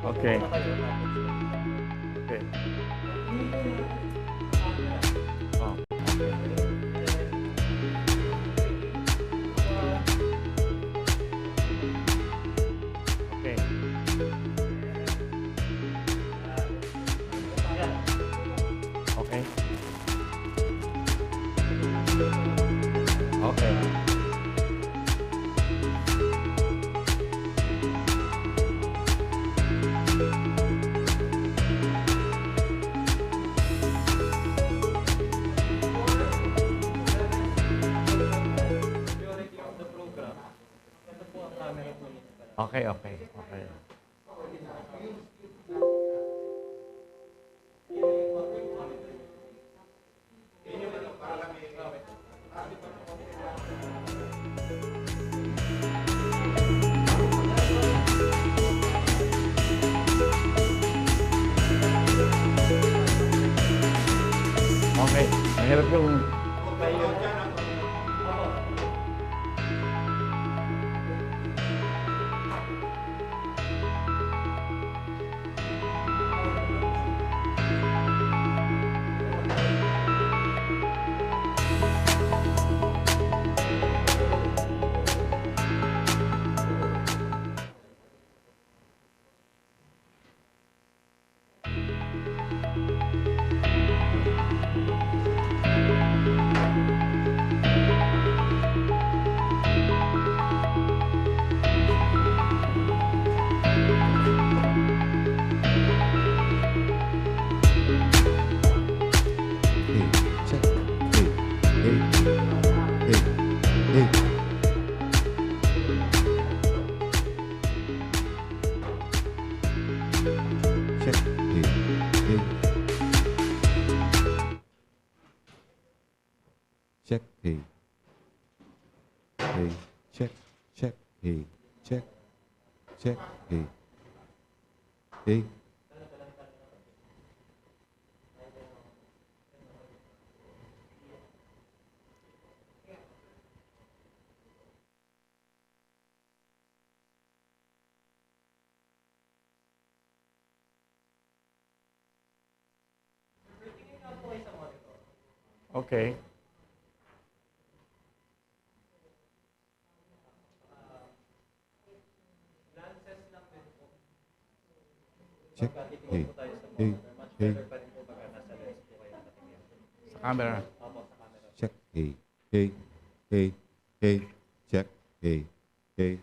Okay. Okay. Oh, okay. Okay. Okay. Okay, okay, okay. Okay. Mahirap yung... Check, hey. Hey, check, check, hey, check, check, hey. Hey. Okay. Check, hey, hey, hey. Sa camera. Check, hey, hey, hey, hey. Check, hey, hey.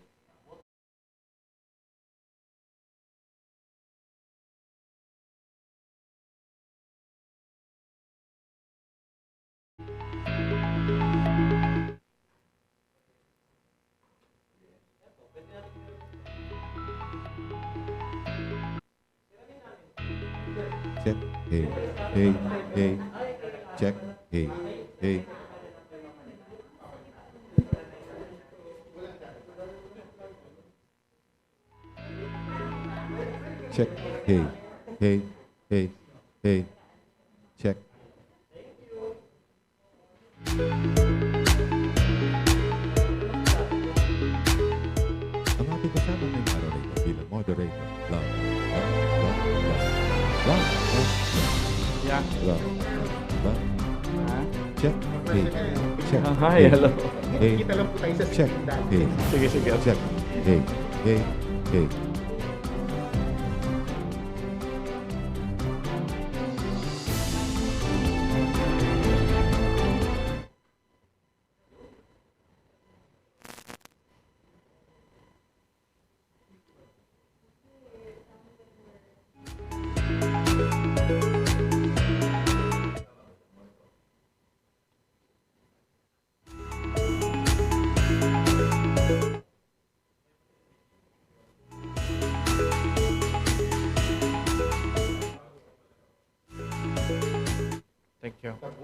Check, hey, hey, hey. Check, hey, hey. Check, hey, hey, hey, hey. Check. Ang ating kasama ngayong araw na ito bilang moderator, love, love, love, love, love, love, Yeah. love, love. Ha? Check, hey, check, Hi, hey, hello. hey, Kita lang po tayo sa check, hey, Sige, sige. check, hey, hey, hey. Thank you.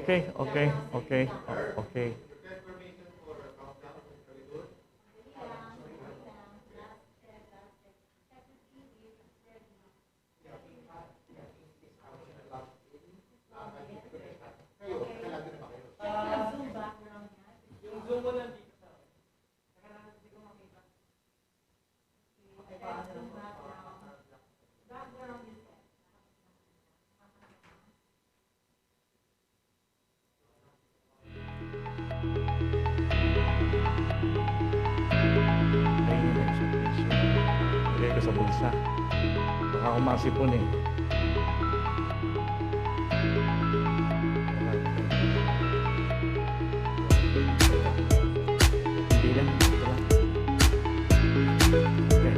Okay, okay, okay, okay. Tingin na isang piso. Lagay ko sa bulsa. Baka ako masipon eh. Hindi lang. Ito lang. Okay.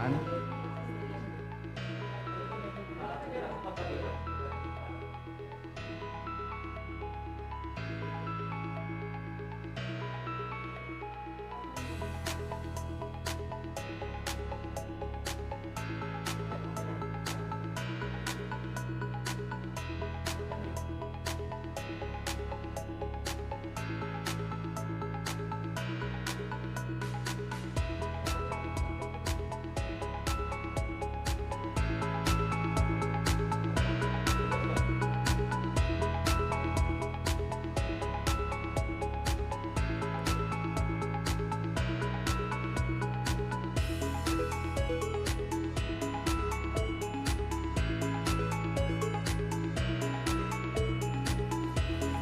Saan?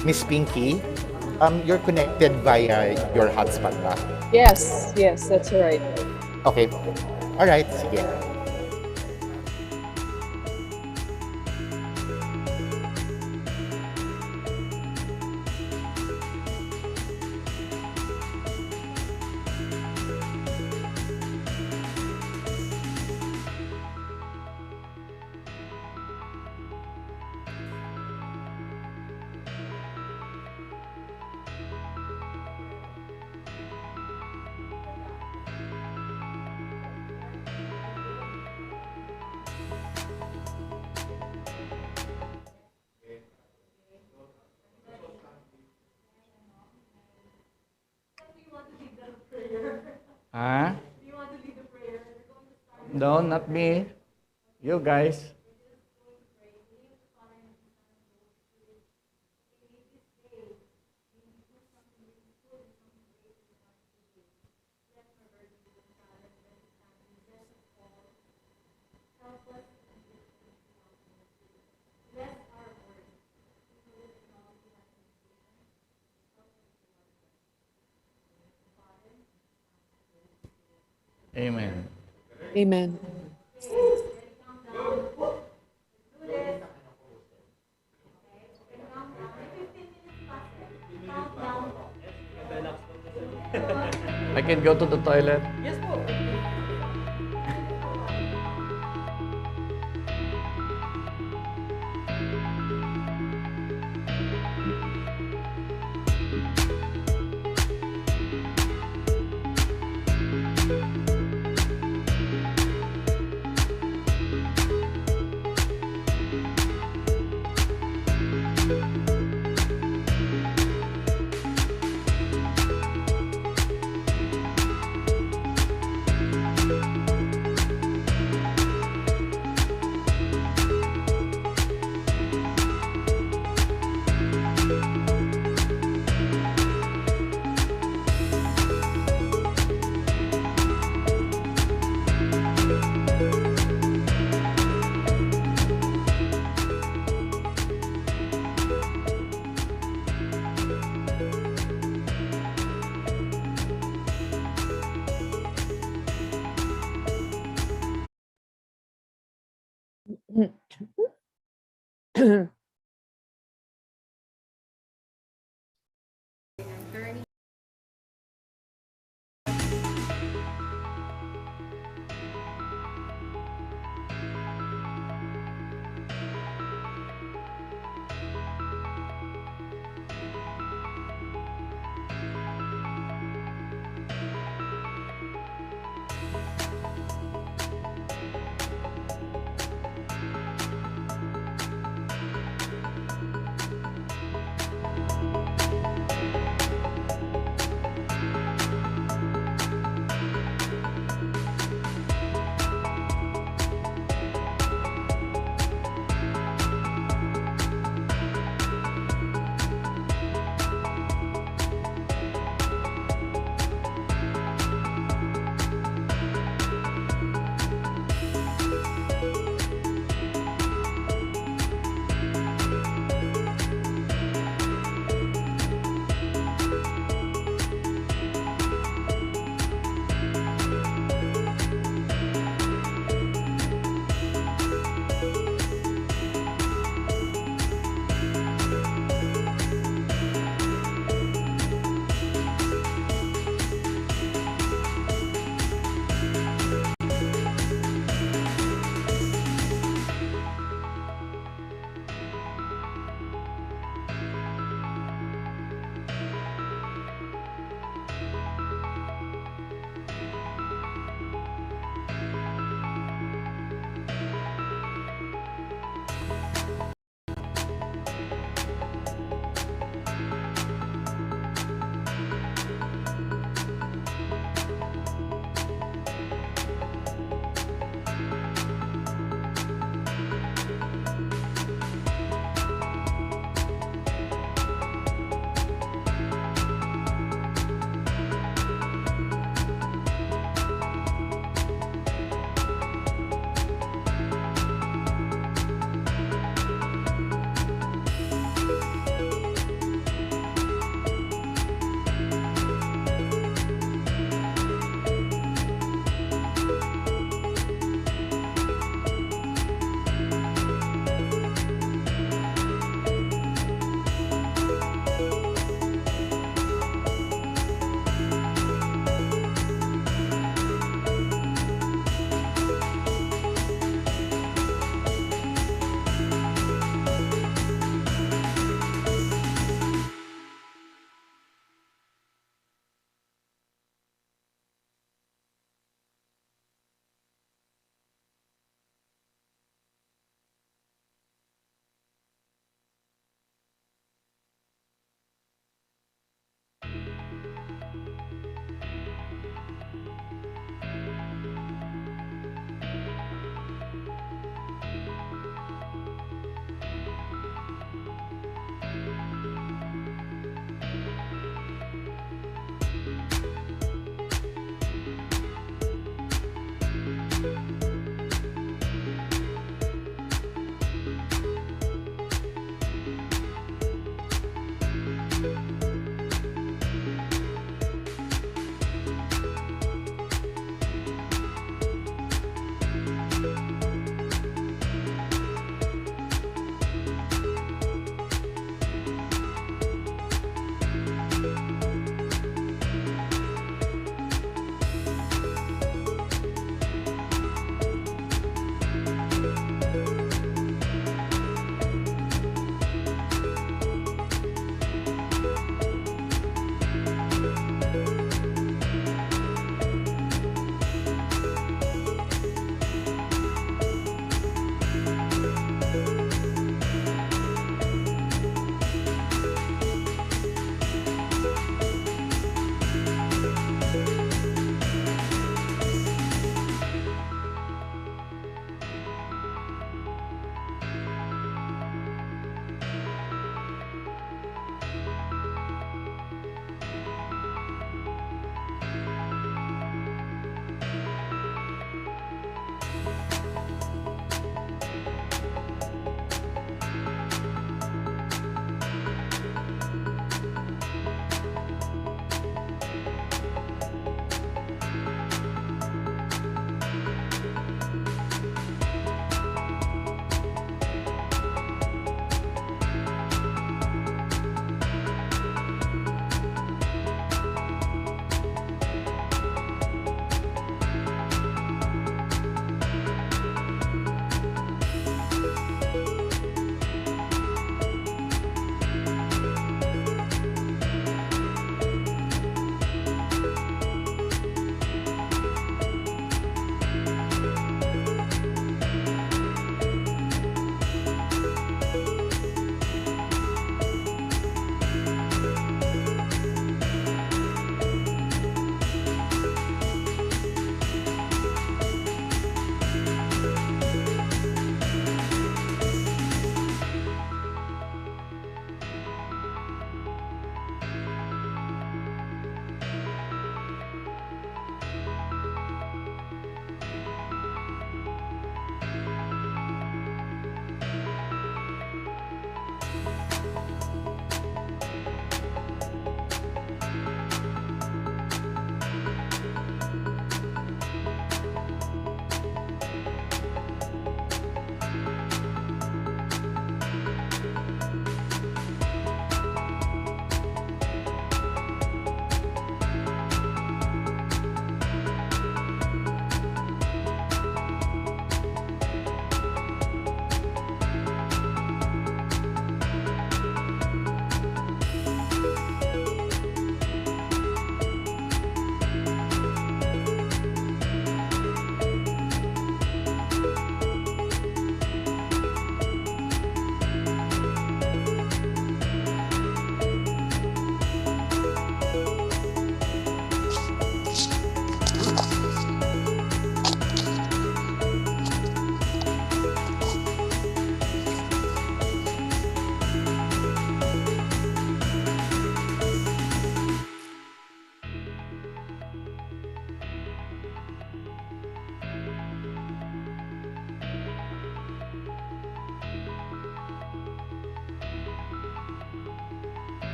Miss Pinky, you're connected via your hotspot ba? Yes, yes, that's right. Okay. Alright, sige. Huh? No, not me. You guys. Amen. Amen. I can go to the toilet.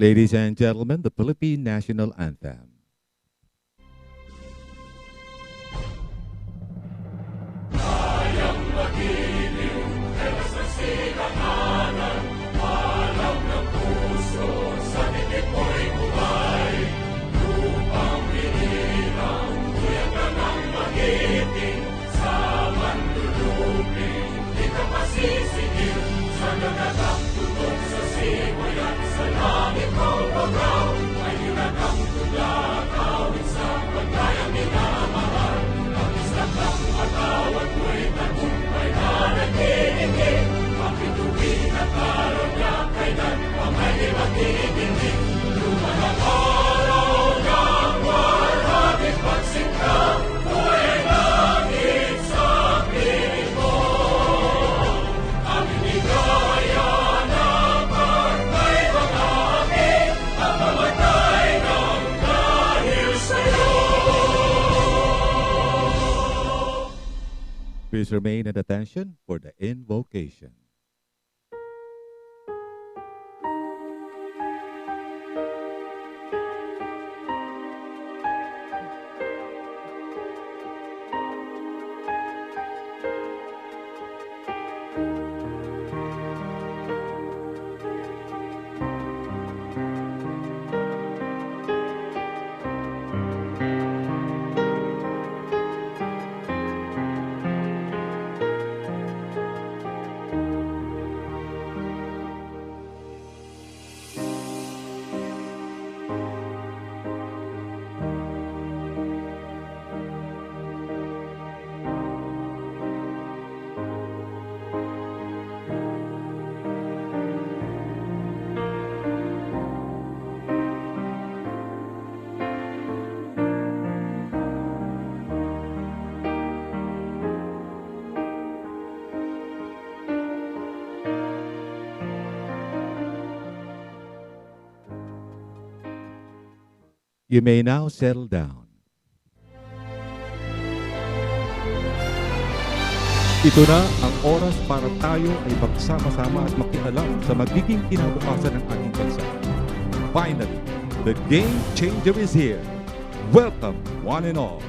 Ladies and gentlemen, the Philippine National Anthem. Please remain at attention for the invocation. You may now settle down. Ito na ang oras para tayo ay magsama-sama at makialam sa magiging kinabukasan ng ating bansa. Finally, the game changer is here. Welcome, one and all.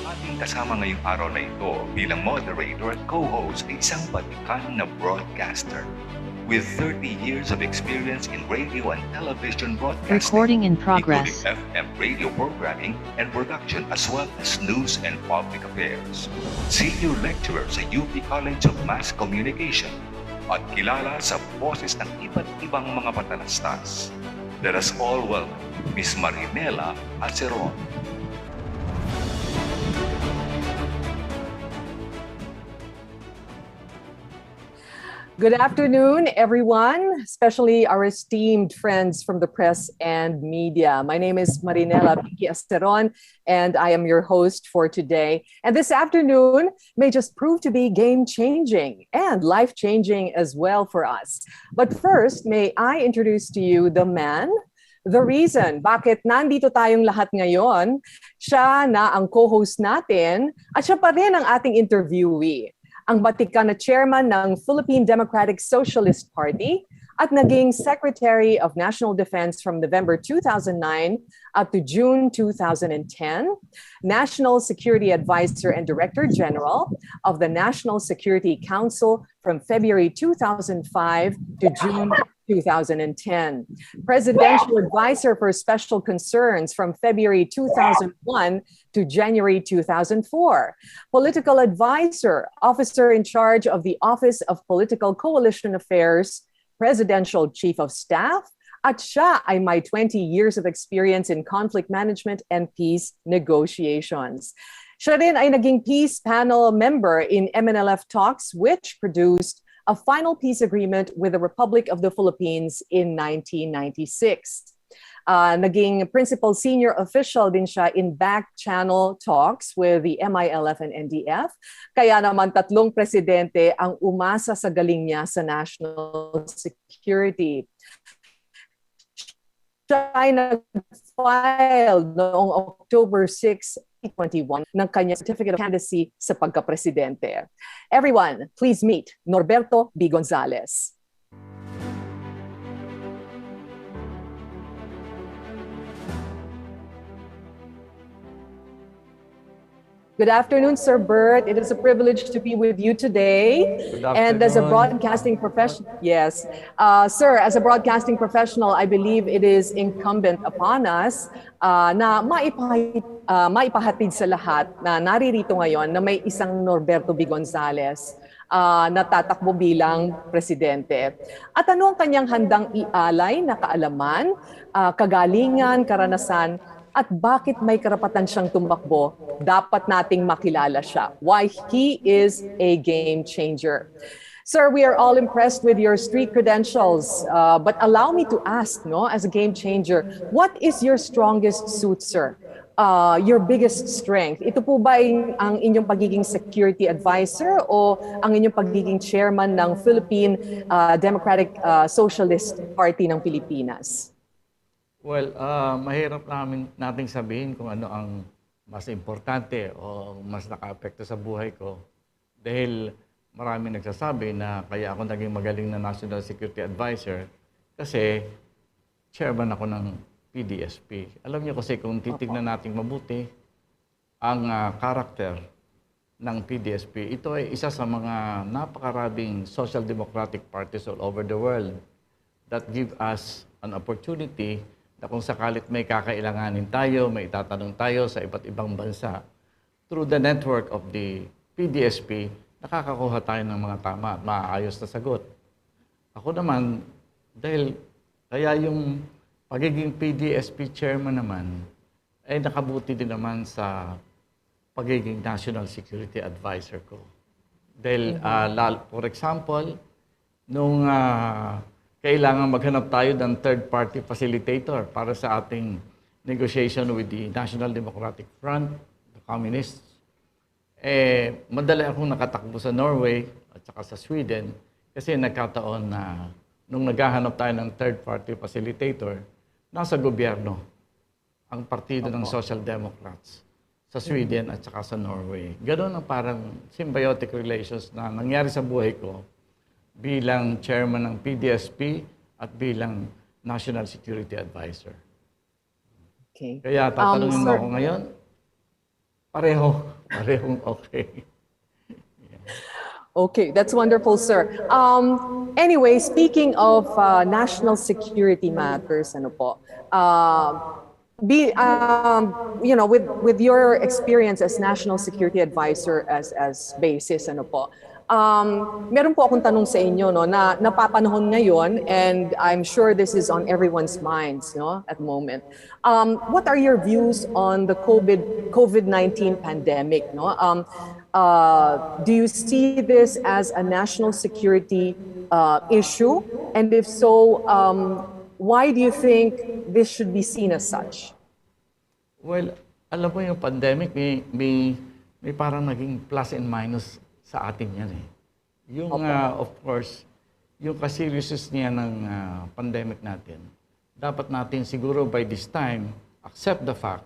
Ating kasama ngayong araw na ito bilang moderator at co-host ay isang batikan na broadcaster. With 30 years of experience in radio and television broadcasting, recording in progress, including FM radio programming and production as well as news and public affairs. Senior lecturer sa UP College of Mass Communication at kilala sa boses ng iba't ibang mga patalastas. Let us all welcome Ms. Marinela Aceron. Good afternoon, everyone, especially our esteemed friends from the press and media. My name is Marinela Aceron, and I am your host for today. And this afternoon may just prove to be game-changing and life-changing as well for us. But first, may I introduce to you the man, the reason bakit nandito tayong lahat ngayon. Siya na ang co-host natin at siya pa rin ang ating interviewee. Ang batikan na chairman ng Philippine Democratic Socialist Party at naging Secretary of National Defense from November 2009 up to June 2010, National Security Advisor and Director General of the National Security Council from February 2005 to June 2010, Presidential Advisor for Special Concerns from February 2001 to January 2004, Political Advisor, Officer in charge of the Office of Political Coalition Affairs, Presidential Chief of Staff, at siya ay may 20 years of experience in conflict management and peace negotiations. Siya rin ay naging peace panel member in MNLF talks which produced a final peace agreement with the Republic of the Philippines in 1996. Naging principal senior official din siya in back channel talks with the MILF and NDF. Kaya naman tatlong presidente ang umasa sa galing niya sa national security. Siya ay nag-file noong October 6, 2021 ng kanyang Certificate of Candidacy sa pagka-presidente. Everyone, please meet Norberto B. Gonzales. Good afternoon, Sir Bert. It is a privilege to be with you today. Good And as a afternoon. broadcasting professional, yes, sir, as a broadcasting professional, I believe it is incumbent upon us na maipahatid sa lahat na naririto ngayon na may isang Norberto B. Gonzales na tatakbo bilang presidente. At ano ang kanyang handang ialay na kaalaman, kagalingan, karanasan, at bakit may karapatan siyang tumakbo, dapat nating makilala siya. Why he is a game changer. Sir, we are all impressed with your street credentials, but allow me to ask, no, as a game changer, what is your strongest suit, sir? Your biggest strength? Ito po ba ang inyong pagiging security advisor o ang inyong pagiging chairman ng Philippine Democratic Socialist Party ng Pilipinas? Well, mahirap nating sabihin kung ano ang mas importante o mas nakaapekto sa buhay ko. Dahil marami nagsasabi na kaya ako naging magaling na National Security Advisor kasi chairman ako ng PDSP. Alam niyo kasi kung titignan natin mabuti, ang karakter ng PDSP, ito ay isa sa mga napakaraming social democratic parties all over the world that give us an opportunity na kung sakalit may kakailanganin tayo, may itatanong tayo sa iba't ibang bansa, through the network of the PDSP, nakakakuha tayo ng mga tama at maayos na sagot. Ako naman, dahil kaya yung pagiging PDSP chairman naman, ay nakabuti din naman sa pagiging National Security Advisor ko. Dahil, for example, nung kailangan maghanap tayo ng third-party facilitator para sa ating negotiation with the National Democratic Front, the Communists. Madali akong nakatakbo sa Norway at saka sa Sweden kasi nagkataon na nung naghahanap tayo ng third-party facilitator, nasa gobyerno ang partido ng Social Democrats sa Sweden at saka sa Norway. Ganon ang parang symbiotic relations na nangyari sa buhay ko bilang chairman ng PDSP at bilang National Security Advisor. Okay. Kaya tatanungin mo ako ngayon, parehong okay. Okay, that's wonderful, sir. Anyway, speaking of national security matters, ano po, with your experience as National Security Advisor as basis, ano po, meron po akong tanong sa inyo, no, na napapanahon ngayon, and I'm sure this is on everyone's minds, no, at the moment. What are your views on the COVID-19 pandemic, no? Do you see this as a national security issue? And if so, why do you think this should be seen as such? Well, alam mo yung pandemic, may parang naging plus and minus sa atin yan eh. Yung, of course, yung kaseryousness niya ng pandemic natin, dapat natin siguro by this time accept the fact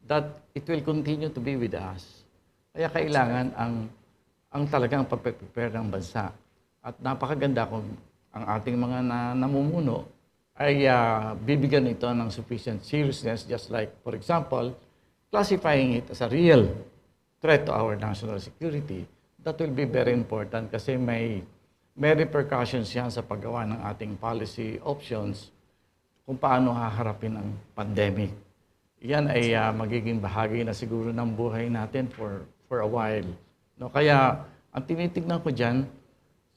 that it will continue to be with us. Kaya kailangan ang talagang pag-prepare ng bansa. At napakaganda kung ang ating mga namumuno ay bibigyan ito ng sufficient seriousness, just like, for example, classifying it as a real threat to our national security. That will be very important kasi may repercussions yan sa paggawa ng ating policy options kung paano haharapin ang pandemic. Yan ay magiging bahagi na siguro ng buhay natin for a while. No, kaya ang tinitignan ko dyan,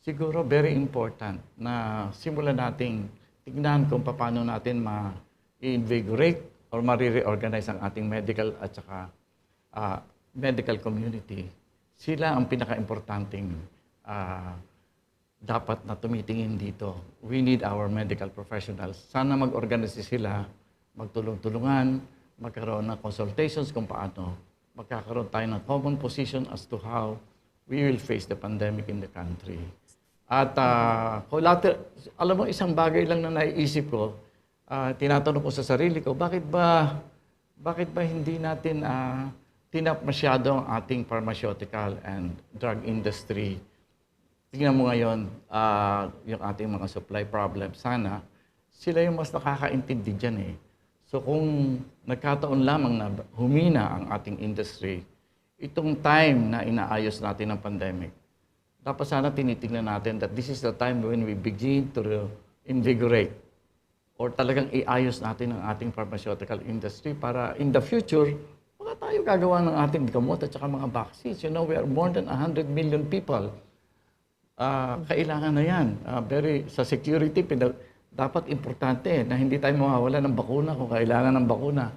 siguro very important na simulan nating tignan kung paano natin ma-invigorate or ma-reorganize ang ating medical at saka medical community. Sila ang pinaka-importanting dapat na tumitingin dito. We need our medical professionals. Sana mag-organize sila, magtulong-tulungan, magkaroon ng consultations kung paano magkakaroon tayo ng common position as to how we will face the pandemic in the country. At alam mo, isang bagay lang na naiisip ko, tinatanong ko sa sarili ko, bakit ba hindi natin tinap masyado ang ating pharmaceutical and drug industry? Tingnan mo ngayon, yung ating mga supply problem. Sana, sila yung mas nakakaintindi dyan eh. So kung nagkataon lamang na humina ang ating industry, itong time na inaayos natin ng pandemic, dapat sana tinitingnan natin that this is the time when we begin to invigorate or talagang iayos natin ang ating pharmaceutical industry para in the future, baka tayo gagawa ng ating gamot at saka mga vaccines. You know, we are more than 100 million people. Kailangan na yan. Sa security, dapat importante na hindi tayo mawawala ng bakuna kung kailangan ng bakuna.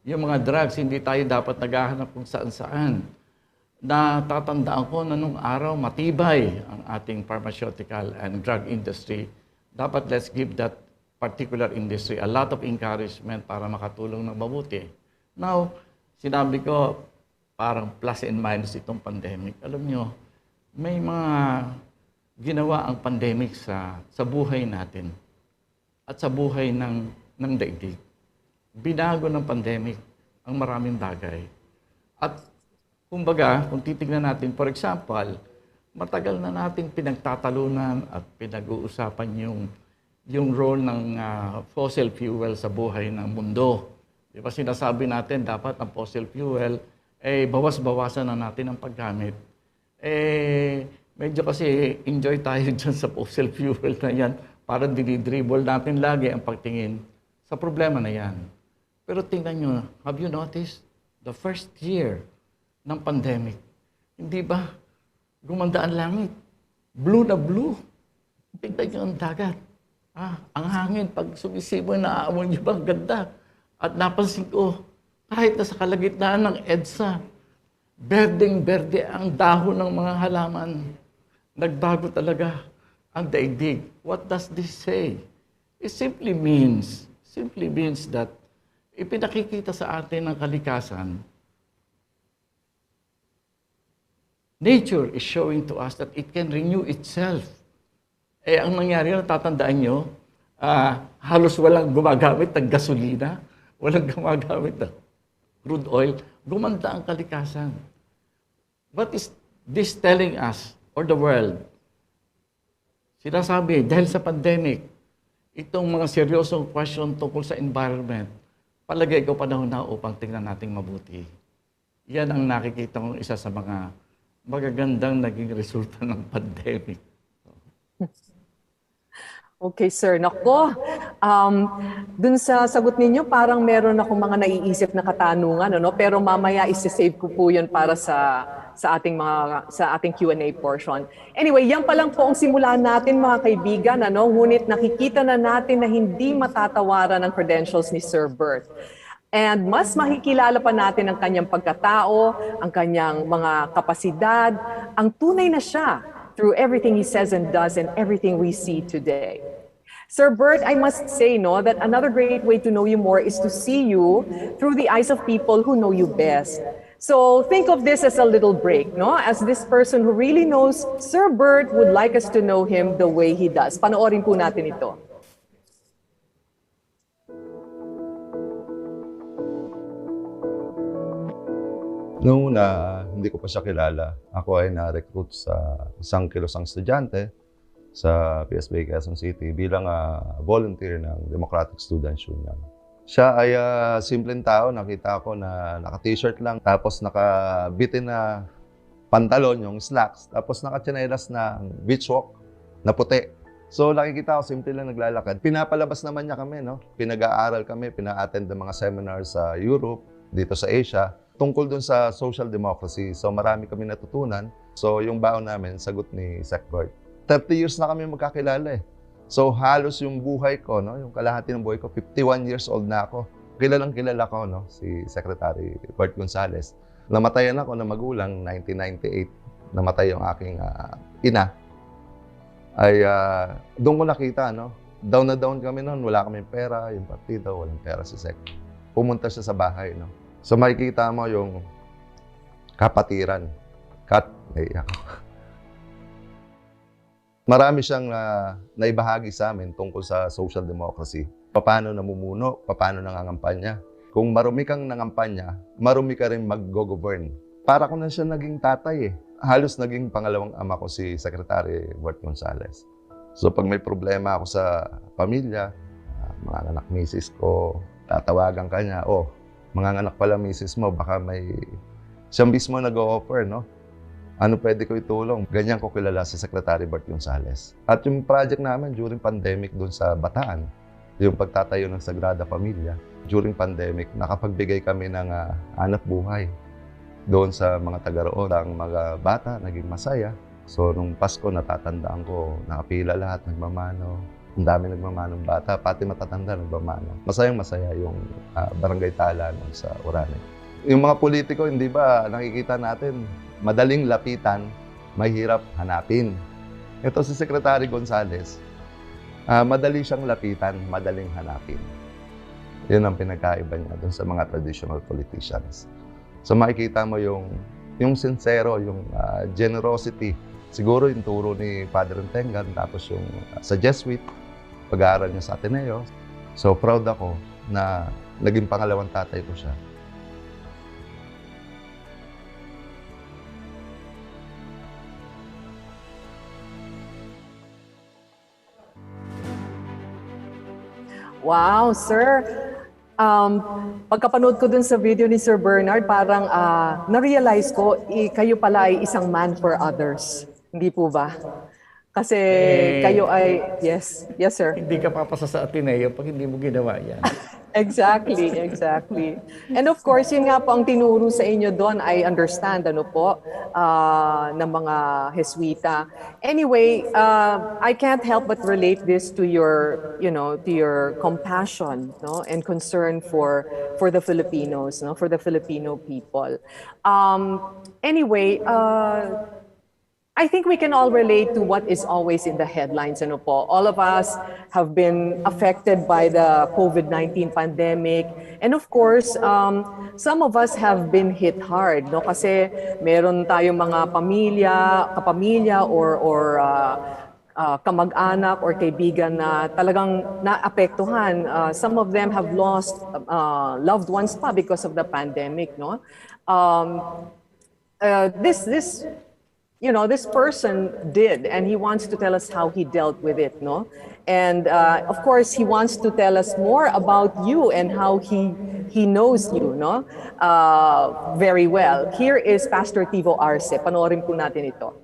Yung mga drugs, hindi tayo dapat naghahanap kung saan-saan. Natatandaan ko na nung araw matibay ang ating pharmaceutical and drug industry. Dapat let's give that particular industry a lot of encouragement para makatulong ng mabuti. Now, sinabi ko parang plus and minus itong pandemic. Alam nyo, may mga ginawa ang pandemic sa buhay natin at sa buhay ng daigdig. Binago ng pandemic ang maraming bagay. At kumbaga, kung titignan natin, for example, matagal na natin pinagtatalunan at pinag-uusapan yung role ng fossil fuel sa buhay ng mundo. Di ba sinasabi natin dapat ang fossil fuel, bawas-bawasan na natin ang paggamit. Medyo kasi enjoy tayo dyan sa fossil fuel na yan. Parang dinidribble natin lagi ang pagtingin sa problema na yan. Pero tingnan nyo, have you noticed? The first year ng pandemic, hindi ba gumanda ang langit? Blue na blue. Tingnan nyo ang dagat. Ang hangin, pag sumisiboy, naaamon nyo ba? Ang ganda. At napansin ko, kahit nasa kalagitnaan ng EDSA, berdeng-berde ang dahon ng mga halaman. Nagbago talaga ang daigdig. What does this say? It simply means that ipinakikita sa atin ng kalikasan, nature is showing to us that it can renew itself. Ang nangyari, natatandaan nyo, halos walang gumagamit ng gasolina, walang gumagamit ng crude oil, gumanda ang kalikasan. What is this telling us, or the world? Sinasabi, dahil sa pandemic, itong mga seryosong question tungkol sa environment, palagay ko panahon na upang tingnan nating mabuti. Yan ang nakikita kong isa sa mga magagandang naging resulta ng pandemic. Okay, sir. Nako, dun sa sagot ninyo, parang meron akong mga naiisip na katanungan, ano? Pero mamaya isi-save ko po yun para sa ating Q&A portion. Anyway, yan pa lang po ang simula natin, mga kaibigan, ano? Ngunit nakikita na natin na hindi matatawaran ang credentials ni Sir Bert. And mas makikilala pa natin ang kanyang pagkatao, ang kanyang mga kapasidad, ang tunay na siya through everything he says and does and everything we see today. Sir Bert, I must say, that another great way to know you more is to see you through the eyes of people who know you best. So think of this as a little break, as this person who really knows Sir Bert would like us to know him the way he does. Panoorin po natin ito. Noong una, hindi ko pa siya kilala. Ako ay na-recruit sa isang kilosang estudyante sa PSB Quezon City bilang volunteer ng Democratic Students Union. Siya ay simpleng tao. Nakita ko na naka-t-shirt lang, tapos nakabitin na pantalon, yung slacks, tapos naka-tsinelas na beach walk na puti. So nakikita ko, simple lang naglalakad. Pinapalabas naman niya kami, Pinag-aaral kami, pina-attend ng mga seminars sa Europe, dito sa Asia, tungkol dun sa social democracy. So marami kami natutunan. So yung baon namin, sagot ni Sec Bert. 30 years na kami magkakilala . So halos yung buhay ko, yung kalahati ng buhay ko, 51 years old na ako. Kilalang kilala ko, si Secretary Bert Gonzales. Namatayan ako na magulang, 1998. Namatay yung aking ina. Ay doon ko nakita, down na down kami noon. Wala kaming pera, yung partido, walang pera si Sec. Pumunta siya sa bahay, So makikita mo yung kapatiran. Naiyak ako. Marami siyang naibahagi sa amin tungkol sa social democracy. Paano namumuno, paano nangangampanya. Kung marumi kang nangampanya, marumi ka rin mag-go-govern. Para ko na siya naging tatay . Halos naging pangalawang ama ko si Secretary Bert Gonzales. So pag may problema ako sa pamilya, mga anak misis ko, tatawagan ka niya, mga anak pala misis mo, baka may Siya mismo nag-o-offer, no? Ano pwede ko itulong? Ganyan ko kilala si Secretary Bart Gonzales. At yung project namin during pandemic doon sa Bataan, yung pagtatayo ng Sagrada Familia, during pandemic, nakapagbigay kami ng hanap buhay doon sa mga taga-roon. Ang mga bata, naging masaya. So, nung Pasko, natatandaan ko, nakapila lahat, nagmamano. Ang dami nagmamanong bata, pati matatanda nagmamano. Masayang-masaya yung barangay Tala nun sa Orane. Yung mga politiko, hindi ba nakikita natin, madaling lapitan, mahirap hanapin. Ito si Secretary Gonzales, madali siyang lapitan, madaling hanapin. Yun ang pinagkaiba niya dun sa mga traditional politicians. So makikita mo yung sincero, yung generosity. Siguro yung turo ni Father Entengan, tapos yung sa Jesuit, pag-aaral niya sa Ateneo. So proud ako na naging pangalawang tatay ko siya. Wow, sir. Pagkapanood ko dun sa video ni Sir Bernard, parang na-realize ko, kayo pala ay isang man for others. Hindi po ba? Kasi kayo ay, yes, sir. Hindi ka papasa sa Ateneo pag hindi mo ginawa yan. Exactly. And of course, yun nga po ang tinuro sa inyo doon, I understand, ano po, ng mga Jesuita. Anyway, I can't help but relate this to your, to your compassion, no, and concern for the Filipinos, no, for the Filipino people. Anyway, I think we can all relate to what is always in the headlines. Ano po? All of us have been affected by the COVID-19 pandemic. And of course, some of us have been hit hard. No? Kasi meron tayong mga kapamilya or kamag-anak or kaibigan na talagang naapektuhan. Some of them have lost loved ones pa because of the pandemic. No? This person did, and he wants to tell us how he dealt with it, no? And of course, he wants to tell us more about you and how he knows you, no? Very well. Here is Pastor Tivo Arce. Panoorin po natin ito.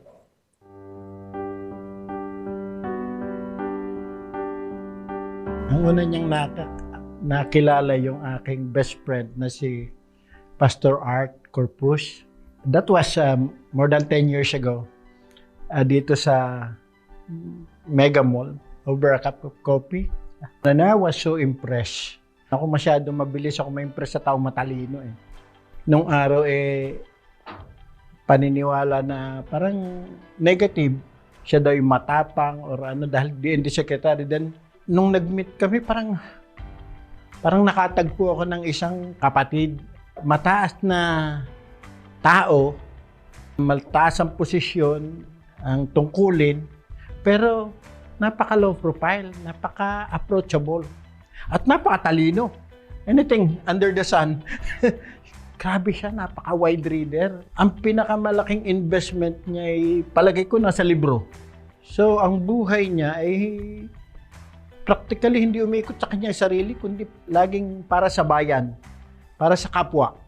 Ang una niyang nakilala yung aking best friend na si Pastor Art Corpus. That was more than 10 years ago dito sa Mega Mall over a cup of coffee. And I was so impressed. Ako masyadong mabilis ako ma-impress sa taong matalino. Nung araw paniniwala na parang negative. Siya daw yung matapang or ano dahil DND secretary. Then nung nag-meet kami parang nakatagpo ako ng isang kapatid. Mataas na tao, mataas ang posisyon, ang tungkulin, pero napaka-low profile, napaka-approachable, at napakatalino. Anything under the sun. Grabe siya, napaka-wide reader. Ang pinakamalaking investment niya ay palagay ko nasa libro. So, ang buhay niya ay practically hindi umikot sa kanya sarili, kundi laging para sa bayan, para sa kapwa.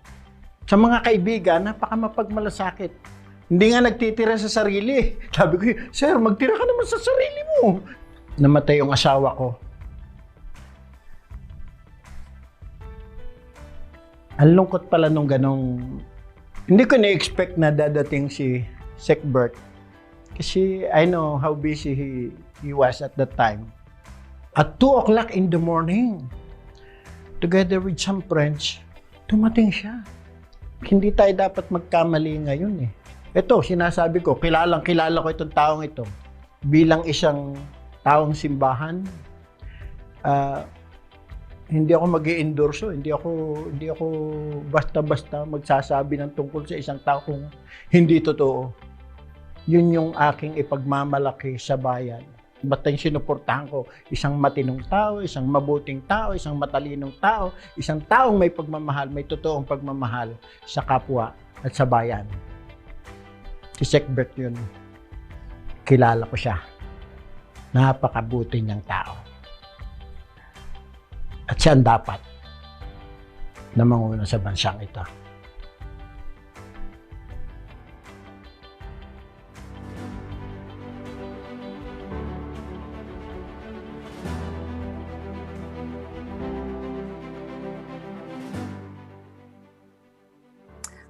Sa mga kaibigan, napakamapagmalasakit. Hindi nga nagtitira sa sarili. Sabi ko, sir, magtira ka naman sa sarili mo. Namatay yung asawa ko. Ang lungkot pala nung ganong... Hindi ko na-expect na dadating si Sec Bert. Kasi I know how busy he was at that time. At 2 o'clock in the morning, together with some friends, tumating siya. Hindi tayo dapat magkamali ngayon eh. Ito, sinasabi ko, kilala ko itong taong ito. Bilang isang taong simbahan, hindi ako mag-i-endorso, hindi ako basta-basta magsasabi ng tungkol sa isang tao kung hindi totoo. Yun yung aking ipagmamalaki sa bayan. Basta yung sinuportahan ko, isang matinong tao, isang mabuting tao, isang matalinong tao, isang taong may pagmamahal, may totoong pagmamahal sa kapwa at sa bayan. Si Sec Bert yun. Kilala ko siya. Napakabuti niyang tao. At siya ang dapat na manguna sa bansang ito.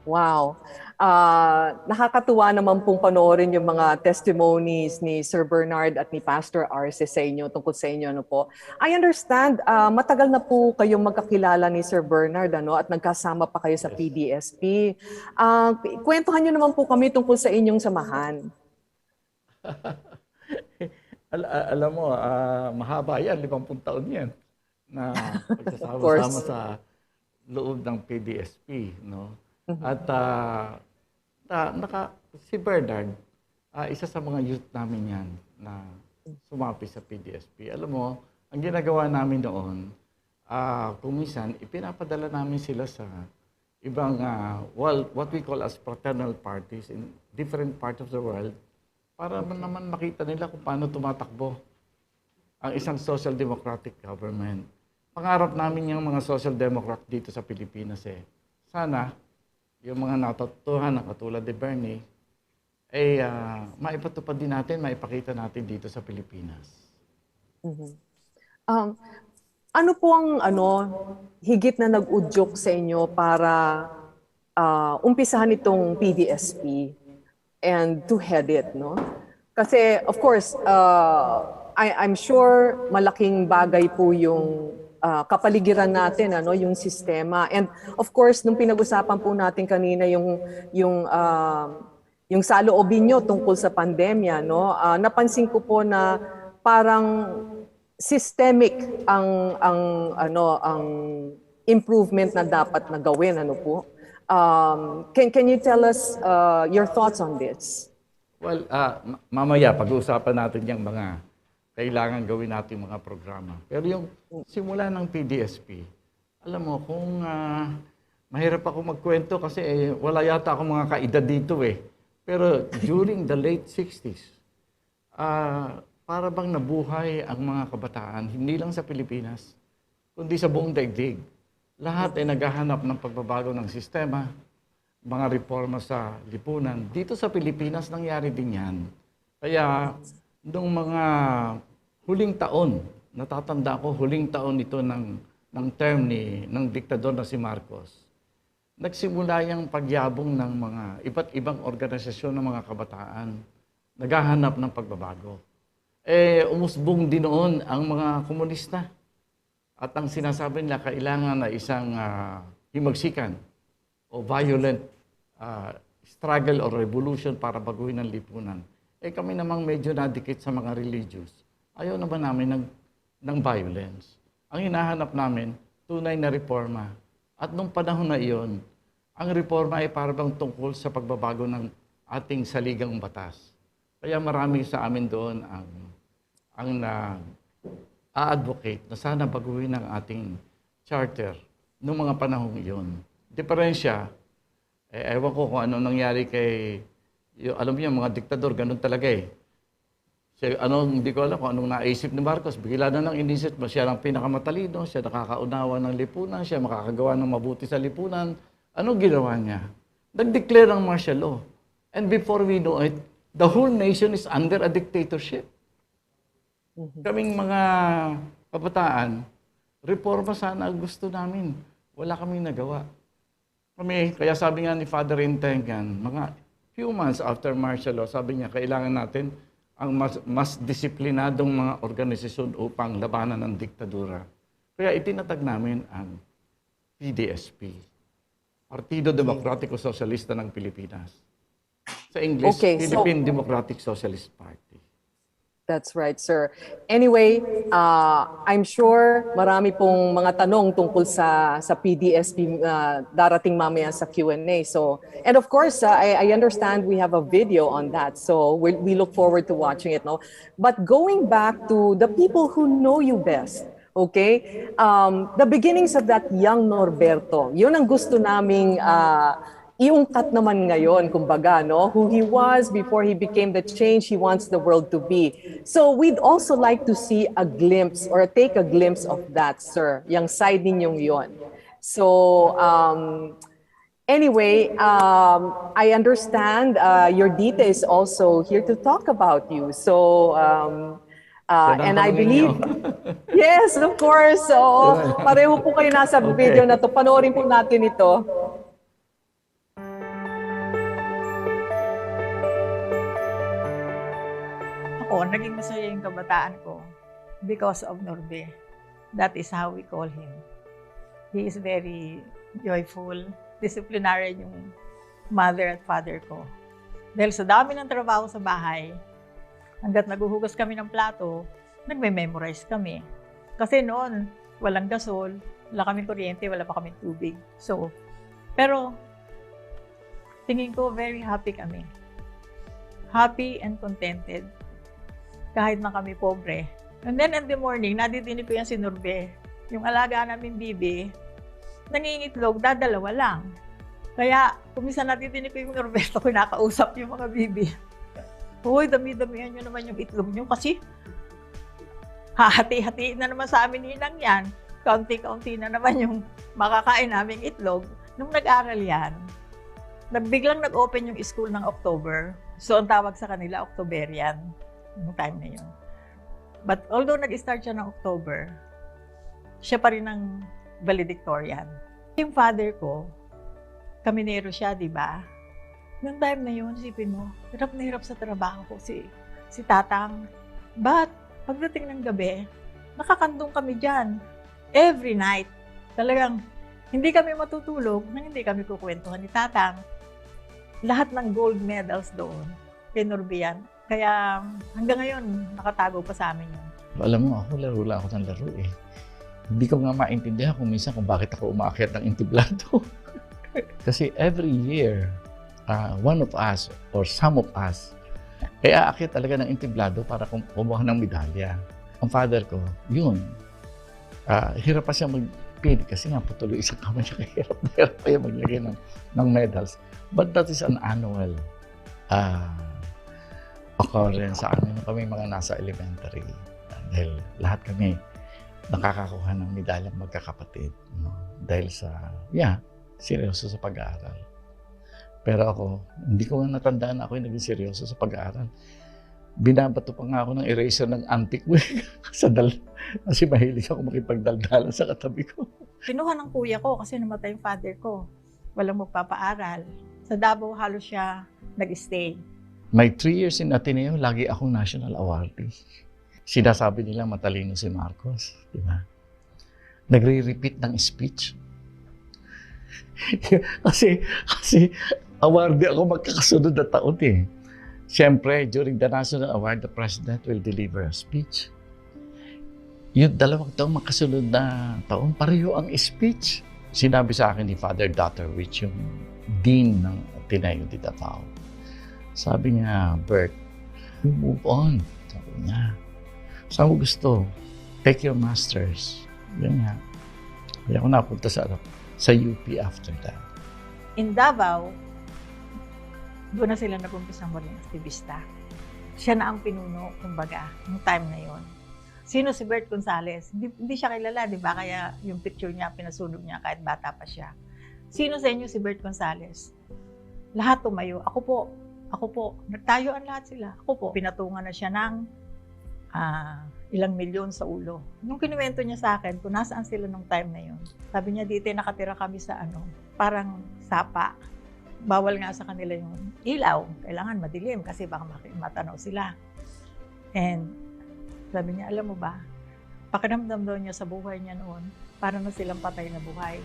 Wow. Nakakatuwa naman pong panoorin yung mga testimonies ni Sir Bernard at ni Pastor Arce sa inyo, tungkol sa inyo. Ano po. I understand, matagal na po kayong magkakilala ni Sir Bernard, ano, at nagkasama pa kayo sa Yes. PDSP. Kwentuhan niyo naman po kami tungkol sa inyong samahan. Alam mo, mahaba yan, 50 taon yan na Of pagsasama-sama course. sa loob ng PDSP, no? At si Bernard, isa sa mga youth namin yan na sumapi sa PDSP. Alam mo, ang ginagawa namin noon, kung minsan, ipinapadala namin sila sa ibang, what we call as fraternal parties in different parts of the world para naman makita nila kung paano tumatakbo ang isang social democratic government. Pangarap namin yung mga social democrat dito sa Pilipinas eh. Sana, yung mga natutuhan na katulad ni Bernie, ay maipatupad din natin, maipakita natin dito sa Pilipinas. Ano po ang higit na nag-udyok sa inyo para umpisahan itong PDSP and to head it, no? Kasi of course, I'm sure malaking bagay po yung kapaligiran natin, yung sistema. And of course, nung pinag-usapan po natin kanina yung saloobin nyo tungkol sa pandemya, no? Napansin ko po na parang systemic ang improvement na dapat na gawin, ano po? Can you tell us your thoughts on this? Well, mamaya pag-uusapan natin yung mga kailangan gawin natin mga programa. Pero yung simula ng PDSP, alam mo, kung mahirap ako magkwento kasi wala yata akong mga kaedad dito eh. Pero during the late 60s, para bang nabuhay ang mga kabataan, hindi lang sa Pilipinas, kundi sa buong daigdig. Lahat ay naghahanap ng pagbabago ng sistema, mga reforma sa lipunan. Dito sa Pilipinas, nangyari din yan. Kaya, noong mga huling taon, natatanda ko, huling taon ito ng term ng diktador na si Marcos, nagsimula yung pagyabong ng mga iba't ibang organisasyon ng mga kabataan, naghahanap ng pagbabago. Umusbong din noon ang mga komunista. At ang sinasabi nila, kailangan na isang himagsikan o violent struggle or revolution para baguhin ang lipunan. Kami namang medyo nadikit sa mga religious. Ayaw naman namin ng violence. Ang hinahanap namin, tunay na reforma. At nung panahon na iyon, ang reforma ay parang tungkol sa pagbabago ng ating saligang batas. Kaya marami sa amin doon ang na-advocate na sana baguhin ang ating charter noong mga panahong iyon. Diferensya, ewan ko kung ano nangyari alam niyo, mga diktador, ganun talaga eh. Hindi ko alam kung anong naisip ni Marcos. Bigla na nang inisip mo, siya ang pinakamatalino, siya nakakaunawa ng lipunan, siya makakagawa ng mabuti sa lipunan. Anong ginawa niya? Nag-declare ang martial law. And before we know it, the whole nation is under a dictatorship. Kaming mga kabataan, reforma sana gusto namin. Wala kaming nagawa. Kaya sabi nga ni Father Intengan, mga few months after martial law, sabi niya, kailangan natin ang mas disiplinadong mga organisasyon upang labanan ng diktadura. Kaya itinatag namin ang PDSP, Partido Demokratiko Sosyalista ng Pilipinas. Sa English, Philippine Democratic Socialist Party. That's right, sir. Anyway, I'm sure marami pong mga tanong tungkol sa PDSP darating mamaya sa Q&A. So, and of course, I understand we have a video on that. So, we look forward to watching it. No? But going back to the people who know you best, okay? The beginnings of that young Norberto, yun ang gusto naming iungkat naman ngayon, kumbaga, no? Who he was before he became the change he wants the world to be. So we'd also like to see a glimpse or take a glimpse of that, sir. Yung side ninyong yon. So, anyway, I understand your Dita is also here to talk about you. So, and I believe, yes, of course. So, pareho po kayo nasa video na to. Panoorin po natin ito. Naging masaya yung kabataan ko because of Norbe. That is how we call him. He is very joyful, disciplinary yung mother at father ko. Dahil sa dami ng trabaho sa bahay, hanggat naguhugas kami ng plato, nagme-memorize kami. Kasi noon, walang gasol, wala kaming kuryente, wala pa kaming tubig. So, pero tingin ko very happy kami. Happy and contented. Kahit na kami pobre. And then in the morning, nadidinig ko yan si Norbe. Yung alaga namin bibi, nangingitlog, dadalawa lang. Kaya, kung minsan nadidinig ko yung Norberto, kinakausap yung mga bibi. Uy, dami-damihan nyo naman yung itlog nyo kasi hahati-hati na naman sa amin ninang yan. Kaunti-kaunti na naman yung makakain naming itlog. Nung nag-aral yan, biglang nag-open yung school ng October. So, ang tawag sa kanila, Octoberian. Yung time na yun. But although nag-start siya ng October, siya pa rin ang valedictorian. Yung father ko, kaminero siya, di ba? Noong time na yun, isipin mo, hirap na hirap sa trabaho ko si Tatang. But, pagdating ng gabi, nakakandong kami dyan. Every night. Talagang, hindi kami matutulog nang hindi kami kukwentuhan ni Tatang. Lahat ng gold medals doon, kay Norbian. Kaya hanggang ngayon, nakatago pa sa amin yun. Alam mo, ako laro lang ako ng laro eh. Hindi ko nga maintindihan kung minsan kung bakit ako umaakyat ng entablado. Kasi every year, one of us or some of us ay aakyat talaga ng entablado para kumuha ng medalya. Ang father ko, yun. Hirap pa siya mag-pin kasi nga patuloy isang kamay siya. Hirap na hirap pa yung maglagay ng medals. But that is an annual occurrence sa amin nung kami mga nasa elementary. Dahil lahat kami nakakakuha ng medalyang magkakapatid. No? Dahil sa, seryoso sa pag-aaral. Pero ako, hindi ko nga natandaan na ako yung naging seryoso sa pag-aaral. Binabato pa nga ako ng eraser ng auntie ko kasi mahilig ako makipagdaldalan sa katabi ko. Pinuha ng kuya ko kasi namatay yung father ko. Walang magpapaaral. Sa Davao, halos siya nag-stay. My 3 years in Ateneo, lagi akong national awardee. Sinasabi nila matalino si Marcos, di ba? Nagre-repeat ng speech. kasi awardee ako magkakasunod na taon eh. Siyempre, during the national award, the president will deliver a speech. Yung 2 taong makasunod na taon, pareho ang speech. Sinabi sa akin ni Father Dutterwich, yung dean ng Ateneo de Davao. Sabi niya, Bert, you move on. Sabi niya, saan mo gusto? Take your masters. Yan nga. Kaya ako napunta sa UP after that. In Davao, doon na sila nag-umpisa mo rin aktivista. Siya na ang pinuno, kumbaga, ng time na yon. Sino si Bert Gonzales? Hindi siya kilala, di ba? Kaya yung picture niya, pinasunog niya kahit bata pa siya. Sino sa inyo si Bert Gonzales? Lahat tumayo. Ako po. Nagtayuan lahat sila. Ako po. Pinatungan na siya ng ilang milyon sa ulo. Nung kinuwento niya sa akin kung nasaan sila nung time na yun, sabi niya, dito nakatira kami sa parang sapa. Bawal nga sa kanila yung ilaw. Kailangan madilim kasi baka matanaw sila. And sabi niya, alam mo ba, pakiramdam daw niya sa buhay niya noon, para na silang patay na buhay.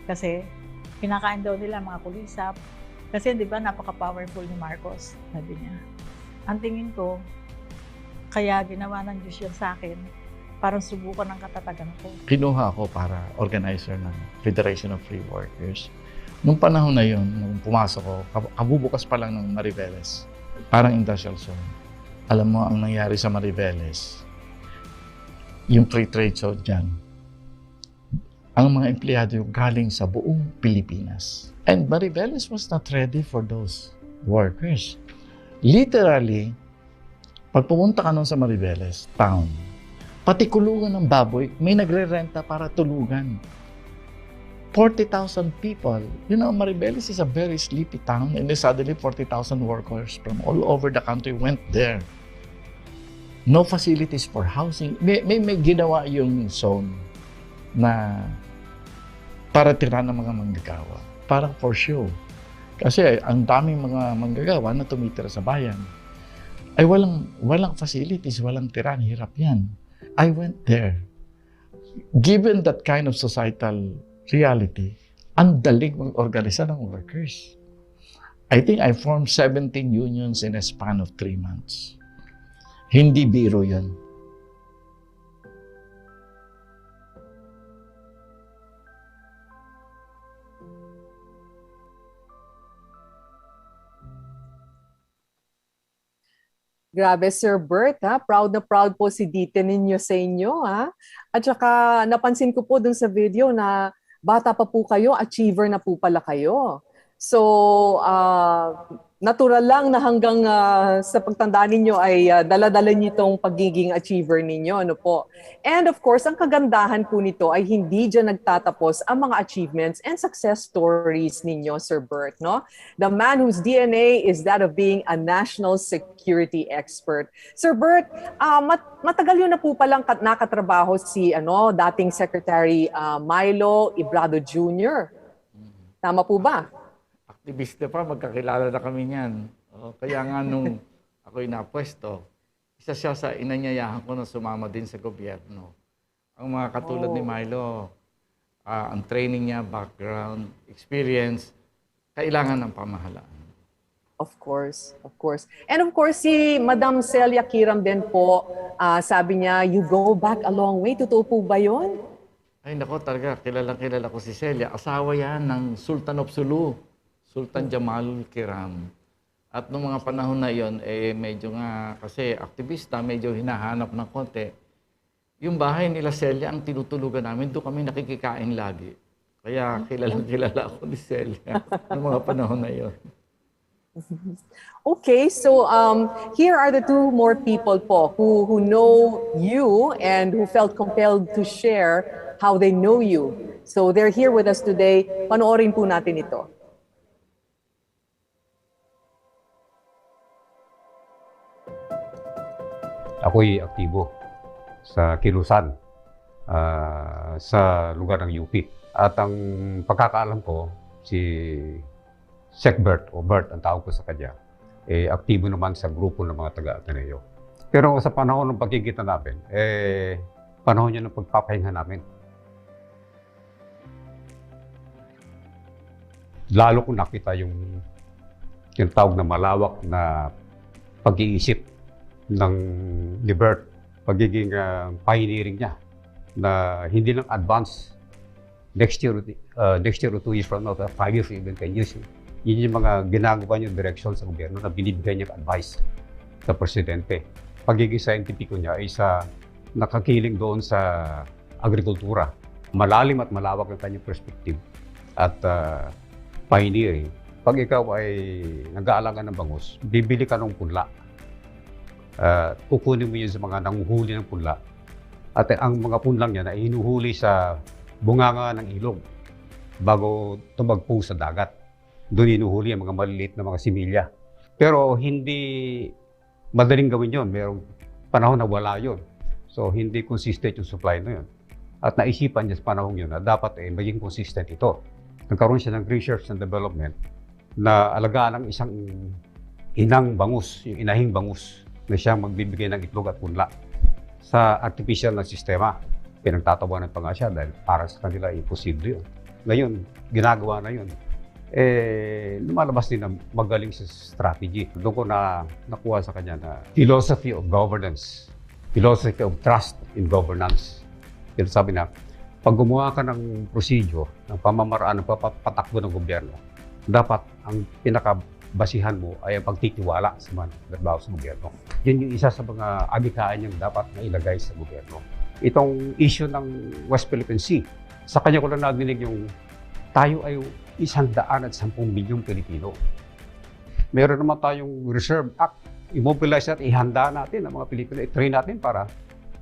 Kasi kinakain daw nila mga kulisap. Kasi di ba napaka-powerful ni Marcos, sabi niya. Ang tingin ko, kaya ginawa ng Diyos yan sa akin, parang subukan ng katatagan ko. Kinuha ako para organizer ng Federation of Free Workers. Nung panahon na yun, nung pumasok ko, kabubukas pa lang ng Mariveles, parang industrial zone. Alam mo, ang nangyari sa Mariveles, yung free trade zone dyan, ang mga empleyado yung galing sa buong Pilipinas. And Mariveles was not ready for those workers. Literally, pag pumunta ka nun sa Mariveles, town, pati kulungan ng baboy, may nagre-renta para tulugan. 40,000 people. You know, Mariveles is a very sleepy town and then suddenly 40,000 workers from all over the country went there. No facilities for housing. May ginawa yung zone na para tira ng mga manggagawa. Parang for show. Kasi ang daming mga manggagawa na tumitira sa bayan. ay walang facilities, walang tirahan, hirap yan. I went there. Given that kind of societal reality, ang daling mag-organisa ng workers. I think I formed 17 unions in a span of 3 months. Hindi biro yan. Grabe, Sir Bert, ha? Proud na proud po si Dite ninyo sa inyo, ha? At saka napansin ko po dun sa video na bata pa po kayo, achiever na po pala kayo. So, natural lang na hanggang sa pagtanda ninyo ay dala-dala niyo itong pagiging achiever ninyo, ano po. And of course, ang kagandahan po nito ay hindi dyan nagtatapos ang mga achievements and success stories ninyo, Sir Bert, no? The man whose DNA is that of being a national security expert. Sir Bert, matagal yun na po palang nakatrabaho si dating Secretary Milo Ibrado Jr. Tama po ba? Aktivista pa, magkakilala na kami niyan. Kaya nga nung ako'y napwesto, isa siya sa inanyayahan ko na sumama din sa gobyerno. Ang mga katulad ni Milo, ang training niya, background, experience, kailangan ng pamahalaan. Of course, of course. And of course, si Madam Celia Kiram din po, sabi niya, you go back a long way. Totoo po ba yun? Ay nako, talaga, kilala ko si Celia. Asawa yan ng Sultan of Sulu, Sultan Jamalul Kiram. At noong mga panahon na yon, medyo nga, kasi aktivista, medyo hinahanap ng konti. Yung bahay nila Celia, ang tinutulugan namin, doon kami nakikikain lagi. Kaya kilala ako ni Celia noong mga panahon na yon. Okay, so here are the two more people po who know you and who felt compelled to share how they know you. So they're here with us today. Panoorin po natin ito. Ako'y aktibo sa Kilusan, sa lugar ng UP. At ang pagkakaalam ko, si Sec Bert, o Bert ang tawag ko sa kanya, aktibo naman sa grupo ng mga taga-Ateneo. Pero sa panahon ng pagkikita namin, panahon niya ng pagpapahinga namin. Lalo kong nakita yung tawag na malawak na pag-iisip ni Bert, pagiging pioneering niya na hindi lang advance next year or 2 years from now, 5 years even 10 years. Yun yung mga ginagawa niyang direction sa gobyerno na binibigay niyang advice sa presidente. Pagiging scientifico niya ay nakakiling doon sa agrikultura. Malalim at malawak ang kanyang perspective at pioneering. Pag ikaw ay nag-aalaga ng bangus, bibili ka ng punla. Kukunin mo yun sa mga nanguhuli ng punla. At ang mga punlang yan ay hinuhuli sa bunganga ng ilog bago tumagpo sa dagat. Doon hinuhuli ang mga maliliit na mga similya. Pero hindi madaling gawin yun. Mayroong panahon na wala yun. So hindi consistent yung supply na yun. At naisipan niya sa panahon yun na dapat maging consistent ito. Nagkaroon siya ng research and development na alagaan ng isang inang bangus, yung inahing bangus, na siyang magbibigay ng itlog at punla sa artificial na sistema. Pinagtatawanan pa nga siya dahil para sa kanila imposible yun. Ngayon, ginagawa na yun. Lumalabas din na magaling sa strategy. Doon ko nakuha sa kanya na philosophy of governance, philosophy of trust in governance. Pero sabi na, pag gumawa ka ng procedure, ng pamamaraan, ng patakbo ng gobyerno, dapat ang pinakabasihan mo ay ang pagtitiwala sa mga trabaho sa gobyerno. Yun yung isa sa mga adhikain niyang dapat na ilagay sa gobyerno. Itong issue ng West Philippine Sea, sa kanya ko lang nadinig yung tayo ay 110 milyong Pilipino. Meron naman tayong Reserve Act. I-mobilize at ihanda natin ang mga Pilipino. I-train natin para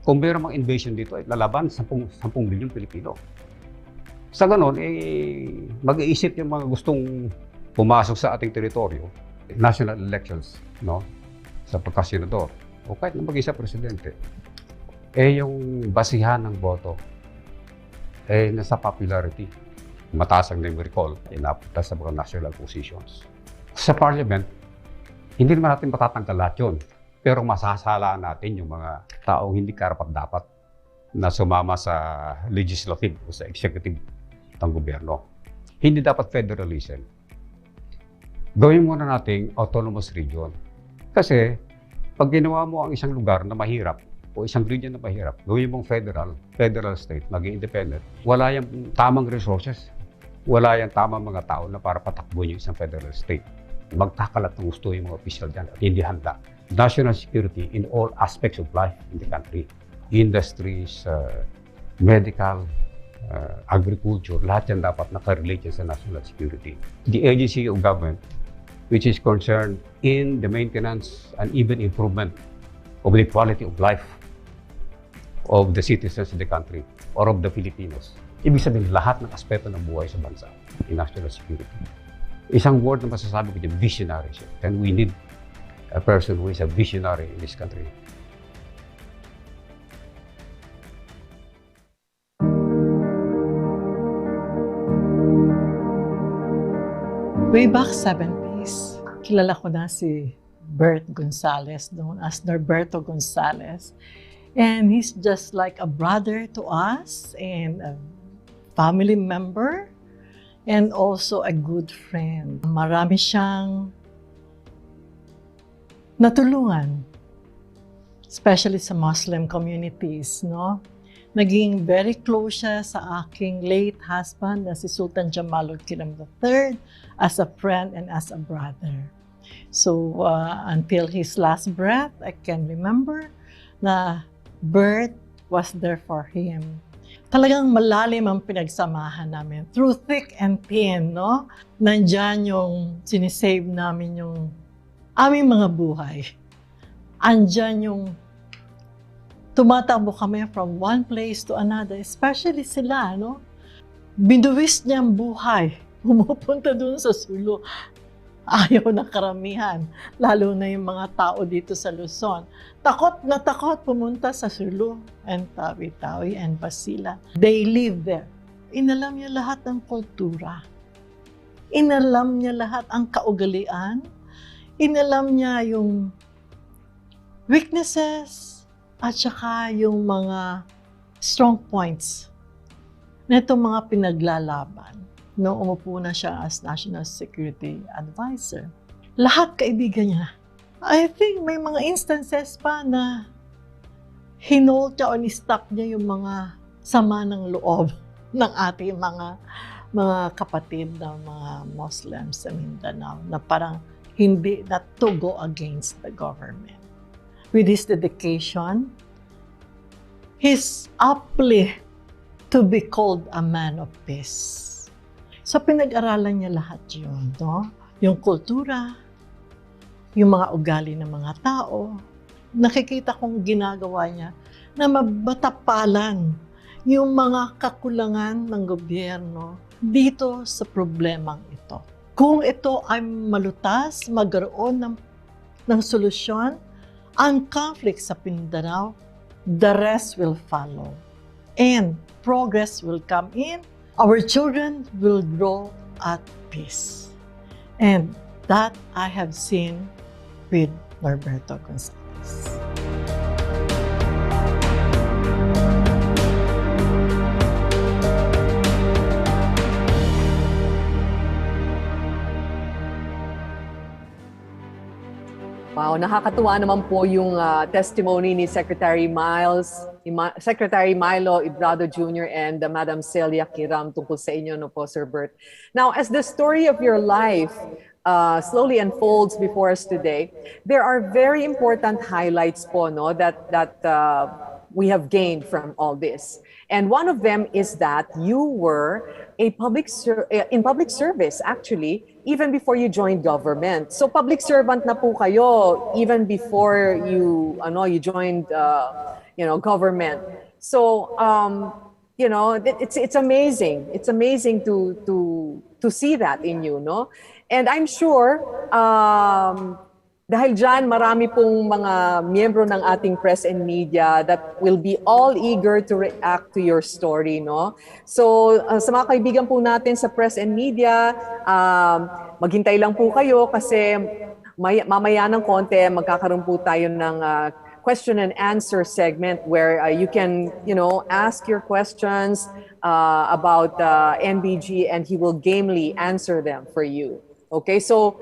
kung meron mga invasion dito, ay lalaban 10 milyong Pilipino. Sa ganon, mag-iisip yung mga gustong pumasok sa ating teritoryo, national elections, no? Sa pagkasenador, o kahit na mag-isa presidente, yung basihan ng boto, nasa popularity. Mataas ang name recall, napunta sa mga national positions. Sa parliament, hindi naman natin matatanggal lahat yun. pero masasala natin yung mga taong hindi karapat-dapat na sumama sa legislative o sa executive ng gobyerno. Hindi dapat federalism. Gawin muna nating autonomous region. Kasi pag ginawa mo ang isang lugar na mahirap o isang region na mahirap, gawin mong federal state, maging independent, wala yung tamang resources, wala yung tamang mga tao na para patakbo yung isang federal state. Magkakalat ng gusto yung mga official dyan at hindi handa. National security in all aspects of life in the country. Industries, medical, agriculture, lahat yan dapat nakarelate sa national security. The agency of government which is concerned in the maintenance and even improvement of the quality of life of the citizens of the country or of the Filipinos. Ibig sabihin, lahat ng aspeto ng buhay sa bansa in national security. Isang word na masasabi ko dyan, visionary siya. And we need a person who is a visionary in this country. Way back 70s, kilala ko na si Bert Gonzales, known as Norberto Gonzales. And he's just like a brother to us and a family member and also a good friend. Marami siyang natulungan, especially sa Muslim communities, no? Naging very close siya sa aking late husband na si Sultan Jamalud Kiram III as a friend and as a brother. So until his last breath, I can remember na Bert was there for him. Talagang malalim ang pinagsamahan namin. Through thick and thin, no? Nandyan yung sinisave namin yung aming mga buhay. Andyan yung tumatakbo kami from one place to another, especially sila, no? Binuwis niya ang buhay. Pumupunta dun sa Sulu. Ayaw na karamihan, lalo na yung mga tao dito sa Luzon. Takot na takot pumunta sa Sulu and Tawi-Tawi and Basila. They live there. Inalam niya lahat ng kultura. Inalam niya lahat ang kaugalian. Inalam niya yung weaknesses, at saka yung mga strong points na itong mga pinaglalaban nung umupo na siya as National Security Advisor. Lahat kaibigan niya. I think may mga instances pa na hinold niya o ni-stop niya yung mga sama ng loob ng ating mga kapatid na mga Muslims sa Mindanao na parang hindi na to go against the government. With his dedication, his uplift to be called a man of peace. So pinag-aralan niya lahat yun, no? Yung kultura, yung mga ugali ng mga tao, nakikita kong ginagawa niya na mabatapalan yung mga kakulangan ng gobyerno dito sa problemang ito. Kung ito ay malutas, magkaroon ng solusyon, ang conflict sa Mindanao, the rest will follow. And progress will come in. Our children will grow at peace. And that I have seen with Norberto Gonzales. Wow, nakakatuwa naman po yung testimony ni Secretary Secretary Milo Ibrado Jr. and Madam Celia Kiram tungkol sa inyo, no po, Sir Bert. Now, as the story of your life slowly unfolds before us today, there are very important highlights po, no, that we have gained from all this. And one of them is that you were in public service, actually, even before you joined government. So public servant na po kayo even before you joined government. So it's amazing. It's amazing to see that in you, no? And I'm sure dahil dyan, marami pong mga miyembro ng ating press and media that will be all eager to react to your story, no? So, sa mga kaibigan po natin sa press and media, maghintay lang po kayo kasi Mamaya ng konti, magkakaroon po tayo ng question and answer segment where you can, ask your questions about NBG and he will gamely answer them for you. Okay, so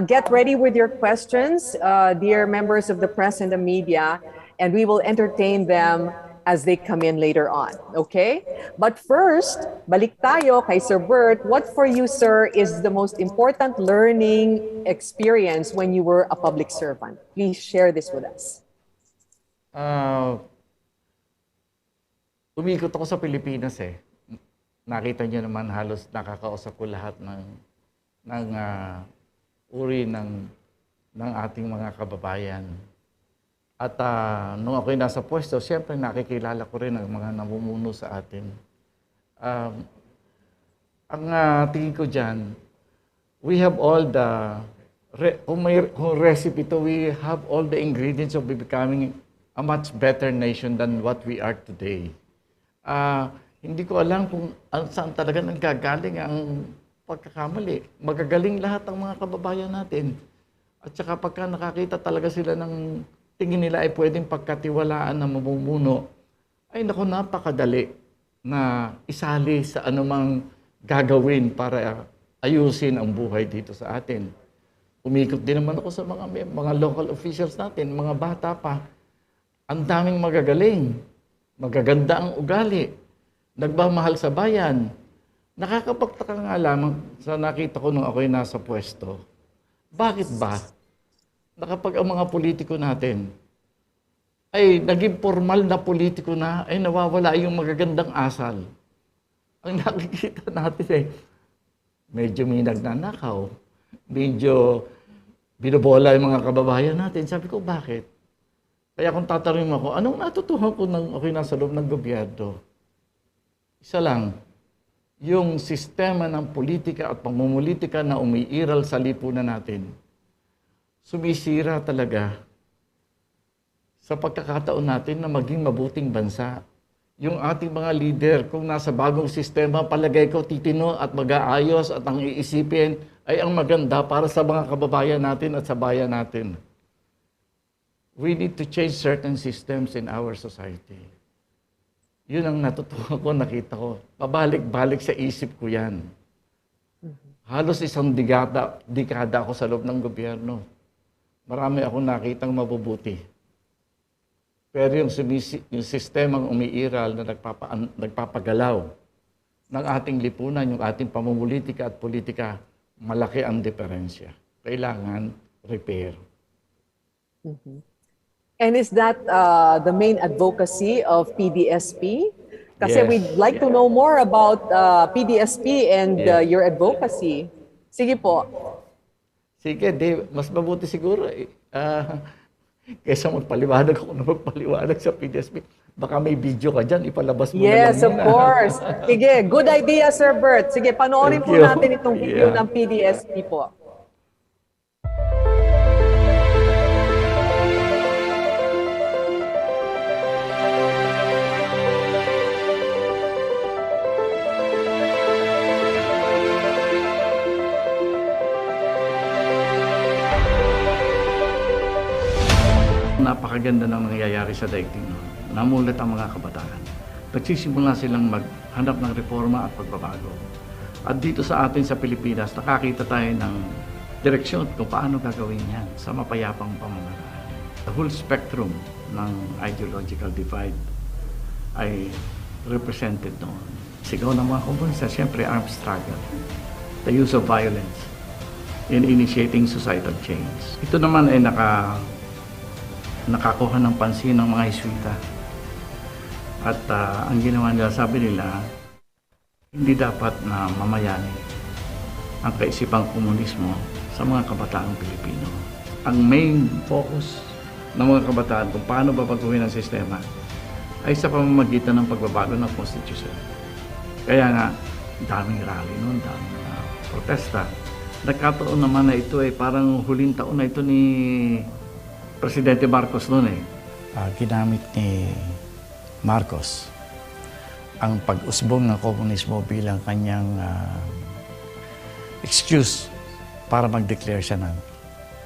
get ready with your questions, dear members of the press and the media, and we will entertain them as they come in later on. Okay? But first, balik tayo kay Sir Bert. What for you, sir, is the most important learning experience when you were a public servant? Please share this with us. Umikot ako sa Pilipinas eh. Nakita niyo naman halos nakakausap ko lahat ng uri ng ating mga kababayan. At nung ako'y nasa pwesto, siyempre nakikilala ko rin ang mga namumuno sa atin. Ang tingin ko dyan, we have all the, kung recipe to, we have all the ingredients of becoming a much better nation than what we are today. Hindi ko alam kung saan talaga nanggagaling ang pagkakamali. Magagaling lahat ang mga kababayan natin. At saka pagka nakakita talaga sila ng tingin nila ay pwedeng pagkatiwalaan na mamumuno, ay naku, napakadali na isali sa anumang gagawin para ayusin ang buhay dito sa atin. Umikot din naman ako sa mga local officials natin, mga bata pa. Ang daming magagaling, magaganda ang ugali, nagmamahal sa bayan. Nakakapagtaka nga lamang sa nakita ko nung ako'y nasa pwesto. Bakit ba? Na kapag ang mga politiko natin ay naging formal na politiko na, ay nawawala yung magagandang asal. Ang nakikita natin ay medyo may nagnanakaw, medyo binobola yung mga kababayan natin. Sabi ko, bakit? Kaya kung tatanungin mo ako, anong natutuhan ko nang ako'y nasa loob ng gobyerno? Isa lang, yung sistema ng politika at pamumulitika na umiiral sa lipunan natin, sumisira talaga sa pagkakataon natin na maging mabuting bansa. Yung ating mga leader, kung nasa bagong sistema, palagay ko titino at mag-aayos at ang iisipin ay ang maganda para sa mga kababayan natin at sa bayan natin. We need to change certain systems in our society. Yun ang natutuwa ko, nakita ko. Pabalik-balik sa isip ko yan. Halos isang dekada ako sa loob ng gobyerno. Marami akong nakitang mabubuti. Pero yung sistemang umiiral na nagpapagalaw ng ating lipunan, yung ating pamumulitika at politika, malaki ang diferensya. Kailangan repair. And is that the main advocacy of PDSP? Kasi Yes. we'd like to know more about PDSP and your advocacy. Sige po. Sige, mas mabuti siguro kaysa magpaliwanag ako na magpaliwanag sa PDSP. Baka may video ka dyan, ipalabas mo Yes, na lang of muna. course. Sige, good idea, Sir Bert. Sige, panoorin Thank po you. natin itong video Yeah. ng PDSP po. Napakaganda ng nangyayari sa daigdig noon. Namulat ang mga kabataan. Nagsisimula silang maghanap ng reforma at pagbabago. At dito sa atin sa Pilipinas, nakakita tayo ng direksyon kung paano gagawin yan sa mapayapang pamamaraan. The whole spectrum ng ideological divide ay represented noon. Sigaw ng mga komunista, siyempre armed struggle. The use of violence in initiating societal change. Ito naman ay nakakuha ng pansin ng mga Jesuita. At ang ginawa nila, sabi nila, hindi dapat na mamayani ang kaisipang komunismo sa mga kabataang Pilipino. Ang main focus ng mga kabataan kung paano babaguhin ang sistema ay sa pamamagitan ng pagbabago ng konstitusyon. Kaya nga, daming rally noon, daming protesta. Nagkataon naman na ito ay parang huling taon na ito ni Presidente Marcos noon eh. Ginamit ni Marcos ang pag-usbong ng komunismo bilang kanyang excuse para mag-declare siya ng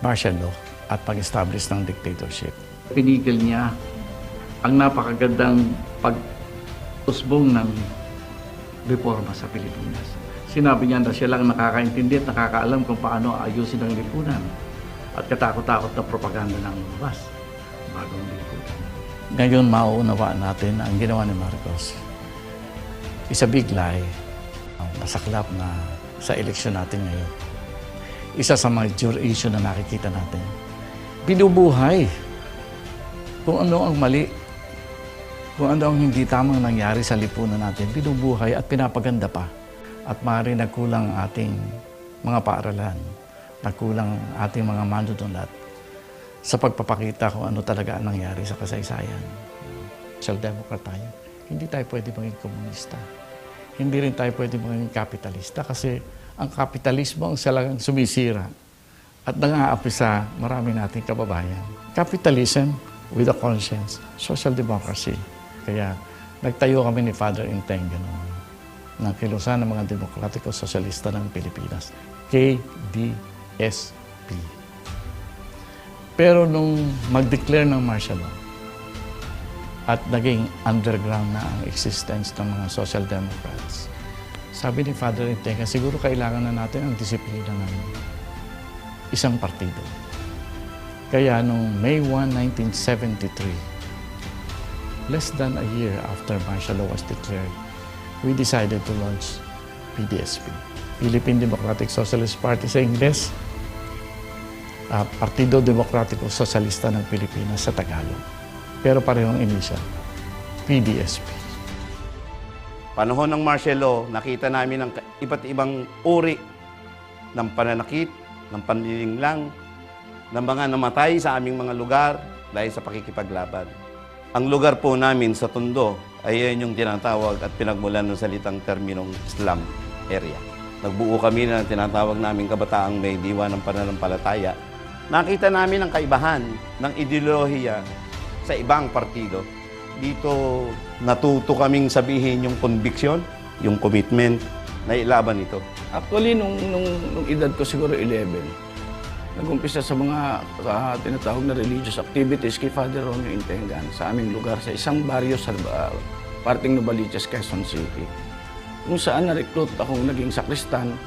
martial law at pag-establish ng dictatorship. Pinigil niya ang napakagandang pag-usbong ng reforma sa Pilipinas. Sinabi niya na siya lang nakakaintindi at nakakaalam kung paano ayusin ang lipunan at katakot-takot na propaganda ng lumabas. Bagong lipunan. Ngayon, mauunawaan natin ang ginawa ni Marcos. It's a big lie. Masaklap na sa eleksyon natin ngayon. Isa sa major issue na nakikita natin. Binubuhay kung ano ang mali, kung ano ang hindi tamang nangyari sa lipunan natin. Binubuhay at pinapaganda pa. At maaari nagkulang ating mga paaralan, nagkulang ating mga manunulat sa pagpapakita kung ano talaga ang nangyari sa kasaysayan. Social Democrat tayo. Hindi tayo pwede maging komunista. Hindi rin tayo pwede maging kapitalista kasi ang kapitalismo ang salagang sumisira at nang-aapi sa marami nating kababayan. Capitalism with a conscience, social democracy. Kaya nagtayo kami ni Father Intenga ng kilusan ng mga demokratiko sosyalista ng Pilipinas, PDSP. Pero nung mag-declare ng martial law at naging underground na ang existence ng mga social democrats, sabi ni Father Intenga, siguro kailangan na natin ang disiplina ng isang partido. Kaya noong May 1, 1973, less than a year after martial law was declared, we decided to launch PDSP, Philippine Democratic Socialist Party sa Ingles, Partido Demokratiko Sosyalista ng Pilipinas sa Tagalog. Pero parehong initial, PDSP. Panahon ng martial law, nakita namin ang iba't ibang uri ng pananakit, ng panlilinglang, ng mga namatay sa aming mga lugar dahil sa pakikipaglaban. Ang lugar po namin sa Tondo ay yan yung tinatawag at pinagmulan ng salitang terminong slum area. Nagbuo kami ng tinatawag naming kabataang may diwa ng pananampalataya. Nakita namin ang kaibahan ng ideolohiya sa ibang partido. Dito natuto kaming sabihin yung conviction, yung commitment na ilaban ito. Actually, nung edad ko siguro 11, nag-umpisa sa mga tinatawag na religious activities kay Father Romeo Intengan sa aming lugar sa isang baryo sa parting Novaliches, Quezon City. Kung saan na-recruit akong naging sakristan.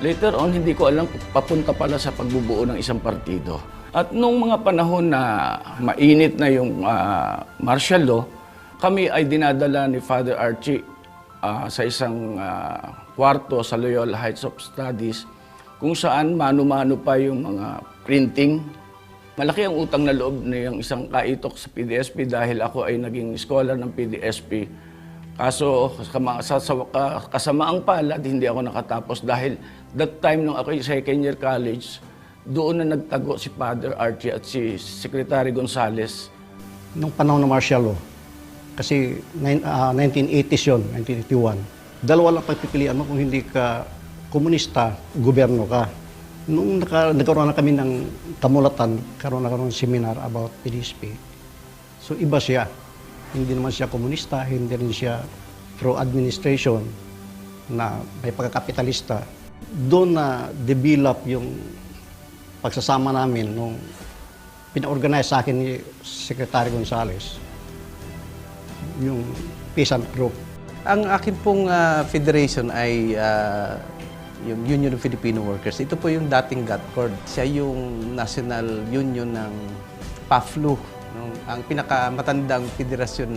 Later on, hindi ko alam papunta pala sa pagbubuo ng isang partido. At nung mga panahon na mainit na yung martial law, kami ay dinadala ni Father Archie sa isang kwarto sa Loyola Heights of Studies kung saan mano-mano pa yung mga printing. Malaki ang utang na loob ng isang kaitok sa PDSP dahil ako ay naging scholar ng PDSP. Kaso sa kasamaang palad, hindi ako nakatapos dahil that time nung ako sa second year college, doon na nagtago si Father Archie at si Secretary Gonzales. Nung panahon ng martial law, kasi 1980s yun, 1981, dalawa lang pagpipilian mo kung hindi ka komunista, gobyerno ka. Nung nagkaroon na kami ng kamulatan, karoon ng seminar about PDSP. So iba siya. Hindi naman siya komunista, hindi rin siya pro-administration na may pagkakapitalista. Doon na develop yung pagsasama namin nung pina-organize sa akin ni Secretary Gonzales, yung peasant group. Ang akin pong federation ay yung Union of Filipino Workers. Ito po yung dating GATCORD. Siya yung national union ng PAFLU, ang pinakamatandang federasyon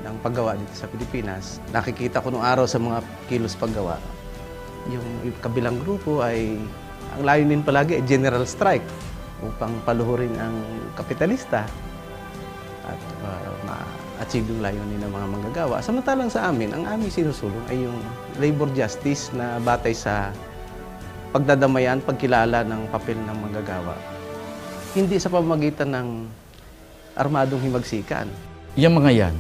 ng paggawa dito sa Pilipinas. Nakikita ko nung araw sa mga kilos paggawa, yung kabilang grupo ay, ang layunin palagi ay general strike upang paluhurin ang kapitalista at ma-achieve yung layunin ng mga manggagawa. Samantalang sa amin, ang aming sinusulong ay yung labor justice na batay sa pagdadamayan, pagkilala ng papel ng manggagawa. Hindi sa pamamagitan ng armadong himagsikan. Yung mga yan,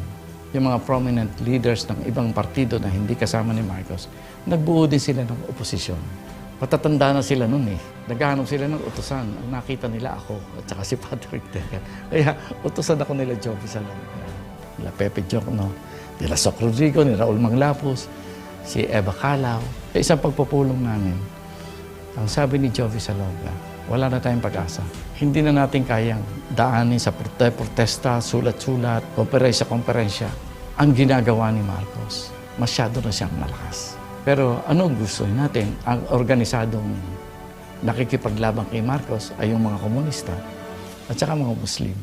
yung mga prominent leaders ng ibang partido na hindi kasama ni Marcos, nagbuo din sila ng oposisyon. Patatanda na sila nun eh. Naghahanap sila ng utusan. Ang nakita nila ako at saka si Patrick Tegan. Kaya utusan ako nila Jovi Salong, nila Pepe Jocno, nila Soc Rodrigo, ni Raul Manglapos, si Eva Calao. Sa isang pagpupulong namin, ang sabi ni Jovi Salonga, wala na tayong pag-asa. Hindi na natin kayang daanin sa protesta, sulat-sulat, konferensya. Ang ginagawa ni Marcos, masyado na siyang malakas. Pero ano gusto natin? Ang organisadong nakikipaglaban kay Marcos ay yung mga komunista at saka mga Muslim,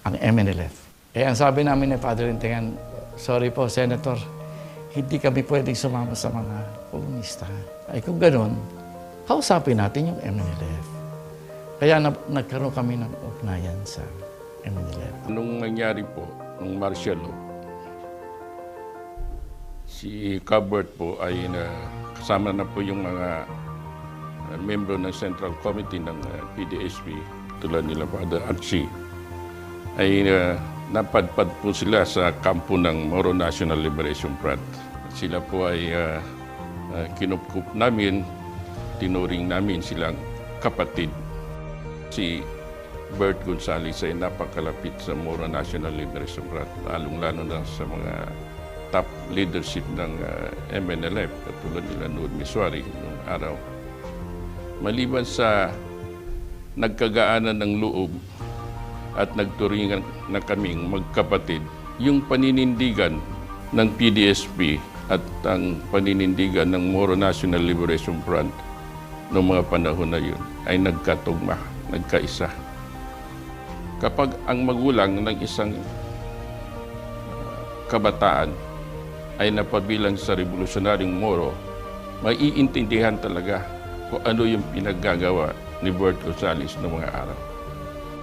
ang MNLF. Kaya ang sabi namin ni Father Intingan, sorry po, Senator, hindi kami pwedeng sumama sa mga komunista. Ay kung gano'n, kausapin natin yung MNLF. Kaya nagkaroon kami ng ugnayan sa MNLF. Nung nangyari po, nung martial law, si Cabert po ay kasama na po yung mga membro ng Central Committee ng PDSP, tulad nila Father Archie, ay napadpad po sila sa kampo ng Moro National Liberation Front. Sila po ay kinupkup namin, tinuring namin silang kapatid. Si Bert Gonzales ay napakalapit sa Moro National Liberation Front, lalong-lalo na sa mga top leadership ng MNLF, katulad nila Nood Miswari noong araw. Maliban sa nagkagaanan ng loob at nagturingan na kaming magkapatid, yung paninindigan ng PDSP at ang paninindigan ng Moro National Liberation Front noong mga panahon na yun ay nagkatugma, nagkaisa. Kapag ang magulang ng isang kabataan ay napabilang sa revolusyonaryong Moro, maiintindihan talaga kung ano yung pinaggagawa ni Bert Gonzales noong mga araw.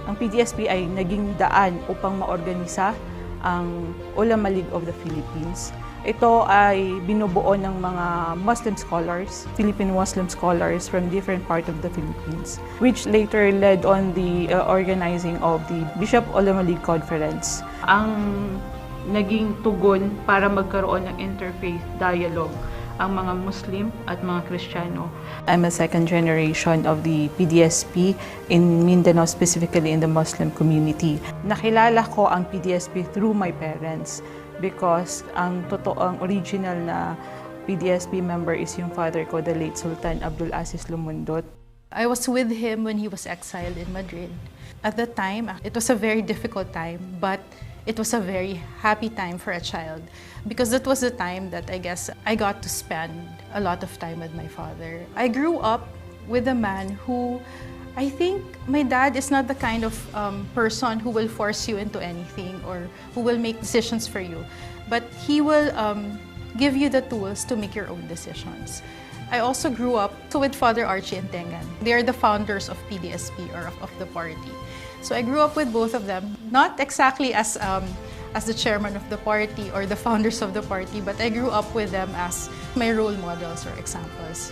Ang PDSP ay naging daan upang maorganisa ang Ulama League of the Philippines. Ito ay binubuo ng mga Muslim scholars, Philippine Muslim scholars from different parts of the Philippines, which later led on the organizing of the Bishop Ulama League Conference. Ang naging tugon para magkaroon ng interfaith dialogue ang mga Muslim at mga Kristiyano. I'm a second generation of the PDSP in Mindanao, specifically in the Muslim community. Nakilala ko ang PDSP through my parents because ang original na PDSP member is yung father ko, the late Sultan Abdul Aziz Lumundot. I was with him when he was exiled in Madrid. At the time, it was a very difficult time, but it was a very happy time for a child because that was the time that I guess I got to spend a lot of time with my father. I grew up with a man who, I think my dad is not the kind of person who will force you into anything or who will make decisions for you, but he will give you the tools to make your own decisions. I also grew up with Father Archie and Tengan. They are the founders of PDSP or of the party. So I grew up with both of them, not exactly as the chairman of the party or the founders of the party, but I grew up with them as my role models or examples.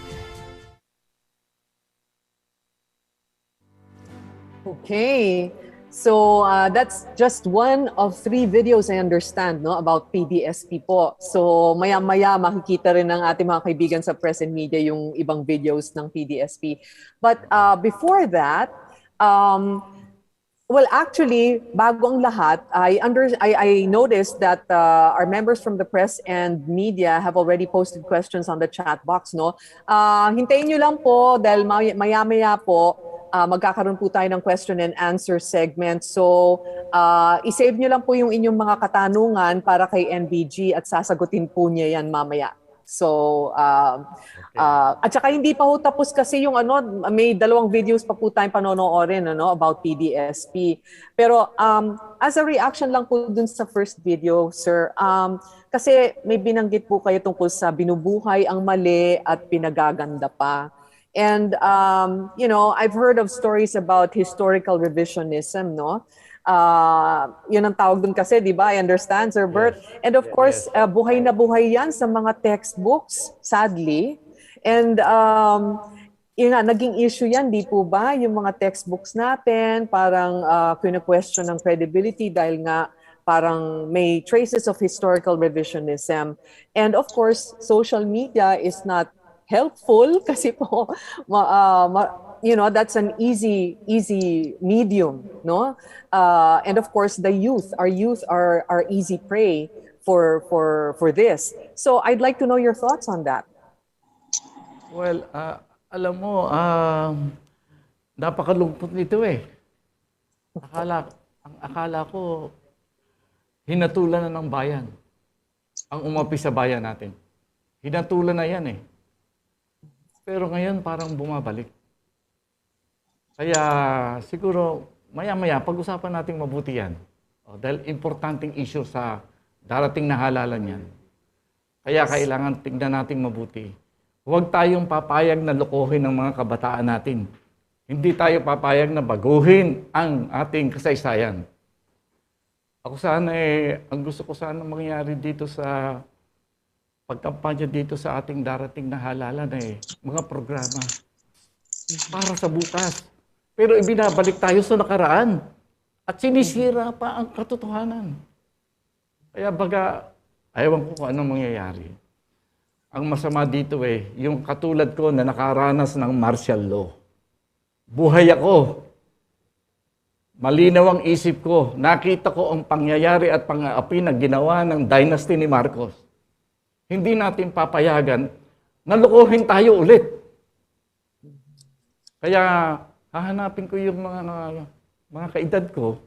Okay, so that's just one of 3 videos I understand, no, about PDSP po. So maya-maya makikita rin ng ating mga kaibigan sa press and media yung ibang videos ng PDSP. But before that, well, actually, bago ang lahat, I noticed that our members from the press and media have already posted questions on the chat box, no? Hintayin nyo lang po dahil maya-maya po magkakaroon po tayo ng question and answer segment. So, isave nyo lang po yung inyong mga katanungan para kay NBG at sasagutin po niya yan mamaya. So, at saka hindi pa ho tapos kasi yung may 2 videos pa po tayong panonoorin about PDSP. Pero as a reaction lang po dun sa first video, sir, kasi may binanggit po kayo tungkol sa binubuhay ang mali at pinagaganda pa. And, you know, I've heard of stories about historical revisionism, no? Yun ang tawag dun kasi, di ba? I understand, Sir Bert. Yes. And of course, buhay na buhay yan sa mga textbooks, sadly. And yun nga, naging issue yan, di po ba? Yung mga textbooks natin, parang question ng credibility dahil nga parang may traces of historical revisionism. And of course, social media is not helpful kasi po you know, that's an easy medium, no? And of course, our youth are easy prey for this. So I'd like to know your thoughts on that. Well, alam mo, Napakalungkot nito eh. Ang akala ko, hinatulan na ng bayan. Ang umapi sa bayan natin. Hinatulan na yan eh. Pero ngayon parang bumabalik. Kaya siguro maya-maya pag-usapan natin mabuti yan. Dahil importanteng issue sa darating na halalan yan. Kaya kailangan tingnan natin mabuti. Huwag tayong papayag na lokohin ng mga kabataan natin. Hindi tayo papayag na baguhin ang ating kasaysayan. Ako sana ang gusto ko sana mangyari dito sa pagkampanya dito sa ating darating na halalan mga programa para sa bukas. Pero ibinabalik tayo sa nakaraan at sinisira pa ang katotohanan. Kaya baga, ayaw ko kung anong mangyayari. Ang masama dito yung katulad ko na nakaranas ng martial law. Buhay ako. Malinaw ang isip ko. Nakita ko ang pangyayari at pang-aapi na ginawa ng dynasty ni Marcos. Hindi natin papayagan na lokohin tayo ulit. Kaya hahanapin ko yung mga kaedad ko.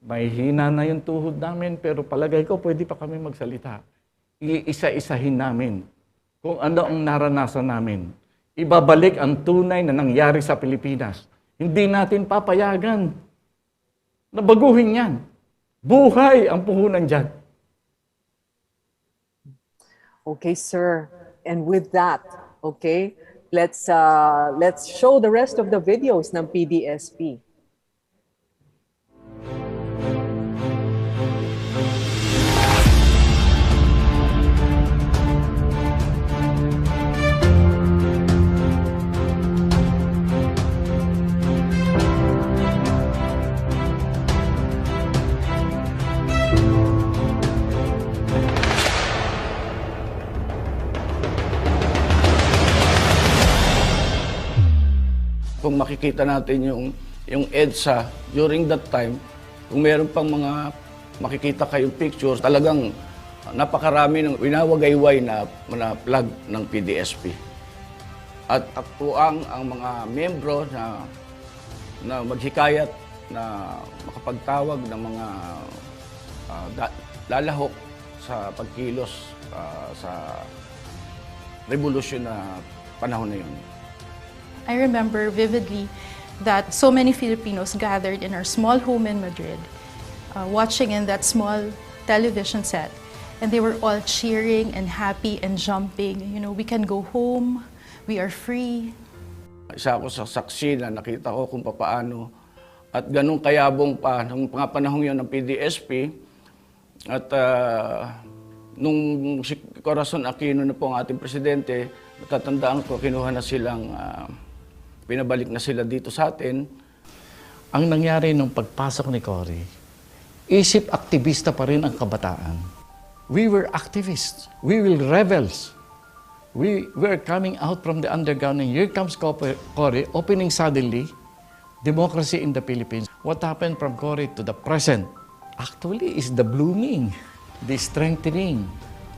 May hina na yung tuhod namin pero palagay ko pwede pa kami magsalita. Iisa-isahin namin kung ano ang naranasan namin. Ibabalik ang tunay na nangyari sa Pilipinas. Hindi natin papayagan na baguhin yan. Buhay ang puhunan dyan. Okay, sir. And with that, okay, let's show the rest of the videos ng PDSP. Kung makikita natin yung EDSA during that time, kung meron pang mga makikita kayong pictures, talagang napakarami ng winawagayway na flag ng PDSP. At aktuang ang mga membro na maghikayat na makapagtawag ng mga lalahok sa pagkilos sa revolusyon na panahon na yun. I remember vividly that so many Filipinos gathered in our small home in Madrid, watching in that small television set. And they were all cheering and happy and jumping. You know, we can go home, we are free. Isa ako sa saksi na nakita ko kung paano at ganun kayabong pa ng mga panahon yun ng PDSP. At nung si Corazon Aquino na po ang ating presidente, natatandaan ko, kinuha na silang pinabalik na sila dito sa atin. Ang nangyari nung pagpasok ni Cory, isip aktivista pa rin ang kabataan. We were activists. We were rebels. We were coming out from the underground and here comes Cory, opening suddenly democracy in the Philippines. What happened from Cory to the present actually is the blooming, the strengthening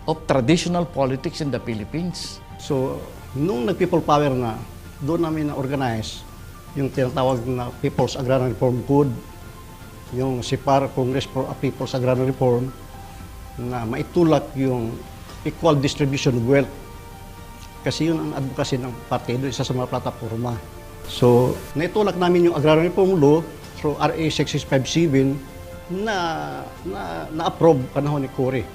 of traditional politics in the Philippines. So, nung nag-people power na, doon namin na-organize yung tinatawag na People's Agrarian Reform Code, yung SIPAR, Congress for People's Agrarian Reform, na maitulak yung equal distribution of wealth. Kasi yun ang advocacy ng partido, isa sa mga plataforma. So, naitulak namin yung Agrarian Reform Law through RA 6657 na-approve panahon ni Cory.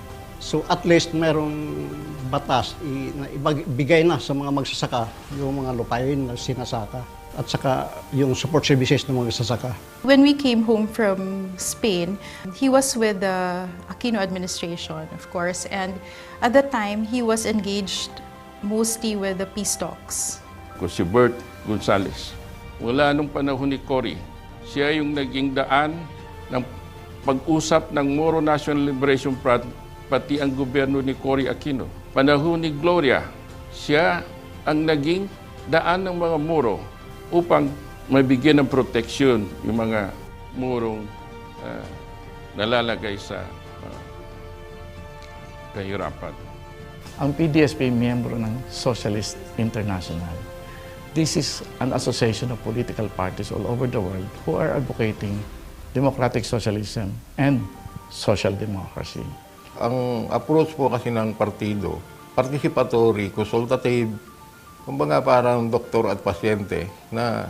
So at least mayroong batas na ibigay na sa mga magsasaka yung mga lupain na sinasaka at saka yung support services ng mga magsasaka. When we came home from Spain, he was with the Aquino administration, of course, and at that time he was engaged mostly with the peace talks. Si Bert Gonzales, wala nung panahon ni Cory, siya yung naging daan ng pag-usap ng Moro National Liberation Front pati ang gobyerno ni Cory Aquino. Panahon ni Gloria, siya ang naging daan ng mga Moro upang mabigyan ng proteksyon yung mga Morong nalalagay sa kahirapan. Ang PDSP miyembro ng Socialist International. This is an association of political parties all over the world who are advocating democratic socialism and social democracy. Ang approach po kasi ng partido, participatory, consultative, kumbaga parang doktor at pasyente na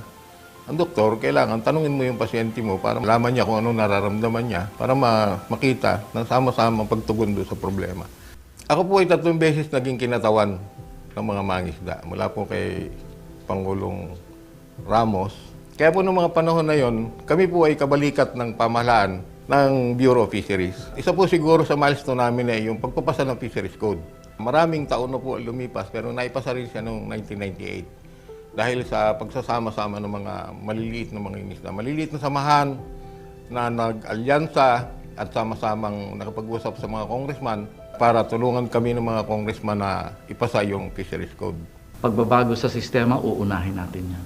ang doktor, kailangan tanungin mo yung pasyente mo para malaman niya kung ano nararamdaman niya para makita na sama-sama pagtugon doon sa problema. Ako po ay 3 beses naging kinatawan ng mga mangisda mula po kay Pangulong Ramos. Kaya po noong mga panahon na yon, kami po ay kabalikat ng pamahalaan ng Bureau of Fisheries. Isa po siguro sa milestone namin ay yung pagpapasa ng Fisheries Code. Maraming taon na po lumipas pero naipasa rin siya noong 1998 dahil sa pagsasama-sama ng mga maliliit na mga isda. Maliliit na samahan na nag-alyansa at sama-samang nakapag-usap sa mga congressman para tulungan kami ng mga congressman na ipasa yung Fisheries Code. Pagbabago sa sistema, uunahin natin yan.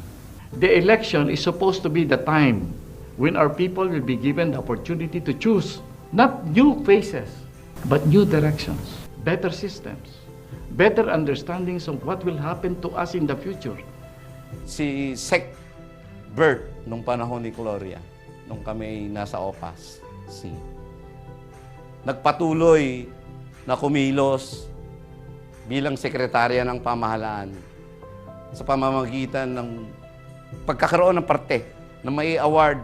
The election is supposed to be the time when our people will be given the opportunity to choose not new faces, but new directions, better systems, better understandings of what will happen to us in the future. Si Sec. Bert, nung panahon ni Gloria, nung kami nasa OPAS, nagpatuloy na kumilos bilang sekretarya ng pamahalaan sa pamamagitan ng pagkakaroon ng parte na may award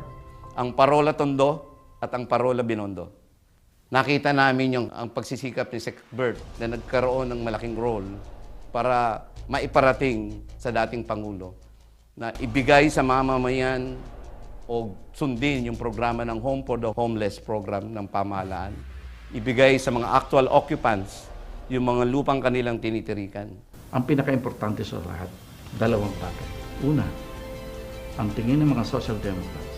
ang Parola Tondo at ang Parola Binondo. Nakita namin ang pagsisikap ni Sec. Bert na nagkaroon ng malaking role para maiparating sa dating Pangulo na ibigay sa mamamayan o sundin yung programa ng Home for the Homeless program ng pamahalaan. Ibigay sa mga actual occupants yung mga lupang kanilang tinitirikan. Ang pinaka-importante sa lahat, 2 bagay. Una, ang tingin ng mga social democrats,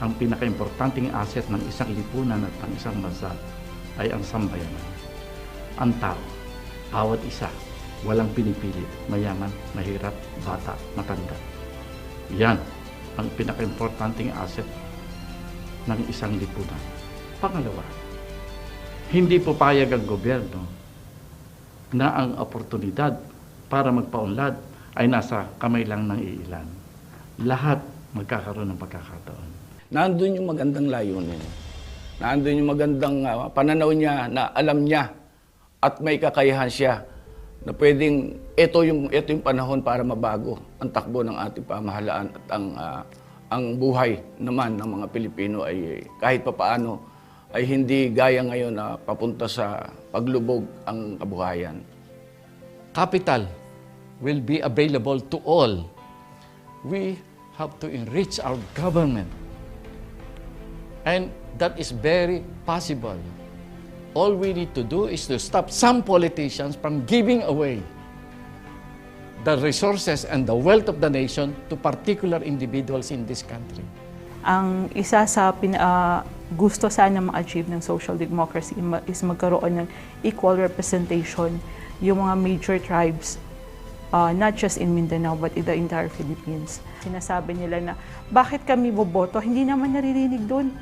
ang pinaka-importanting asset ng isang lipunan at ng isang bansa ay ang sambayanan. Ang tao, bawat isa, walang pinipilit, mayaman, mahirap, bata, matanda. Yan ang pinaka-importanting asset ng isang lipunan. Pangalawa, hindi papayag ang gobyerno na ang oportunidad para magpaunlad ay nasa kamay lang ng iilan. Lahat magkakaroon ng pagkakataon. Nandun yung magandang layunin. Nandun yung magandang pananaw niya na alam niya at may kakayahan siya na pwedeng ito yung panahon para mabago ang takbo ng ating pamahalaan at ang buhay naman ng mga Pilipino ay kahit papaano ay hindi gaya ngayon na papunta sa paglubog ang kabuhayan. Capital will be available to all. We have to enrich our government. And that is very possible. All we need to do is to stop some politicians from giving away the resources and the wealth of the nation to particular individuals in this country. Ang isa sa gusto sana ma-achieve ng social democracy is magkaroon ng equal representation yung mga major tribes, not just in Mindanao but in the entire Philippines. Sinasabi nila na, bakit kami boboto? Hindi naman naririnig doon.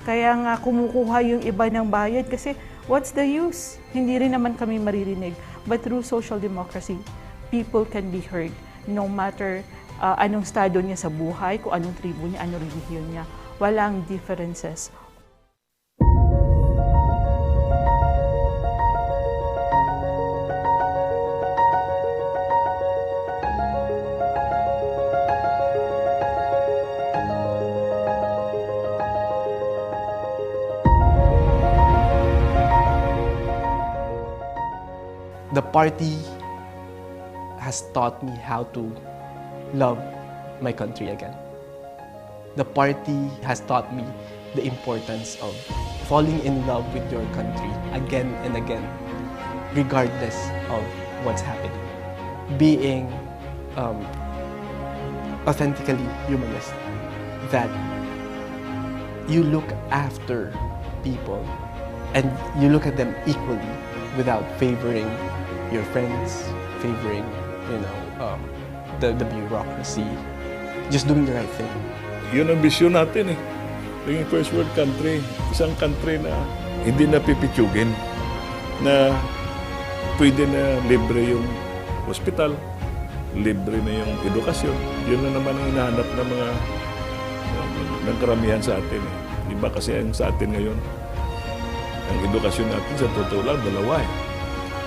Kaya nga kumukuha yung iba ng bayad kasi what's the use? Hindi rin naman kami maririnig. But through social democracy, people can be heard no matter anong estado niya sa buhay, kung anong tribo niya, anong relihiyon niya. Walang differences. The party has taught me how to love my country again. The party has taught me the importance of falling in love with your country again and again, regardless of what's happening. Being authentically humanist, that you look after people and you look at them equally without favoring your friends, favoring, the bureaucracy, just doing the right thing. Yun ang vision natin eh. Naging first world country, isang country na hindi na pipitsugin, na pwede na libre yung hospital, libre na yung edukasyon. Yun na naman ang hinahanap ng mga ng karamihan sa atin. Iba kasi ang sa atin ngayon. Ang edukasyon natin sa totoo lang, dalawa eh.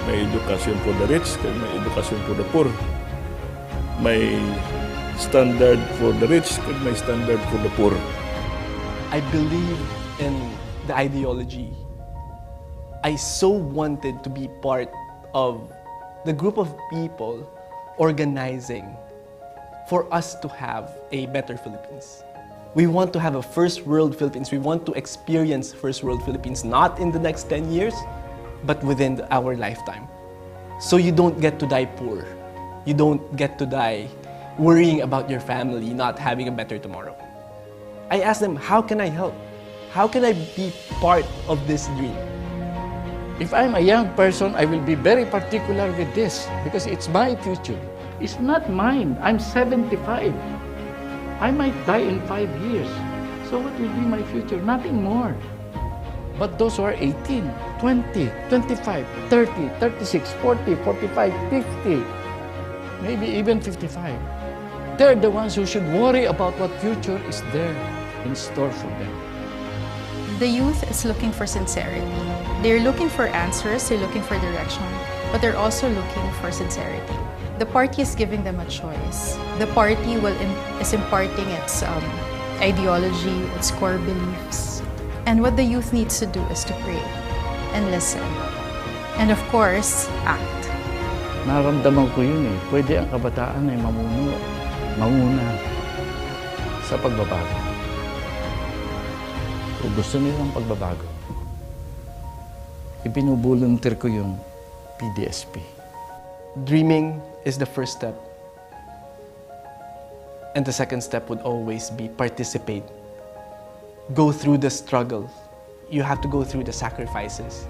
May edukasyon for the rich, may edukasyon for the poor. May standard for the rich, may standard for the poor. I believe in the ideology. I so wanted to be part of the group of people organizing for us to have a better Philippines. We want to have a first world Philippines. We want to experience first world Philippines, not in the next 10 years, but within our lifetime. So you don't get to die poor. You don't get to die worrying about your family not having a better tomorrow. I asked them, how can I help? How can I be part of this dream? If I'm a young person, I will be very particular with this because it's my future. It's not mine. I'm 75. I might die in 5 years. So what will be my future? Nothing more. But those who are 18, 20, 25, 30, 36, 40, 45, 50, maybe even 55, they're the ones who should worry about what future is there in store for them. The youth is looking for sincerity. They're looking for answers, they're looking for direction, but they're also looking for sincerity. The party is giving them a choice. The party is imparting its ideology, its core beliefs. And what the youth needs to do is to pray and listen. And of course, act. Naramdaman ko yun eh. Pwede ang kabataan ay manguna sa pagbabago. Kung gusto nilang pagbabago, ibinubuluntir ko yung PDSP. Dreaming is the first step. And the second step would always be participate. Go through the struggle. You have to go through the sacrifices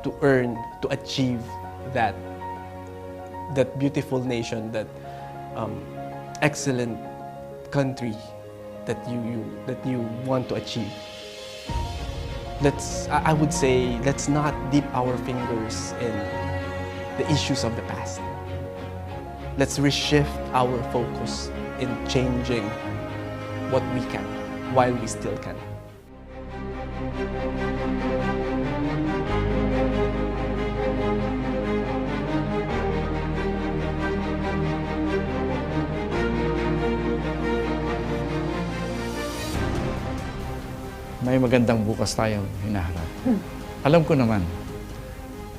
to earn, to achieve that beautiful nation, that excellent country that you want to achieve. I would say, let's not dip our fingers in the issues of the past. Let's reshift our focus in changing what we can while we still can. May magandang bukas tayong hinaharap. Alam ko naman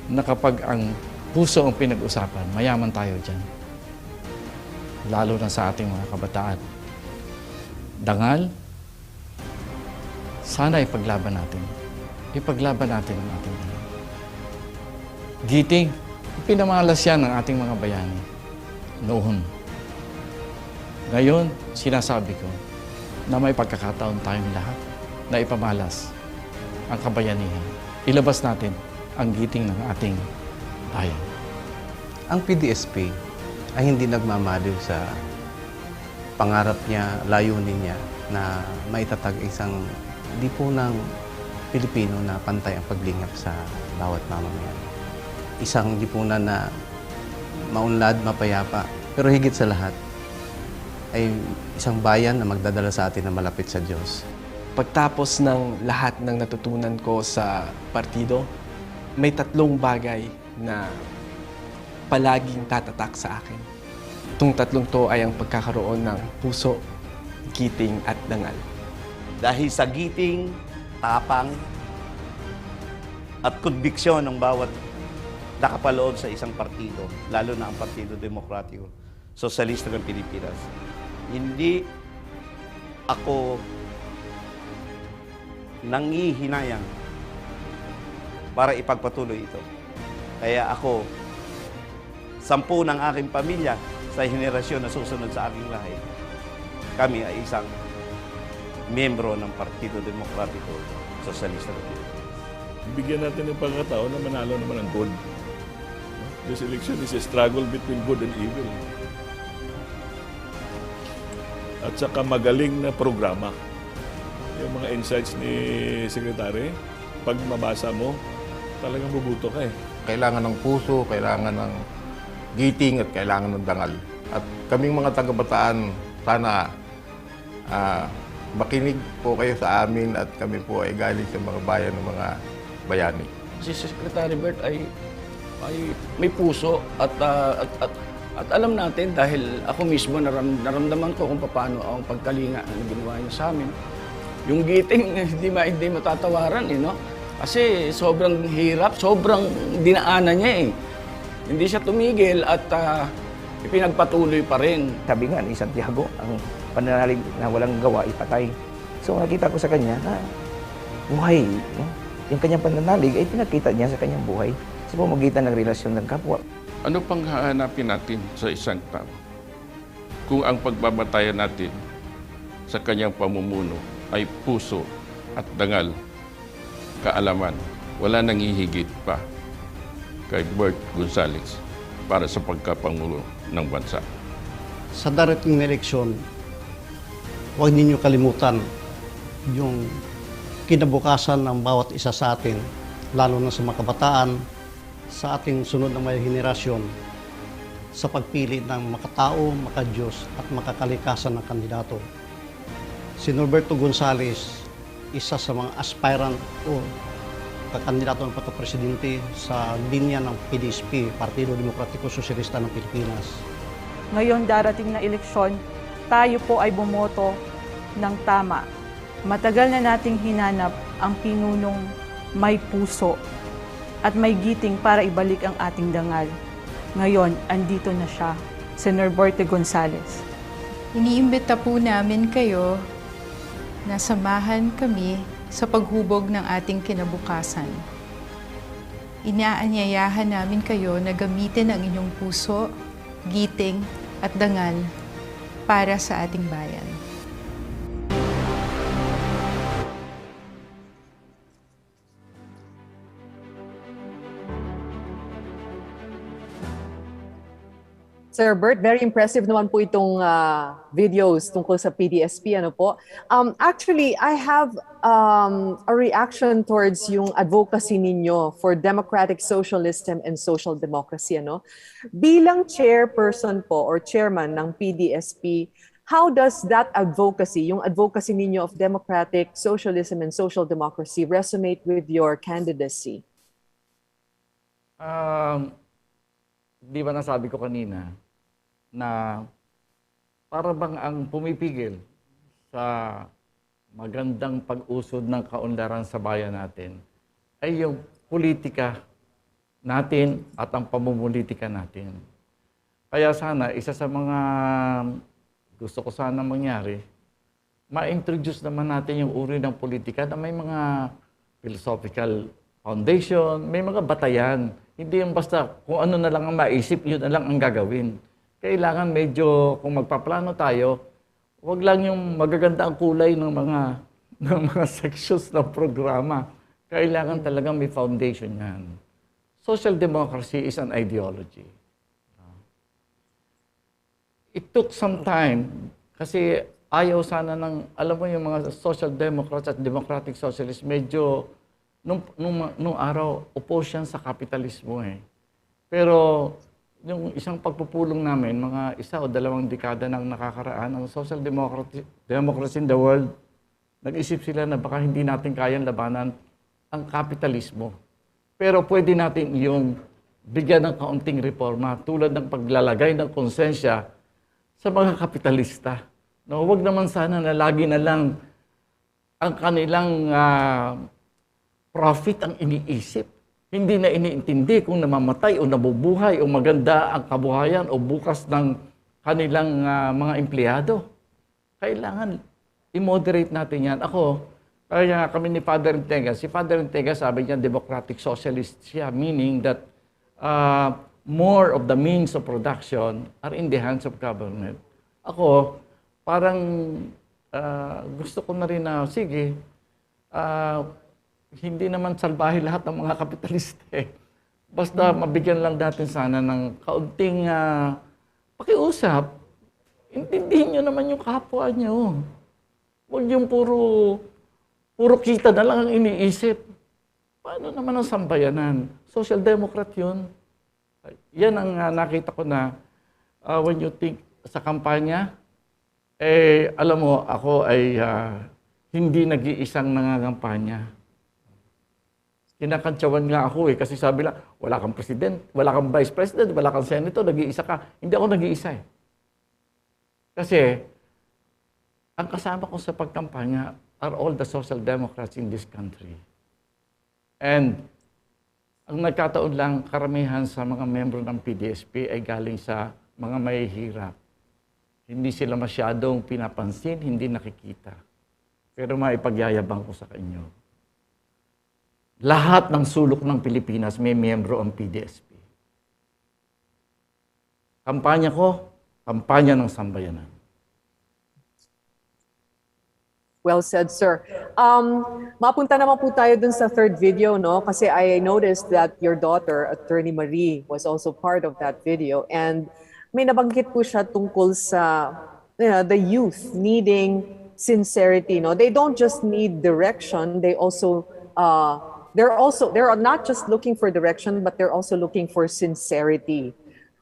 na kapag ang puso ang pinag-usapan, mayaman tayo dyan. Lalo na sa ating mga kabataan. Dangal, sana ipaglaban natin. Ipaglaban natin ang ating dangal. Giting, pinamalas yan ng ating mga bayani noon. Ngayon, sinasabi ko na may pagkakataon tayong lahat na ipamalas ang kabayanihan. Ilabas natin ang giting ng ating bayan. Ang PDSP ay hindi nagmamaliw sa pangarap niya, layunin niya na maitatag isang lipunang Pilipino na pantay ang paglingap sa bawat mamamayan. Isang lipunan na maunlad, mapayapa, pero higit sa lahat ay isang bayan na magdadala sa atin na malapit sa Diyos. Pagtapos ng lahat ng natutunan ko sa partido, may 3 bagay na palaging tatatak sa akin. Itong 3 to ay ang pagkakaroon ng puso, giting at dangal. Dahil sa giting, tapang, at konbiksyon ng bawat nakapaloob sa isang partido, lalo na ang Partido Demokratiko Sosyalista ng Pilipinas, hindi ako nangihinayang para ipagpatuloy ito. Kaya ako, 10 ng aking pamilya sa henerasyon na susunod sa aking lahi, kami ay isang miyembro ng Partido Demokratiko Sosyalista ng Pilipinas. Bigyan natin ng pagkataon na manalo naman ang gold. This election is a struggle between good and evil. At saka magaling na programa. Yung mga insights ni Secretary, pag mabasa mo, talagang bubuto ka eh. Kailangan ng puso, kailangan ng giting at kailangan ng dangal. At kaming mga taga-Bataan, sana makinig po kayo sa amin at kami po ay galing sa mga bayan ng mga bayani. Si Secretary Bert ay may puso at alam natin dahil ako mismo naramdaman ko kung paano ang pagkalinga na ginawa niya sa amin. Yung giting hindi matatawaran no? Kasi sobrang hirap, sobrang dinaanan niya eh. Hindi siya tumigil at ipinagpatuloy pa rin. Sabi nga ni Santiago, ang pananalig na walang gawa ipatay. So nakita ko sa kanya na buhay. No? Yung kanyang pananalig ay pinakita niya sa kanyang buhay sa pamamagitan ng relasyon ng kapwa. Ano pang hahanapin natin sa isang tao? Kung ang pagbabatayan natin sa kanyang pamumuno ay puso at dangal, kaalaman, wala nang hihigit pa kay Bert Gonzales para sa pagkapangulo ng bansa. Sa darating na eleksyon, huwag ninyo kalimutan yung kinabukasan ng bawat isa sa atin, lalo na sa mga kabataan, sa ating sunod na may henerasyon, sa pagpili ng makatao, makadiyos at makakalikasan ng kandidato. Si Norberto Gonzales, isa sa mga aspirant o kakandidato ng pagkapresidente sa linya ng PDSP, Partido Demokratiko Sosyalista ng Pilipinas. Ngayon darating na eleksyon, tayo po ay bumoto ng tama. Matagal na nating hinanap ang pinunong may puso at may giting para ibalik ang ating dangal. Ngayon, andito na siya, si Norberto Gonzales. Iniimbita po namin kayo na samahan kami sa paghubog ng ating kinabukasan. Inaanyayahan namin kayo na gamitin ang inyong puso, giting at dangal para sa ating bayan. Sir Bert, very impressive naman po itong videos tungkol sa PDSP. Ano po? Actually, I have a reaction towards yung advocacy ninyo for democratic socialism and social democracy. Ano? Bilang chairperson po or chairman ng PDSP, how does that advocacy, yung advocacy ninyo of democratic socialism and social democracy resonate with your candidacy? Di ba nasabi ko kanina na para bang ang pumipigil sa magandang pag-usod ng kaunlaran sa bayan natin ay yung politika natin at ang pamumulitika natin. Kaya sana, isa sa mga gusto ko sana mangyari, ma-introduce naman natin yung uri ng politika na may mga philosophical foundation, may mga batayan. Hindi yung basta kung ano na lang ang maisip, yun na lang ang gagawin. Kailangan medyo, kung magpaplano tayo, wag lang yung magaganda ang kulay ng mga sections ng programa. Kailangan talagang may foundation yan. Social democracy is an ideology. It took some time kasi ayaw sana ng, alam mo yung mga social democrats at democratic socialists, medyo nung araw, oppose yan sa kapitalismo eh. Pero yung isang pagpupulong namin, mga 1 o 2 dekada nang nakakaraan, ang social democracy in the world, nag-isip sila na baka hindi natin kayang labanan ang kapitalismo. Pero pwede natin yung bigyan ng kaunting reforma tulad ng paglalagay ng konsensya sa mga kapitalista. No, wag naman sana na lagi na lang ang kanilang profit ang iniisip. Hindi na iniintindi kung namamatay o nabubuhay o maganda ang kabuhayan o bukas ng kanilang mga empleyado. Kailangan i-moderate natin yan. Ako, kaya kami ni Father Integas, si Father Integas sabi niya democratic socialist siya, meaning that more of the means of production are in the hands of government. Ako, parang gusto ko na rin na, sige, hindi naman salbahe lahat ng mga kapitalista eh. Basta mabigyan lang natin sana ng kaunting pakiusap. Intindihin nyo naman yung kapwa nyo. Huwag yung puro kita na lang ang iniisip. Paano naman ang sambayanan? Social democrat yun. Yan ang nakita ko na when you think sa kampanya, alam mo, ako ay hindi nag-iisang nangangampanya. Kinakantsawan nga ako kasi sabi lang, wala kang president, wala kang vice president, wala kang senator, nag-iisa ka. Hindi ako nag-iisa eh. Kasi, ang kasama ko sa pagkampanya are all the social democrats in this country. And, ang nagkataon lang, karamihan sa mga membro ng PDSP ay galing sa mga mahihirap. Hindi sila masyadong pinapansin, hindi nakikita. Pero maipagyayabang ko sa inyo. Lahat ng sulok ng Pilipinas may miyembro ang PDSP. Kampanya ko, kampanya ng sambayanan. Well said, sir. Mapunta naman po tayo dun sa third video, no? Kasi I noticed that your daughter, Attorney Marie, was also part of that video. And may nabanggit po siya tungkol sa the youth needing sincerity, no? They don't just need direction, they're not just looking for direction, but they're also looking for sincerity.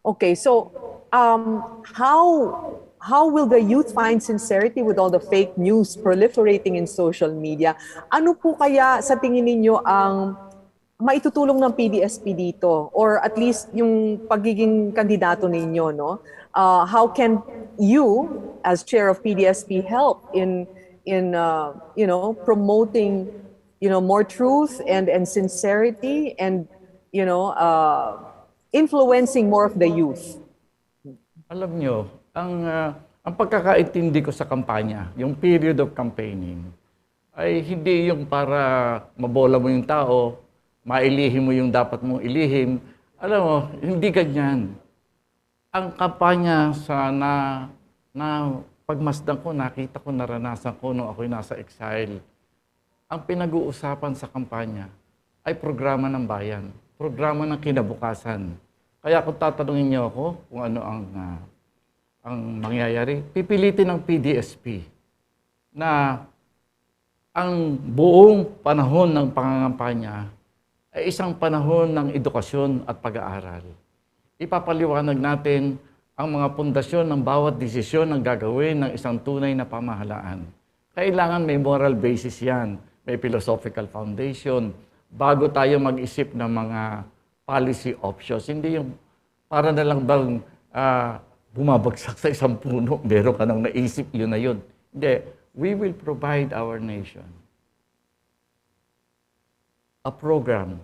Okay, so how will the youth find sincerity with all the fake news proliferating in social media? Ano po kaya sa tingin ninyo ang maitutulong ng PDSP dito, or at least yung pagiging kandidato ninyo, no? How can you, as chair of PDSP, help in promoting more truth and sincerity and influencing more of the youth? Alam nyo, ang pagkakaintindi ko sa kampanya, yung period of campaigning, ay hindi yung para mabola mo yung tao, mailihim mo yung dapat mong ilihim. Alam mo, hindi ganyan. Ang kampanya na pagmasdan ko, nakita ko, naranasan ko nung ako'y nasa exile. Ang pinag-uusapan sa kampanya ay programa ng bayan, programa ng kinabukasan. Kaya kung tatanungin niyo ako kung ano ang mangyayari, pipilitin ng PDSP na ang buong panahon ng pangangampanya ay isang panahon ng edukasyon at pag-aaral. Ipapaliwanag natin ang mga pundasyon ng bawat desisyon ng gagawin ng isang tunay na pamahalaan. Kailangan may moral basis yan, may philosophical foundation, bago tayo mag-isip ng mga policy options. Hindi yung para na lang bang bumabagsak sa isang puno, meron ka nang naisip, yun na yun. Hindi. We will provide our nation a program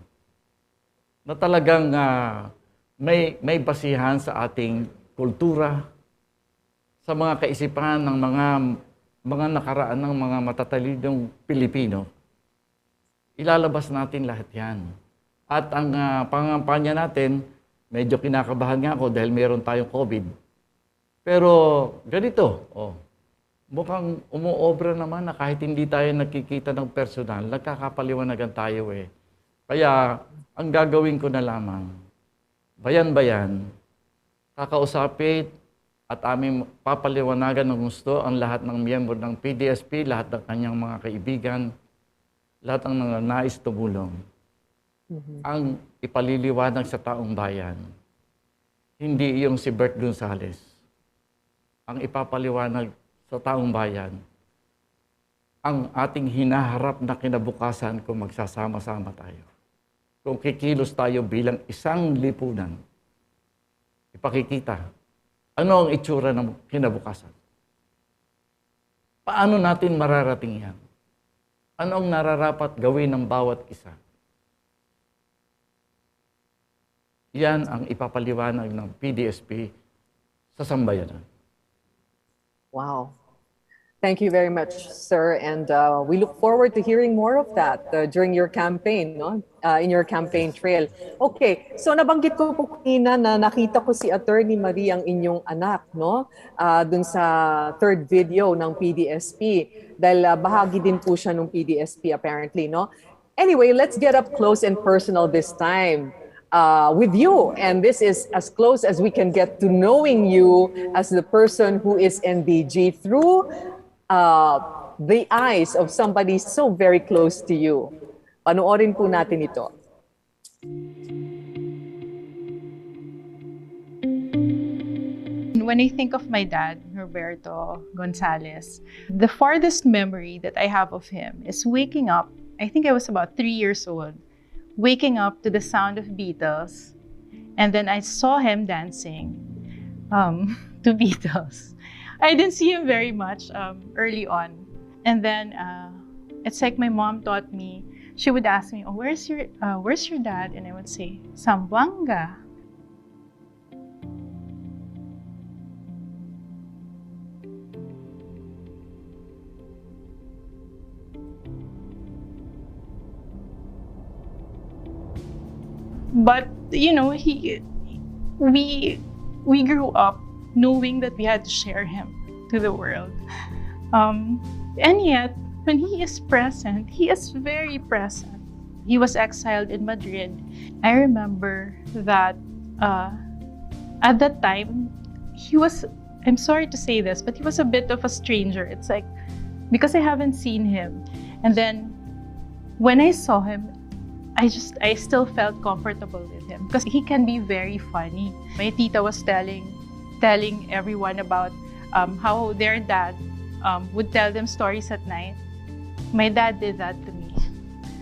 na talagang may basihan sa ating kultura, sa mga kaisipan ng mga nakaraan ng mga matatalinong Pilipino. Ilalabas natin lahat yan. At ang pangampanya natin, medyo kinakabahan nga ako dahil meron tayong COVID. Pero ganito, mukhang umuobra naman na kahit hindi tayo nakikita ng personal, nagkakapaliwanagan tayo eh. Kaya ang gagawin ko na lamang, bayan-bayan, kakausapin at aming papaliwanagan ng gusto ang lahat ng miyembro ng PDSP, lahat ng kanyang mga kaibigan, lahat ng mga nais tumulong. Ang ipaliliwanag sa taong bayan, hindi yung si Bert Gonzales. Ang ipapaliwanag sa taong bayan, ang ating hinaharap na kinabukasan kung magsasama-sama tayo. Kung kikilos tayo bilang isang lipunan, ipakikita ano ang itsura ng kinabukasan. Paano natin mararating yan? Ano ang nararapat gawin ng bawat isa? Yan ang ipapaliwanag ng PDSP sa sambayanan. Wow. Thank you very much, sir. And we look forward to hearing more of that during your campaign, no? In your campaign trail. Okay, so nabanggit ko po kanina na nakita ko si Attorney Marie, ang inyong anak, no? Dun sa third video ng PDSP. Dahil bahagi din po siya ng PDSP apparently, no? Anyway, let's get up close and personal this time. With you, and this is as close as we can get to knowing you as the person who is NDG through the eyes of somebody so very close to you. Panoorin po natin ito. when I think of my dad, Norberto Gonzales, the farthest memory that I have of him is waking up. I think I was about 3 years old, waking up to the sound of Beatles, and then I saw him dancing to Beatles. I didn't see him very much early on, and then it's like my mom taught me. She would ask me, "Oh, where's your dad?" And I would say, "Zamboanga." But you know, we grew up knowing that we had to share him to the world, and yet when he is present, he is very present. He was exiled in Madrid. I remember that at that time he was. I'm sorry to say this, but he was a bit of a stranger. It's like because I haven't seen him, and then when I saw him, I still felt comfortable with him because he can be very funny. My tita was telling everyone about how their dad would tell them stories at night. My dad did that to me.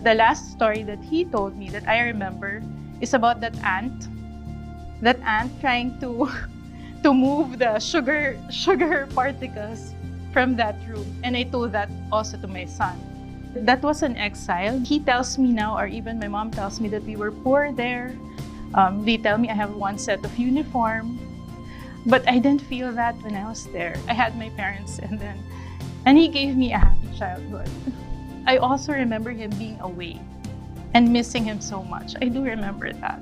The last story that he told me that I remember is about that ant trying to move the sugar particles from that room. And I told that also to my son. That was an exile. He tells me now, or even my mom tells me, that we were poor there. They tell me I have one set of uniform. But I didn't feel that when I was there. I had my parents, and he gave me a happy childhood. I also remember him being away and missing him so much. I do remember that.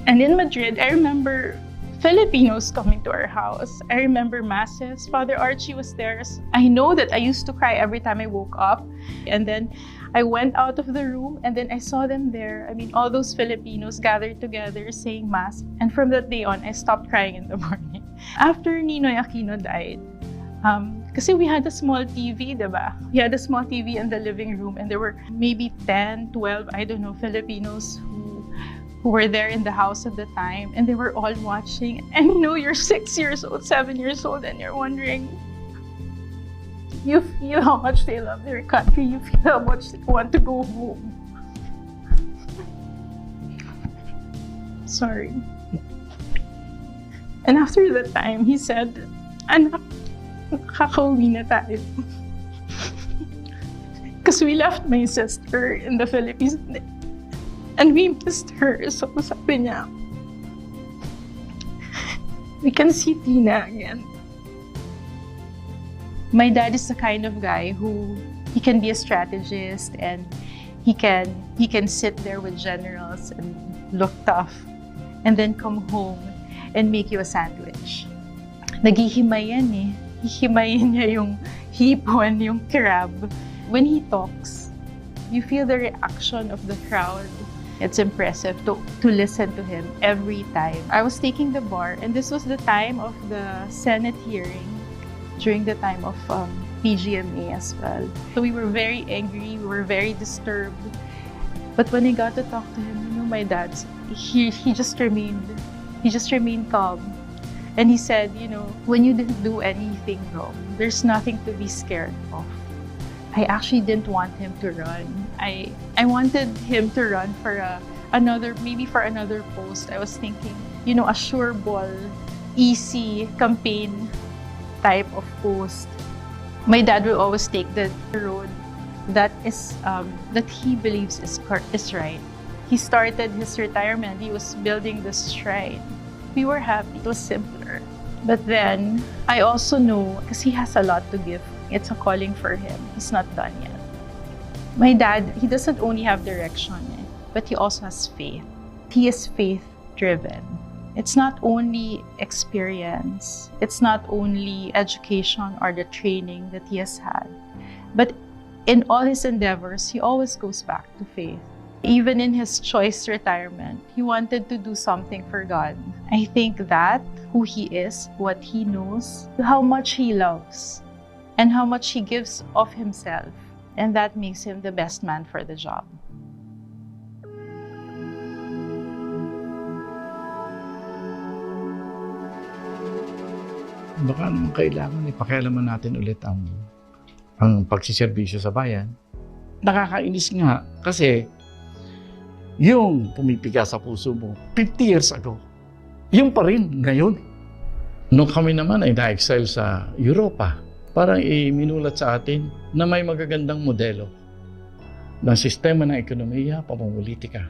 And in Madrid, I remember Filipinos coming to our house. I remember masses. Father Archie was there. I know that I used to cry every time I woke up. And then I went out of the room and then I saw them there. I mean, all those Filipinos gathered together saying Mass. And from that day on, I stopped crying in the morning. After Ninoy Aquino died, kasi we had a small TV, diba? We had a small TV in the living room and there were maybe 10, 12, I don't know, Filipinos who were there in the house at the time, and they were all watching. And you know, you're 6 years old, 7 years old, and you're wondering, you feel how much they love their country, you feel how much they want to go home. Sorry. And after that time, he said, "Anak, kakauwi na tayo." Because we left my sister in the Philippines, and we missed her. So sabi niya, "We can see Tina again." My dad is the kind of guy who he can be a strategist and he can sit there with generals and look tough and then come home and make you a sandwich. Naghihimay yan eh. Hihimayin niya yung hipon, yung crab. When he talks, you feel the reaction of the crowd. It's impressive to listen to him every time. I was taking the bar, and this was the time of the Senate hearing, during the time of PGMA as well. So we were very angry, we were very disturbed. But when I got to talk to him, you know, my dad, he just remained calm. And he said, you know, when you didn't do anything wrong, there's nothing to be scared of. I actually didn't want him to run. I wanted him to run for another post. I was thinking, you know, a sure ball, easy campaign type of post. My dad will always take the road that he believes is right. He started his retirement. He was building this shrine. We were happy. It was simpler. But then I also know, because he has a lot to give, it's a calling for him. He's not done yet. My dad, he doesn't only have direction, but he also has faith. He is faith-driven. It's not only experience, it's not only education or the training that he has had, but in all his endeavors, he always goes back to faith. Even in his choice retirement, he wanted to do something for God. I think that who he is, what he knows, how much he loves, and how much he gives of himself. And that makes him the best man for the job. baka naman kailangan ipakialaman natin ulit ang pagsiservisyo sa bayan. Nakakainis nga kasi yung pumipiga sa puso mo 50 years ago, yung pa rin ngayon. Nung kami naman ay na-exile sa Europa, parang iminulat sa atin na may magagandang modelo ng sistema ng ekonomiya, pamumulitika.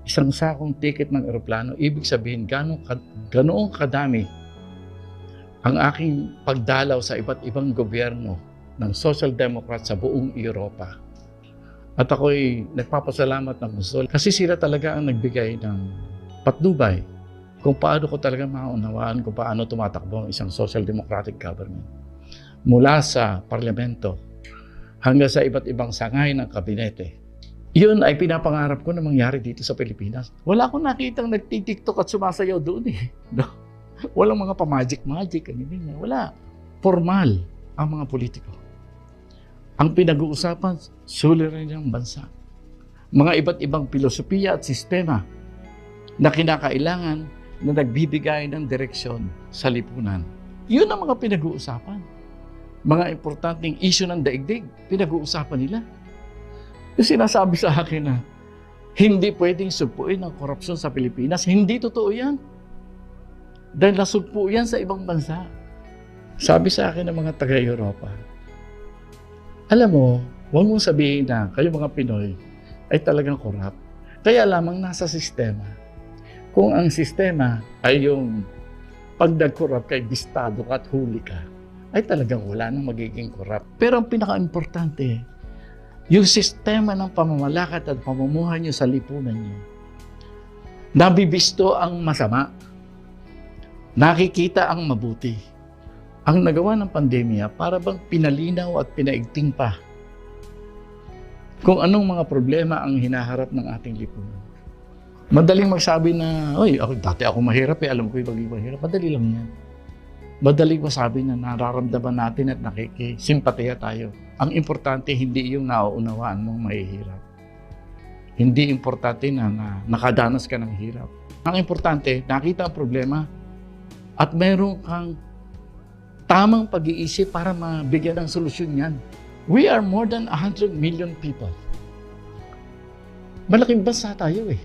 Isang sakong ticket ng eroplano, ibig sabihin ganoong kadami ang aking pagdalaw sa iba't ibang gobyerno ng Social Democrat sa buong Europa. At ako'y nagpapasalamat ng gusto kasi sila talaga ang nagbigay ng patnubay kung paano ko talaga maunawaan kung paano tumatakbo ang isang social democratic government. Mula sa parlamento hanggang sa iba't ibang sangay ng kabinete. Yun ay pinapangarap ko na mangyari dito sa Pilipinas. Wala akong nakitang nagtitiktok at sumasayaw doon eh. No? Walang mga pa-magic-magic. Wala. Formal ang mga politiko. Ang pinag-uusapan, suliranin ng bansa. Mga iba't ibang filosofiya at sistema na kinakailangan na nagbibigay ng direksyon sa lipunan. Yun ang mga pinag-uusapan. Mga importanteng issue ng daigdig, pinag-uusapan nila. Yung sinasabi sa akin na hindi pwedeng sugpuin ang korupsyon sa Pilipinas, hindi totoo yan. Dahil nasugpo yan sa ibang bansa. Sabi sa akin ng mga taga-Europa, alam mo, huwag mong sabihin na kayo mga Pinoy ay talagang korap. Kaya lamang nasa sistema. Kung ang sistema ay yung pag nag-korap kay bistado ka at huli ka, ay talagang wala nang magiging korap. Pero ang pinaka-importante, yung sistema ng pamamalakad at pamumuhay nyo sa lipunan nyo, nabibisto ang masama, nakikita ang mabuti. Ang nagawa ng pandemya, para bang pinalinaw at pinaigting pa kung anong mga problema ang hinaharap ng ating lipunan. Madaling magsabi na, oy, dati ako mahirap alam ko yung maging mahirap. Madali lang yan. Madaling masabi na nararamdaman natin at nakikisimpatiya tayo. Ang importante, hindi yung nauunawaan mong mahihirap. Hindi importante na nakadanas ka ng hirap. Ang importante, nakita ang problema at meron kang tamang pag-iisip para mabigyan ng solusyon yan. We are more than 100 million people. Malaking bansa tayo eh.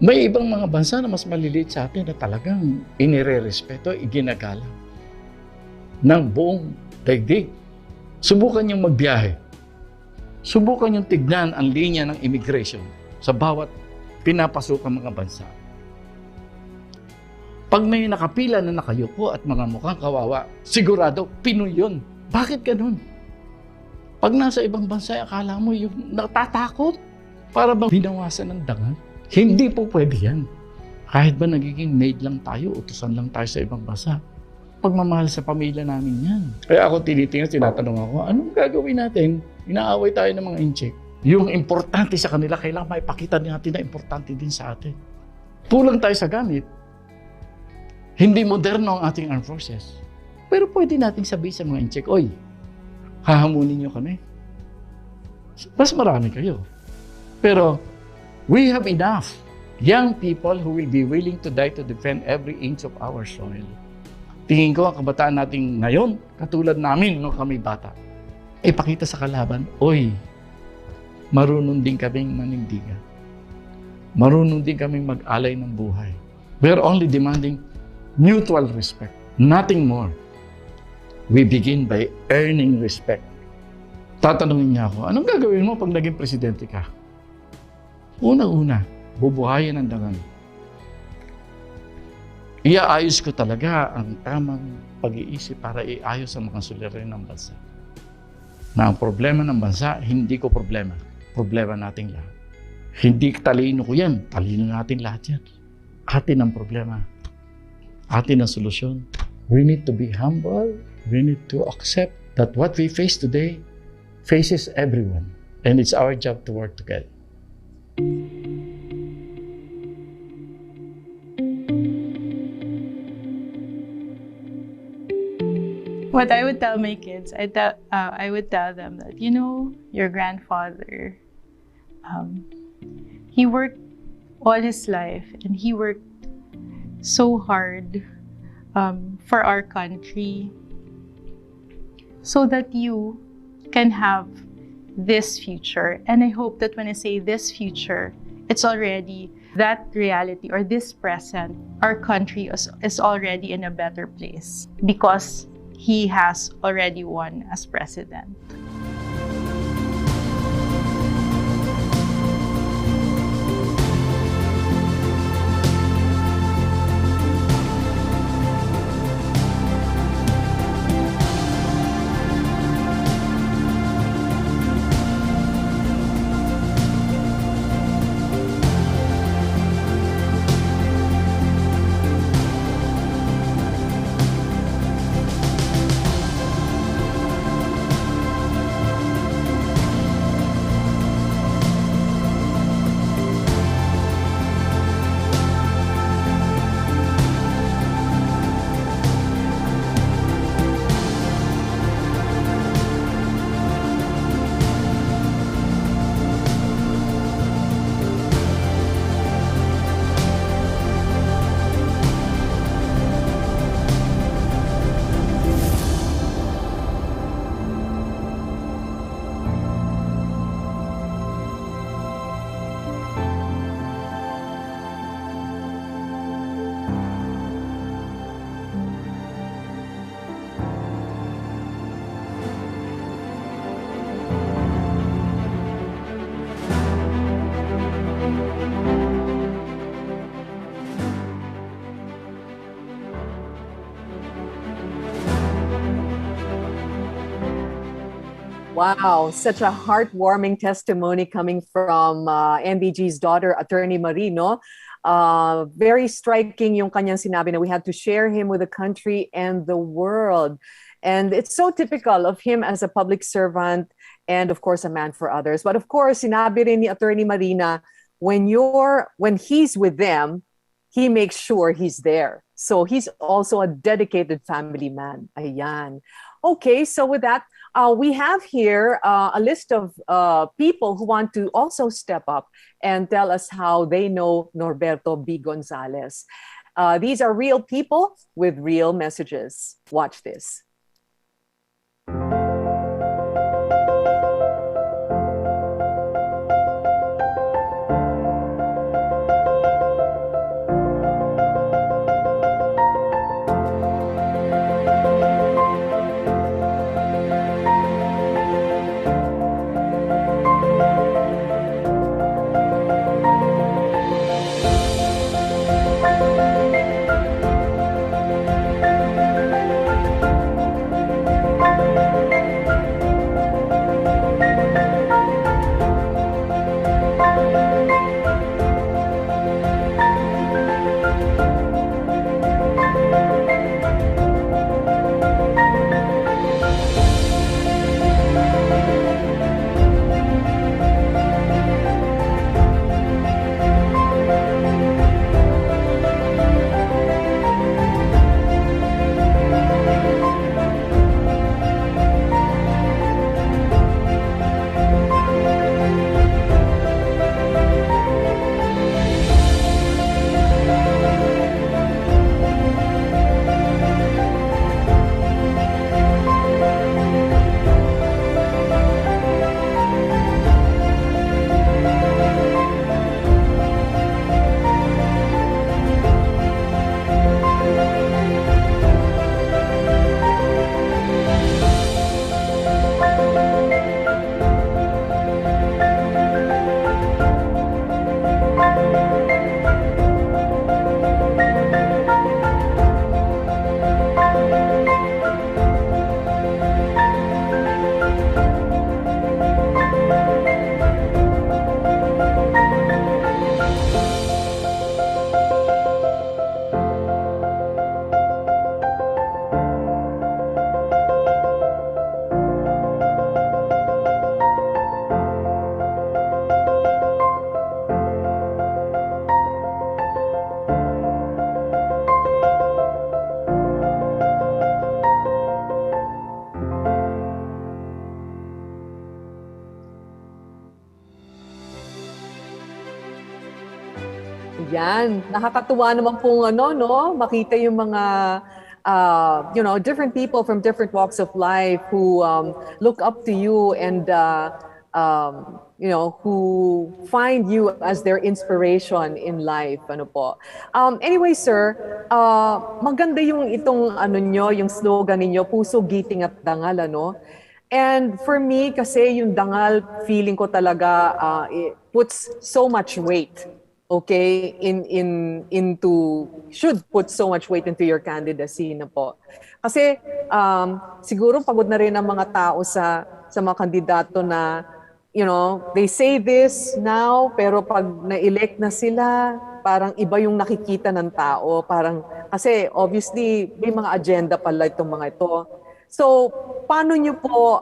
May ibang mga bansa na mas maliliit sa atin na talagang inire-respeto, iginagalang ng buong daigdig. Subukan niyong magbiyahe. Subukan niyong tignan ang linya ng immigration sa bawat pinapasukang mga bansa. Pag may nakapila na nakayuko at mga mukhang kawawa, sigurado, Pinoy yun. Bakit ganun? Pag nasa ibang bansa, akala mo yung natatakot para bang binawasan ng dangal. Hindi po pwede yan. Kahit ba nagiging maid lang tayo, utusan lang tayo sa ibang bansa. Pagmamahal sa pamilya namin yan. Kaya ako tinitingnan, tinatanong ako, anong gagawin natin? Inaaway tayo ng mga incheck. Yung importante sa kanila, kailangan maipakita natin na importante din sa atin. Kulang tayo sa gamit. Hindi moderno ang ating armed forces. Pero pwede nating sabihin sa mga incheck, oy, hahamunin nyo kami. Mas marami kayo. Pero we have enough young people who will be willing to die to defend every inch of our soil. Tingin ko ang kabataan natin ngayon, katulad namin nung kami bata, ipakita sa kalaban, oy, marunong din kaming manindigan. Marunong din kaming mag-alay ng buhay. We are only demanding mutual respect, nothing more. We begin by earning respect. Tatanungin niya ako, anong gagawin mo pag naging presidente ka? Una-una, bubuhayin ang dangal. Iaayos ko talaga ang tamang pag-iisip para iayos ang mga suliranin ng bansa. Na ang problema ng bansa, hindi ko problema. Problema nating lahat. Hindi talino ko yan, talino natin lahat yan. Atin ang problema. Atin ang solusyon. We need to be humble. We need to accept that what we face today faces everyone. And it's our job to work together. What I would tell my kids, I would tell them that, you know, your grandfather, he worked all his life and he worked so hard for our country so that you can have this future. And I hope that when I say this future, it's already that reality or this present. Our country is already in a better place because he has already won as president. Wow, such a heartwarming testimony coming from NBG's daughter, Attorney Marino. Very striking yung kanyang sinabi na we had to share him with the country and the world. And it's so typical of him as a public servant and of course a man for others. But of course, sinabi rin ni Attorney Marina, when he's with them, he makes sure he's there. So he's also a dedicated family man. Ayan. Okay, so with that, we have here a list of people who want to also step up and tell us how they know Norberto B. Gonzales. These are real people with real messages. Watch this. Yan, nakakatuwa naman pong no, makita yung mga different people from different walks of life who look up to you and who find you as their inspiration in life. Ano po. Anyway, sir, maganda yung itong yung slogan ninyo, puso, giting at dangal, ano? And for me, kasi yung dangal, feeling ko talaga it puts so much weight, okay, should put so much weight into your candidacy na po. Kasi siguro pagod na rin ang mga tao sa mga kandidato na, they say this now, pero pag na-elect na sila, parang iba yung nakikita ng tao. Parang, kasi obviously, may mga agenda pala itong mga ito. So, paano nyo po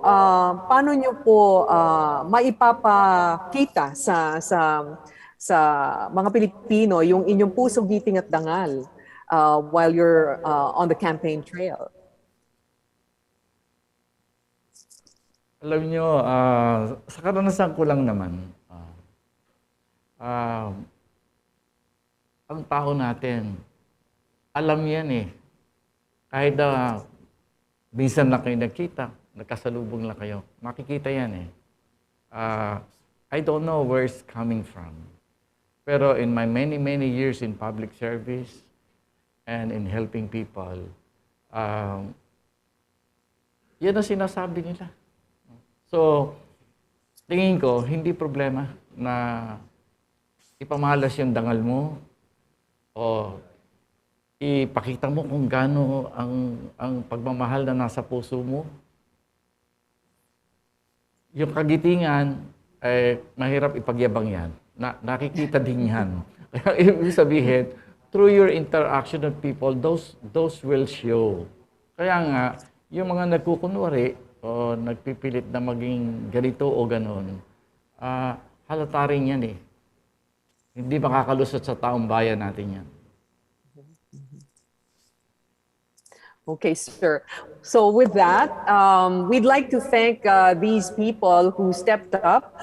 maipapakita sa mga Pilipino yung inyong puso, giting at dangal while you're on the campaign trail? Alam nyo, sa karanasan ko lang naman, ang tao natin, alam yan eh. Kahit minsan lang kayo nagkita, nagkasalubong lang kayo, makikita yan eh. I don't know where it's coming from. Pero in my many, many years in public service and in helping people, yan ang sinasabi nila. So, tingin ko, hindi problema na ipamalas yung dangal mo o ipakita mo kung gaano ang pagmamahal na nasa puso mo. Yung kagitingan, mahirap ipagyabang yan. Nakikita din yan. Kaya ibig sabihin, through your interaction with people, those will show. Kaya nga, yung mga nagkukunwari, o nagpipilit na maging ganito o ganon, halata rin yan eh. Hindi makakalusot sa taong bayan natin yan. Okay, sir. So with that, we'd like to thank these people who stepped up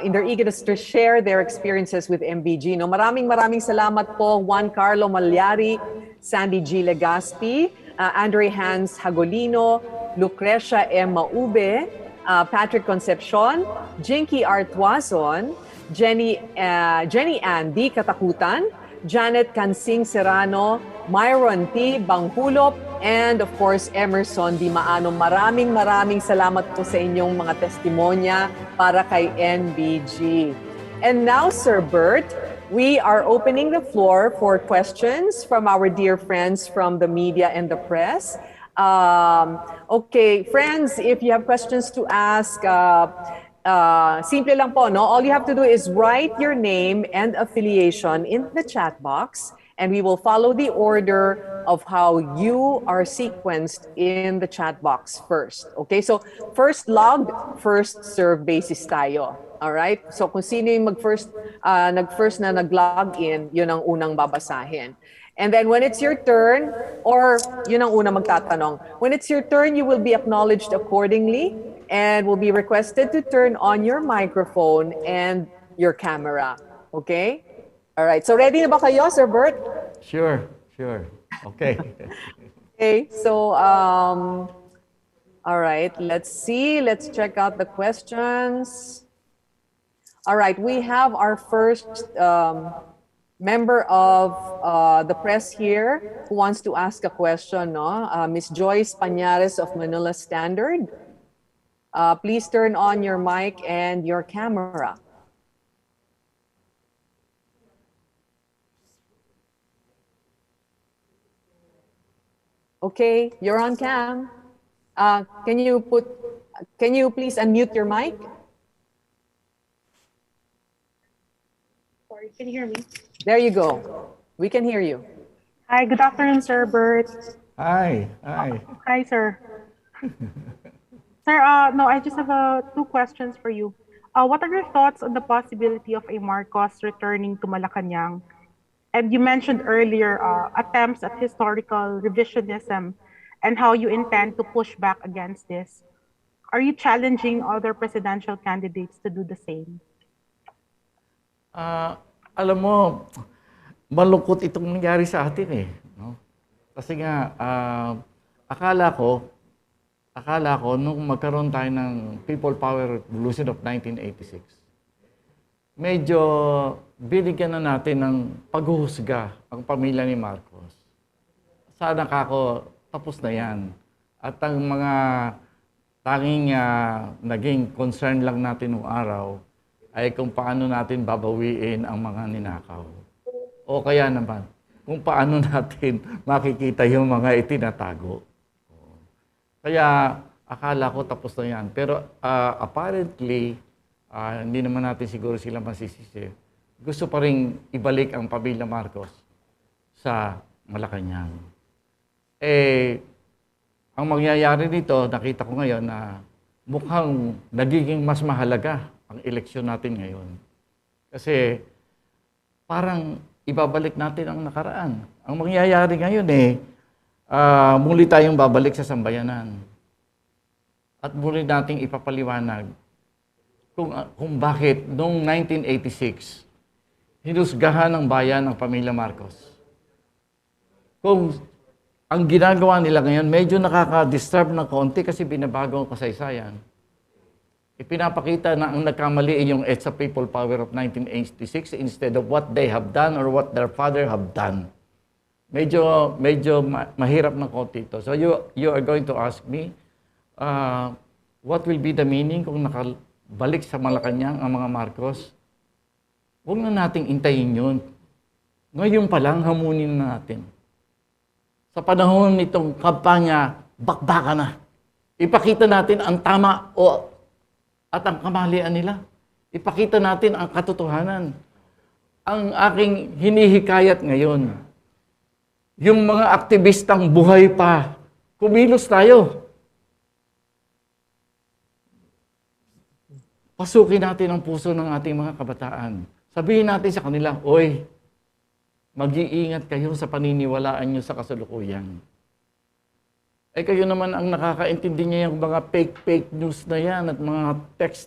in their eagerness to share their experiences with MBG. No, maraming salamat po, Juan Carlo Malyari, Sandy G. Legaspi, Andre Hans Hagolino, Lucrecia M. Maube, Patrick Concepcion, Jinky R. Tuazon, Jenny Ann D. Katakutan, Janet Cansing Serrano, Myron T. Banghulop, and of course, Emerson Di Maano. Maraming salamat po sa inyong mga testimonya para kay NBG. And now, Sir Bert, we are opening the floor for questions from our dear friends from the media and the press. Okay, friends, if you have questions to ask, simple lang po, no? All you have to do is write your name and affiliation in the chat box, and we will follow the order of how you are sequenced in the chat box first. Okay, so first logged, first served basis tayo. All right? So kung sino yung nag-first na nag-log in, yun ang unang babasahin. And then when it's your turn, or yun ang unang magtatanong, when it's your turn, you will be acknowledged accordingly and will be requested to turn on your microphone and your camera. Okay? All right. So ready na ba kayo, Sir Bert? Sure. Okay. Okay. So, all right. Let's see. Let's check out the questions. All right. We have our first member of the press here who wants to ask a question, no? Ms. Joyce Pañares of Manila Standard. Please turn on your mic and your camera. Okay, you're on cam. Can you please unmute your mic? Sorry, can you hear me? There you go. We can hear you. Hi, good afternoon, Sir Bert. Hi. Hi, sir. Sir, no, I just have two questions for you. What are your thoughts on the possibility of a Marcos returning to Malacanang? And you mentioned earlier attempts at historical revisionism and how you intend to push back against this. Are you challenging other presidential candidates to do the same? Alam mo, malungkot itong nangyari sa atin eh. No? Kasi nga, akala ko nung magkaroon tayo ng People Power Revolution of 1986, medyo binigyan na natin ng paghuhusga ang pamilya ni Marcos. Sana kako tapos na yan. At ang mga tanging naging concern lang natin noong araw ay kung paano natin babawiin ang mga ninakaw. O kaya naman, kung paano natin makikita yung mga itinatago. Kaya akala ko tapos na yan. Pero apparently, hindi naman natin siguro sila masisisi. Gusto pa rin ibalik ang pamilya Marcos sa Malacanang. Ang mangyayari dito, nakita ko ngayon na mukhang nagiging mas mahalaga ang eleksyon natin ngayon. Kasi parang ibabalik natin ang nakaraan. Ang mangyayari ngayon muli tayong babalik sa sambayanan. At muli nating ipapaliwanag kung bakit noong 1986, hinusgahan ng bayan ang pamilya Marcos. Kung ang ginagawa nila ngayon, medyo nakaka-disturb ng konti kasi binabago ang kasaysayan. Ipinapakita na ang nagkamali yung EDSA People Power of 1986 instead of what they have done or what their father have done. Medyo mahirap ng konti ito. So you are going to ask me, what will be the meaning kung nakabalik sa Malacanang ang mga Marcos? Huwag na nating intayin yun. Ngayon pa lang, hamunin na natin. Sa panahon nitong kampanya, bakbaka na. Ipakita natin ang tama at ang kamalian nila. Ipakita natin ang katotohanan. Ang aking hinihikayat ngayon, yung mga aktivistang buhay pa, kumilos tayo. Pasukin natin ang puso ng ating mga kabataan. Sabihin natin sa kanila, oy, mag-iingat kayo sa paniniwalaan nyo sa kasalukuyan. Kayo naman ang nakakaintindi niya yung mga fake news na yan at mga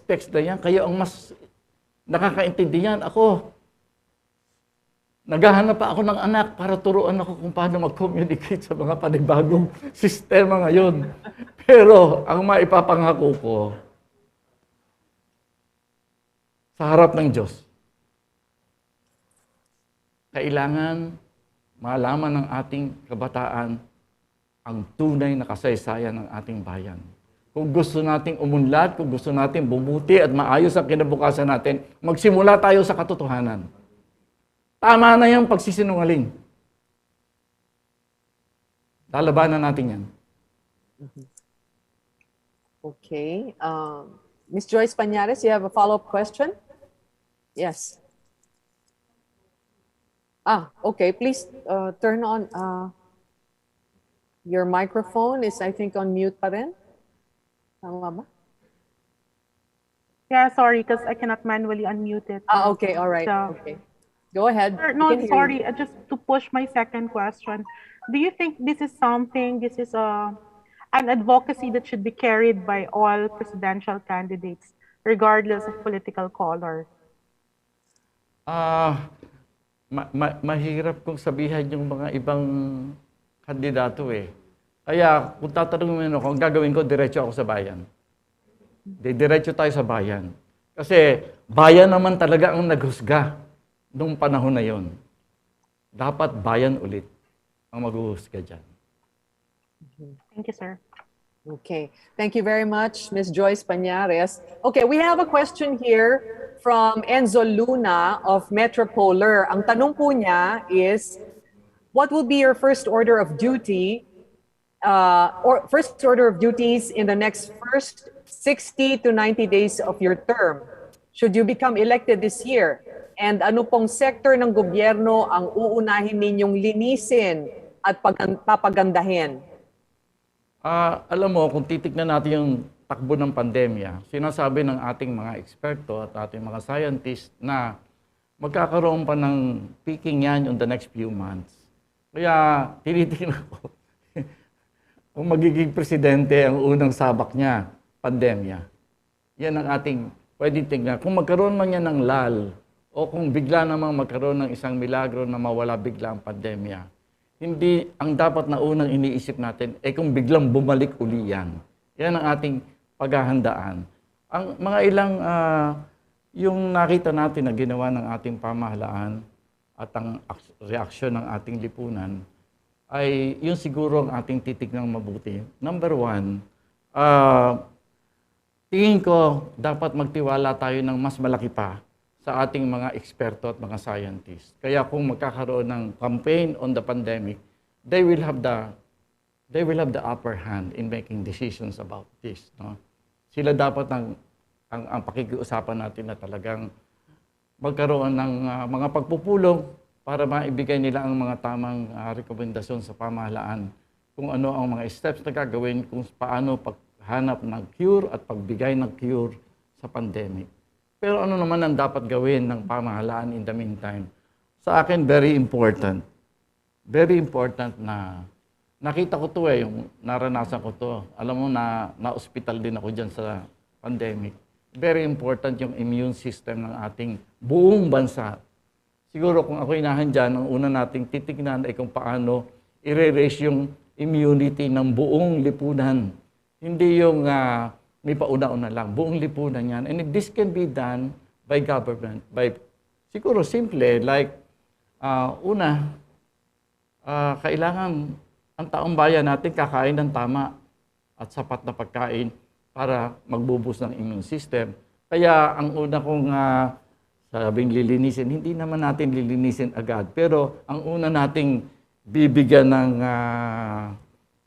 text na yan. Kayo ang mas nakakaintindi yan. Ako, naghahanap pa ako ng anak para turuan ako kung paano mag-communicate sa mga panibagong sistema ngayon. Pero ang maipapangako ko, sa harap ng Diyos, kailangan malaman ng ating kabataan ang tunay na kasaysayan ng ating bayan. Kung gusto nating umunlad, kung gusto nating bumuti at maayos ang kinabukasan natin, magsimula tayo sa katotohanan. Tama na yung pagsisinungaling. Lalabanan natin yan. Okay. Ms. Joyce Pañares, you have a follow-up question? Yes. Okay. Please turn on your microphone. Is I think on mute pa rin. Tama ba? Yeah, sorry, because I cannot manually unmute it. Okay. All right. Okay. Go ahead. No, sorry. Just to push my second question. Do you think this is an advocacy that should be carried by all presidential candidates, regardless of political color? Mahirap kong sabihan yung mga ibang kandidato eh. Kaya kung tatanungin mo kung gagawin ko, diretso ako sa bayan. Diretso tayo sa bayan. Kasi bayan naman talaga ang naghusga nung panahon na yon. Dapat bayan ulit ang maghuhusga dyan. Thank you, sir. Okay. Thank you very much, Ms. Joyce Pañares. Okay, we have a question here from Enzo Luna of Metropolar. Ang tanong po niya is, what will be your first order of duty or first order of duties in the next first 60 to 90 days of your term should you become elected this year? And ano pong sektor ng gobyerno ang uunahin ninyong linisin at papagandahin? Alam mo, kung titignan natin yung takbo ng pandemya, sinasabi ng ating mga eksperto at ating mga scientists na magkakaroon pa ng peaking yan in the next few months. Kaya tinitingnan ko, kung magiging presidente ang unang sabak niya, pandemya. Yan ang ating pwedeng tingnan. Kung magkaroon man yan ng lal o kung bigla namang magkaroon ng isang milagro na mawala bigla ang pandemya, hindi ang dapat na unang iniisip natin kung biglang bumalik uli yan. Yan ang ating paghahandaan. Ang mga ilang yung nakita natin na ginawa ng ating pamahalaan at ang reaksyon ng ating lipunan ay yun siguro ang ating titignan mabuti. Number one, tingin ko dapat magtiwala tayo ng mas malaki pa sa ating mga eksperto at mga scientists. Kaya kung magkakaroon ng campaign on the pandemic, they will have the upper hand in making decisions about this. No? Sila dapat ang pakikiusapan natin na talagang magkaroon ng mga pagpupulong para maibigay nila ang mga tamang rekomendasyon sa pamahalaan kung ano ang mga steps na gagawin, kung paano paghanap ng cure at pagbigay ng cure sa pandemic. Pero ano naman ang dapat gawin ng pamahalaan in the meantime? Sa akin, very important. Very important na nakita ko to yung naranasan ko to. Alam mo na-hospital din ako dyan sa pandemic. Very important yung immune system ng ating buong bansa. Siguro kung ako inahandyan, ang una nating titignan ay kung paano i-raise yung immunity ng buong lipunan. Hindi yung may pauna-una lang, buong lipunan yan. And this can be done by government, by siguro simple, like kailangan ang taong bayan natin kakain ng tama at sapat na pagkain para magbubus ng immune system. Kaya ang una kong sabing lilinisin, hindi naman natin lilinisin agad. Pero ang una nating bibigyan ng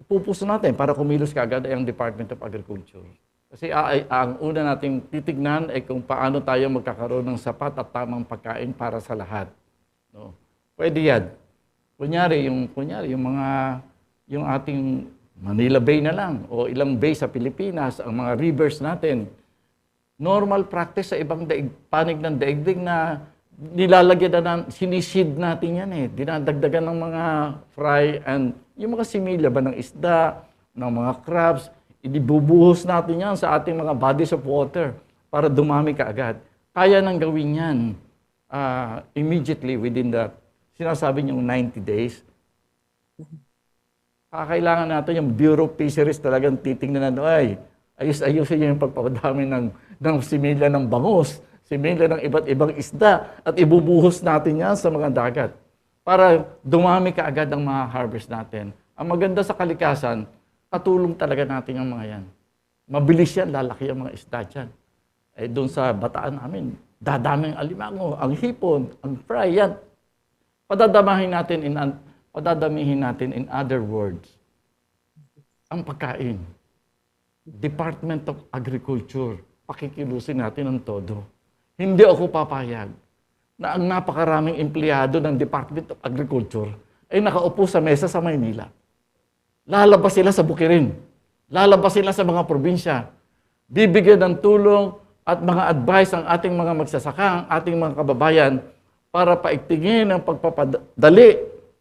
pupuso natin para kumilos kaagad ay ang Department of Agriculture. Kasi ang una nating titignan ay kung paano tayo magkakaroon ng sapat at tamang pagkain para sa lahat. No? Pwede yan. Kunyari yung ating Manila Bay na lang o ilang bay sa Pilipinas, ang mga rivers natin. Normal practice sa ibang panig ng daigdig na nilalagyan na sinisid natin yan Dinadagdagan ng mga fry and yung mga similya ba ng isda, ng mga crabs, ibubuhos natin yan sa ating mga bodies of water para dumami kaagad. Kaya nang gawin yan immediately within sinasabi niyong 90 days. Kailangan natin yung Bureau of Fisheries talagang titingnan na ayos-ayusin niyo yung pagpapadami ng similya ng bangus, similya ng iba't ibang isda at ibubuhos natin yan sa mga dagat para dumami kaagad ang mga harvest natin. Ang maganda sa kalikasan, katulong talaga natin ang mga yan. Mabilis yan, lalaki ang mga isda dyan. Doon sa bataan namin, dadaming alimango, ang hipon, ang fry, yan. Padadamihin natin in other words, ang pagkain. Department of Agriculture, pakikilusin natin ng todo. Hindi ako papayag na ang napakaraming empleyado ng Department of Agriculture ay nakaupo sa mesa sa Maynila. Lalabas sila sa bukirin. Lalabas sila sa mga probinsya. Bibigyan ng tulong at mga advice ang ating mga magsasaka, ang ating mga kababayan para paigtingin ang pagpapadali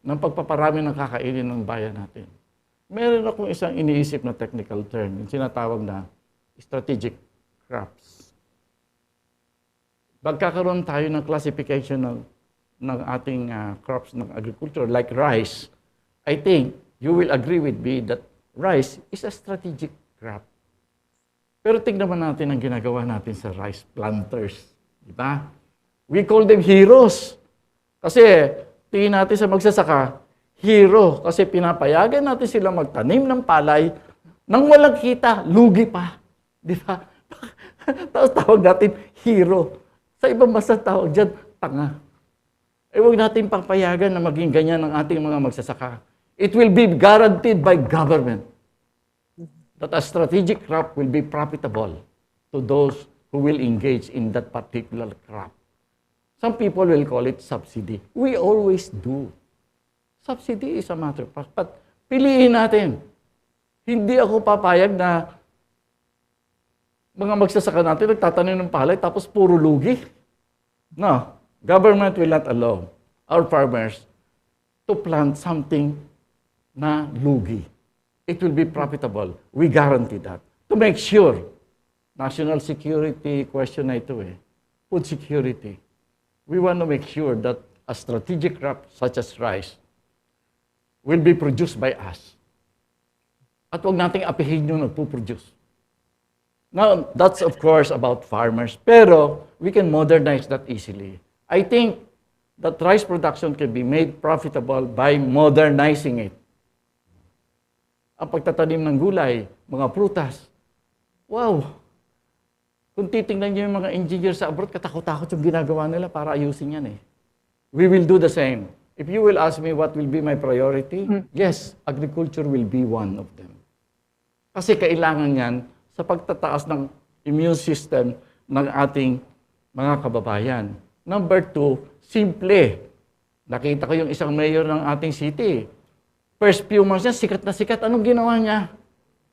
ng pagpaparami ng kakainin ng bayan natin. Meron akong isang iniisip na technical term, yung sinatawag na strategic crops. Magkakaroon tayo ng classification ng ating crops ng agriculture like rice. I think you will agree with me that rice is a strategic crop. Pero tignan natin ang ginagawa natin sa rice planters. Di ba? We call them heroes. Kasi tingin natin sa magsasaka, hero. Kasi pinapayagan natin sila magtanim ng palay nang walang kita, lugi pa. Di ba? Tapos tawag natin hero. Sa ibang bansa tawag dyan, tanga. Huwag natin papayagan na maging ganyan ang ating mga magsasaka. It will be guaranteed by government that a strategic crop will be profitable to those who will engage in that particular crop. Some people will call it subsidy. We always do. Subsidy is a matter of fact. But piliin natin. Hindi ako papayag na mga magsasaka natin nagtatanim ng palay tapos puro lugi. No. Government will not allow our farmers to plant something na lugi. It will be profitable. We guarantee that. To make sure, national security question na ito food security. we want to make sure that a strategic crop such as rice will be produced by us. At huwag nating apihin yung nagpo-produce. Now, that's of course about farmers, pero we can modernize that easily. I think that rice production can be made profitable by modernizing it. Ang pagtatanim ng gulay, mga prutas, wow! Kung titingnan niyo yung mga engineers sa abroad, katakot-takot yung ginagawa nila para ayusin yan eh. We will do the same. If you will ask me what will be my priority, yes, agriculture will be one of them. Kasi kailangan yan sa pagtataas ng immune system ng ating mga kababayan. Number 2, simple. Nakita ko yung isang mayor ng ating city. First few months niya, sikat na sikat. Anong ginawa niya?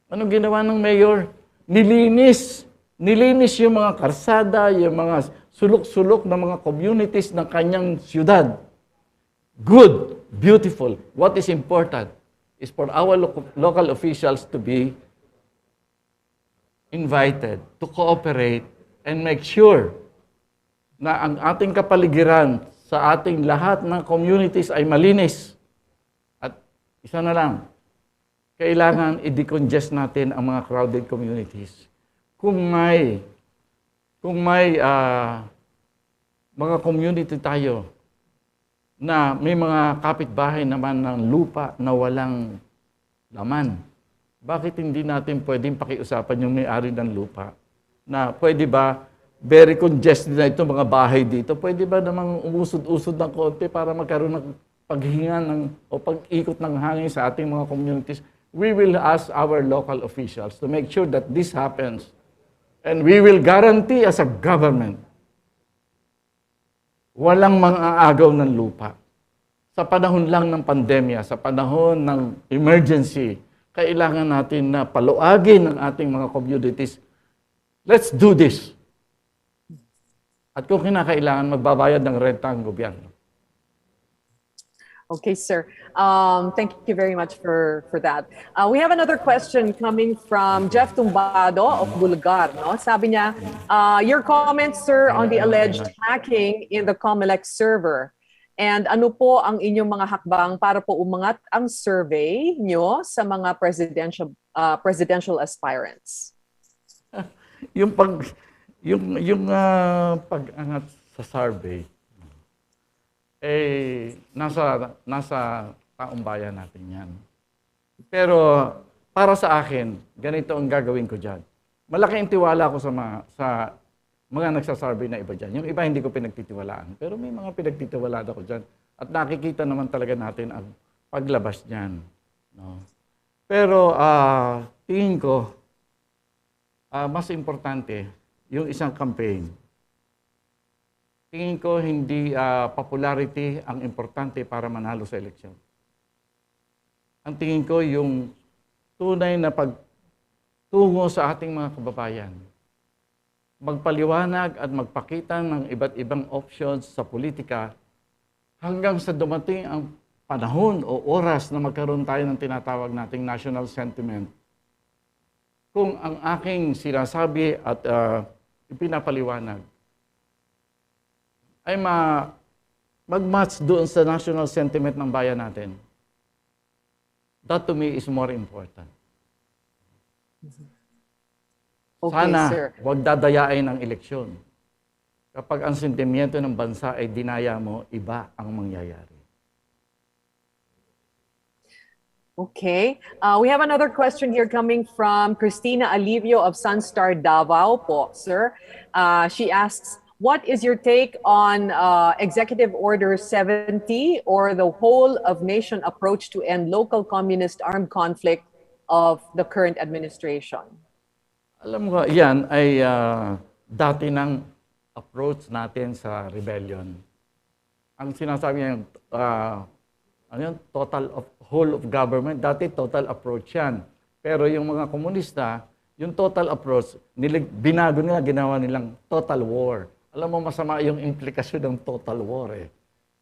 Anong ginawa ng mayor? Nilinis. Nilinis yung mga karsada, yung mga sulok-sulok ng mga communities ng kanyang siyudad. Good, beautiful. What is important is for our local officials to be invited to cooperate and make sure na ang ating kapaligiran sa ating lahat ng communities ay malinis. At isa na lang, kailangan i-decongest natin ang mga crowded communities. Kung may mga community tayo na may mga kapitbahay naman ng lupa na walang laman, bakit hindi natin pwedeng pakiusapan yung may-ari ng lupa? Na pwede ba, very congested na ito, mga bahay dito, pwede ba namang umusod-usod ng konti para magkaroon ng paghinga o pag-ikot ng hangin sa ating mga communities? We will ask our local officials to make sure that this happens. And we will guarantee as a government, walang mang-aagaw ng lupa. Sa panahon lang ng pandemya, sa panahon ng emergency, kailangan natin na paluagin ang ating mga communities. Let's do this. At kung kinakailangan, magbabayad ng renta ang gobyerno. Okay, sir. Thank you very much for that. We have another question coming from Jeff Tumbado of Bulgar. No? Sabi niya, your comments, sir, on the alleged hacking in the COMELEC server. And ano po ang inyong mga hakbang para po umangat ang survey nyo sa mga presidential aspirants? Yung pag-angat sa survey, nasa taong bayan natin yan. Pero para sa akin, ganito ang gagawin ko dyan. Malaki ang tiwala ko sa mga nagsasurvey na iba dyan. Yung iba hindi ko pinagtitiwalaan. Pero may mga pinagtitiwalaan ako dyan. At nakikita naman talaga natin ang paglabas niyan. No? Pero tingin ko, mas importante yung isang campaign. Tingin ko hindi popularity ang importante para manalo sa eleksyon. Ang tingin ko yung tunay na pagtungo sa ating mga kababayan. Magpaliwanag at magpakita ng iba't ibang options sa politika hanggang sa dumating ang panahon o oras na magkaroon tayo ng tinatawag nating national sentiment. Kung ang aking sinasabi at ipinapaliwanag ay mag-match doon sa national sentiment ng bayan natin, that to me is more important. Okay, sana sir. huwag dadayain ang eleksyon. Kapag ang sentimiento ng bansa ay dinaya mo, iba ang mangyayari. Okay. We have another question here coming from Christina Alivio of Sunstar Davao po, sir. She asks, what is your take on Executive Order 70 or the whole of nation approach to end local communist armed conflict of the current administration? Alam mo, yan ay dati ng approach natin sa rebellion. Ang sinasabi niya, whole of government, dati total approach yan. Pero yung mga komunista, yung total approach, binago nila, ginawa nilang total war. Alam mo, masama yung implikasyon ng total war eh.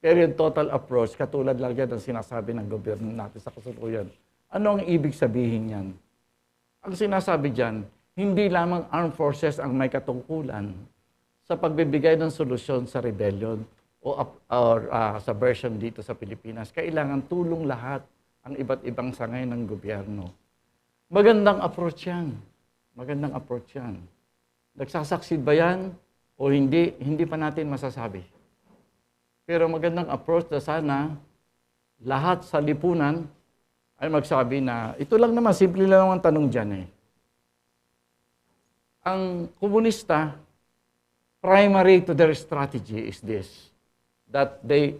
Pero yung total approach, katulad lang yan ang sinasabi ng gobyerno natin sa kasalukuyan. Ano ang ibig sabihin yan? Ang sinasabi dyan, hindi lamang armed forces ang may katungkulan sa pagbibigay ng solusyon sa rebellion, sa version dito sa Pilipinas, kailangan tulong lahat ang iba't ibang sangay ng gobyerno. Magandang approach yan. Magandang approach yan. Nagsasucceed ba yan o hindi? Hindi pa natin masasabi. Pero magandang approach na sana lahat sa lipunan ay magsabi na, ito lang naman, simple lang ang tanong dyan eh. Ang komunista, primary to their strategy is this, that they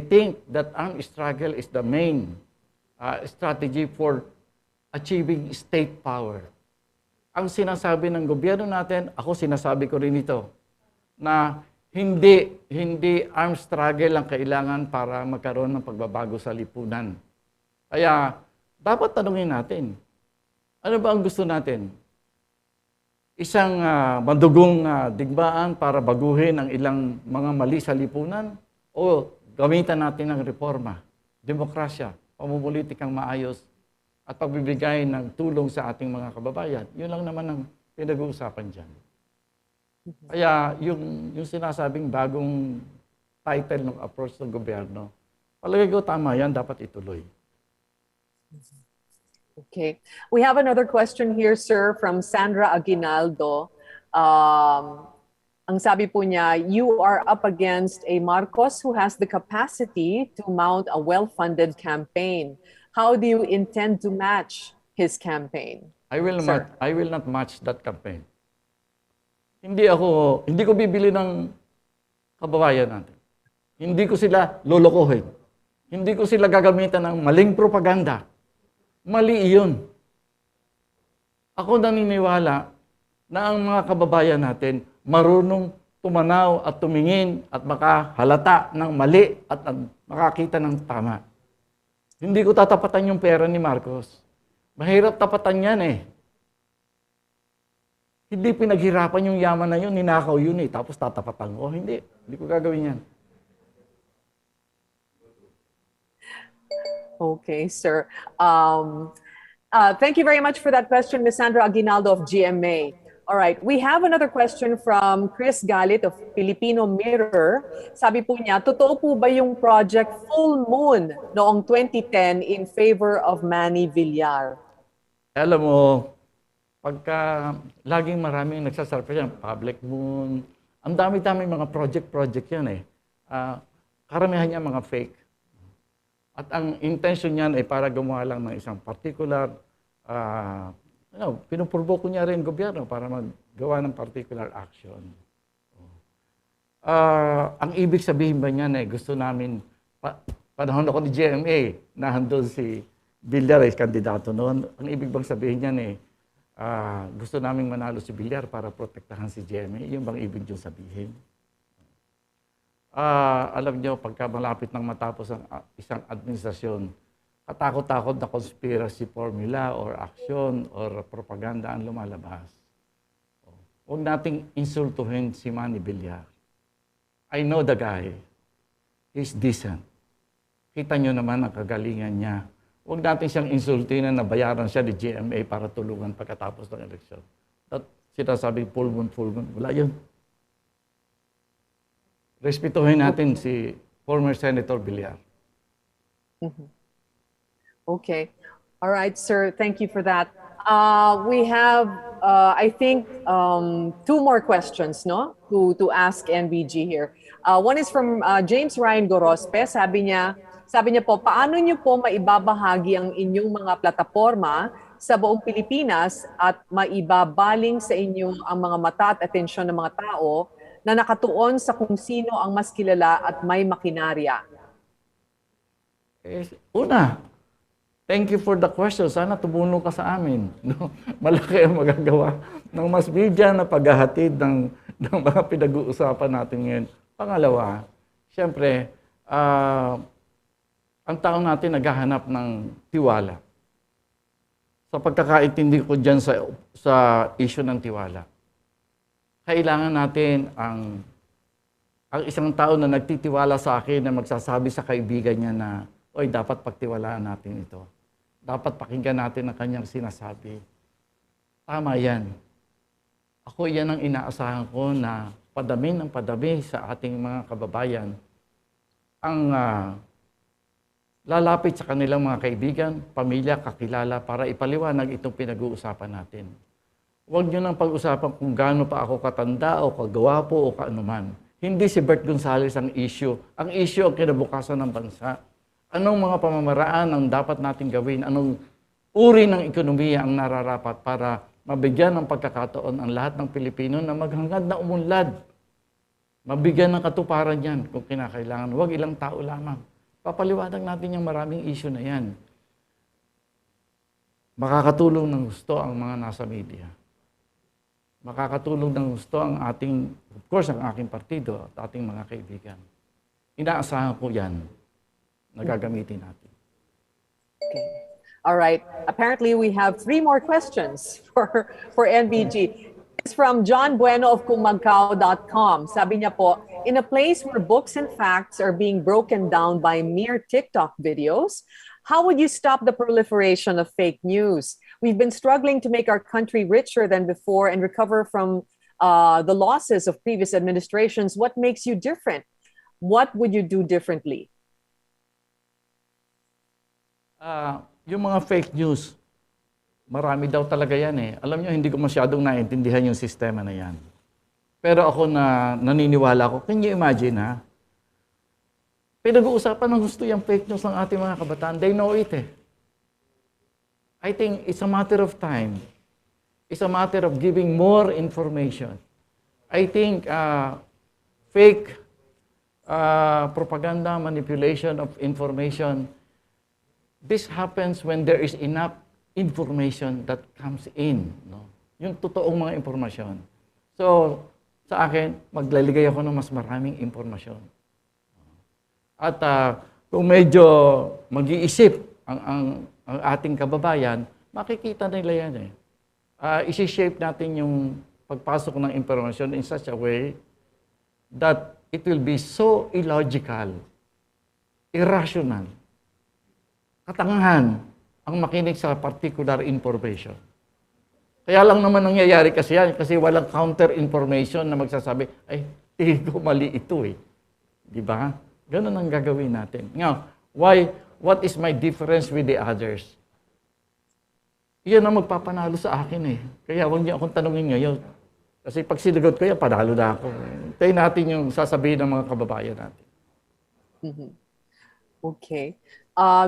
think that armed struggle is the main strategy for achieving state power. Ang sinasabi ng gobyerno natin, ako sinasabi ko rin ito, na hindi armed struggle ang kailangan para magkaroon ng pagbabago sa lipunan. Kaya, dapat tanungin natin, ano ba ang gusto natin? Isang madugong digmaan para baguhin ang ilang mga mali sa lipunan? O gamitan natin ng reforma, demokrasya, pamumulitikang maayos, at pagbibigay ng tulong sa ating mga kababayan? Yun lang naman ang pinag-uusapan dyan. Kaya yung sinasabing bagong title ng approach ng gobyerno, palagay ko tama yan, dapat ituloy. Okay. We have another question here, sir, from Sandra Aguinaldo. Ang sabi po niya, you are up against a Marcos who has the capacity to mount a well-funded campaign. How do you intend to match his campaign? I will not match that campaign. Hindi ko bibili ng kababayan natin. Hindi ko sila lolokohin. Hindi ko sila gagamitan ng maling propaganda. Mali iyon. Ako naniniwala na ang mga kababayan natin marunong tumanaw at tumingin at makahalata ng mali at makakita ng tama. Hindi ko tatapatan yung pera ni Marcos. Mahirap tapatan yan eh. Hindi pinaghirapan yung yaman na yun, ninakaw yun eh, tapos tatapatan ko. Hindi ko gagawin yan. Okay, sir. Thank you very much for that question, Ms. Sandra Aguinaldo of GMA. All right, we have another question from Chris Galit of Filipino Mirror. Sabi po niya, totoo po ba yung project Full Moon noong 2010 in favor of Manny Villar? Alam mo, pagka laging maraming nagsasurface yan, Public Moon, ang dami-dami mga project yan eh. Karamihan niya mga fake. At ang intention niyan ay para gumawa lang ng isang particular, pinupurbo ko niya rin gobyerno para maggawa ng particular action. Ang ibig sabihin ba niyan ay gusto namin, panahon ako ni GMA, na handol si Villar ay kandidato noon. Ang ibig bang sabihin niyan eh, gusto namin manalo si Villar para protektahan si GMA. Yung bang ibig yung sabihin? Alam niyo, pagka malapit nang matapos ang isang administrasyon, katakot-takot na conspiracy formula or action or propaganda ang lumalabas. Huwag nating insultuhin si Manny Villar. I know the guy. He's decent. Kita niyo naman ang kagalingan niya. Huwag natin siyang insultin na nabayaran siya ni GMA para tulungan pagkatapos ng eleksyon. At sinasabi, full moon. Wala yun. Respetuhin natin si former Senator Villar. Okay. All right, sir. Thank you for that. We have, I think, two more questions, no, to ask NBG here. One is from James Ryan Gorospe. Sabi niya po, paano niyo po maibabahagi ang inyong mga plataforma sa buong Pilipinas at maibabaling sa inyo ang mga mata at atensyon ng mga tao na nakatuon sa kung sino ang mas kilala at may makinarya? Una, thank you for the question. Sana tumulong ka sa amin. No? Malaki ang magagawa ng mas media na paghahatid ng mga pinag-uusapan natin ngayon. Pangalawa, siyempre, ang tao natin naghahanap ng tiwala. Sa pagkakaintindi ko dyan sa issue ng tiwala, kailangan natin ang isang tao na nagtitiwala sa akin na magsasabi sa kaibigan niya na, oy, dapat pagtiwalaan natin ito. Dapat pakinggan natin ang kanyang sinasabi. Tama yan. Ako yan ang inaasahan ko na padami ng padami sa ating mga kababayan ang lalapit sa kanilang mga kaibigan, pamilya, kakilala para ipaliwanag itong pinag-uusapan natin. Huwag nyo nang pag-usapan kung gaano pa ako katanda o kagwapo o kaanuman. Hindi si Bert Gonzales ang issue. Ang issue ang kinabukasan ng bansa. Anong mga pamamaraan ang dapat natin gawin? Anong uri ng ekonomiya ang nararapat para mabigyan ng pagkakataon ang lahat ng Pilipino na maghangad na umunlad? Mabigyan ng katuparan yan kung kinakailangan. Huwag ilang tao lamang. Papaliwanag natin yung maraming issue na yan. Makakatulong ng gusto ang mga nasa media. Makakatulong ng gusto ang ating, of course, ang aking partido at ating mga kaibigan. Inaasahan ko yan na gagamitin natin. Okay. All right. Apparently, we have 3 more questions for NBG. It's from John Bueno of kumagkao.com. Sabi niya po, in a place where books and facts are being broken down by mere TikTok videos, how would you stop the proliferation of fake news? We've been struggling to make our country richer than before and recover from the losses of previous administrations. What makes you different? What would you do differently? Yung mga fake news, marami daw talaga yan eh. Alam nyo, hindi ko masyadong naintindihan yung sistema na yan. Pero ako naniniwala ko, can you imagine ha? Pinag-uusapan ng gusto yung fake news ng ating mga kabataan. They know it eh. I think it's a matter of time. It's a matter of giving more information. I think fake propaganda, manipulation of information, this happens when there is enough information that comes in. No? Yung totoong mga impormasyon. So, sa akin, maglaligay ako ng mas maraming impormasyon. At kung medyo mag-iisip ang ating kababayan, makikita nila yan eh. Isi-shape natin yung pagpasok ng impormasyon in such a way that it will be so illogical, irrational, katangahan ang makinig sa particular information. Kaya lang naman nangyayari kasi yan, kasi walang counter information na magsasabi, ay, tingin ko mali ito eh. Di ba? Ganun ang gagawin natin. Now, what is my difference with the others? Iyan ang magpapanalo sa akin eh. Kaya huwag niyo akong tanungin ngayon. Kasi pag sinagot ko yan, panalo na ako. Tayo natin yung sasabihin ng mga kababayan natin. Mm-hmm. Okay.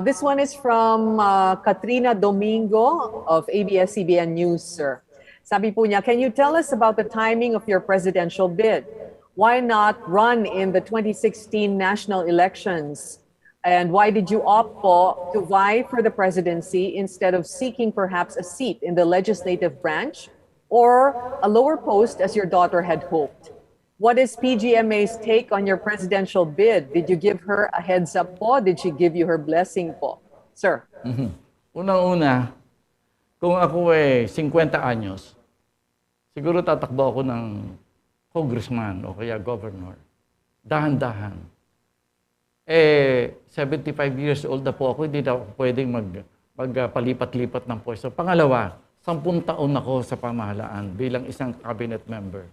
This one is from Katrina Domingo of ABS-CBN News, sir. Sabi po niya, can you tell us about the timing of your presidential bid? Why not run in the 2016 national elections? And why did you opt po to vie for the presidency instead of seeking perhaps a seat in the legislative branch or a lower post as your daughter had hoped? What is PGMA's take on your presidential bid? Did you give her a heads up po? Did she give you her blessing po? Sir. Unang-una, kung ako 50 anyos, siguro tatakbo ako ng congressman o kaya governor. Dahan-dahan. 75 years old na po ako, hindi na ako pwedeng magpalipat-lipat ng pwesto. Pangalawa, 10 taon ako sa pamahalaan bilang isang cabinet member.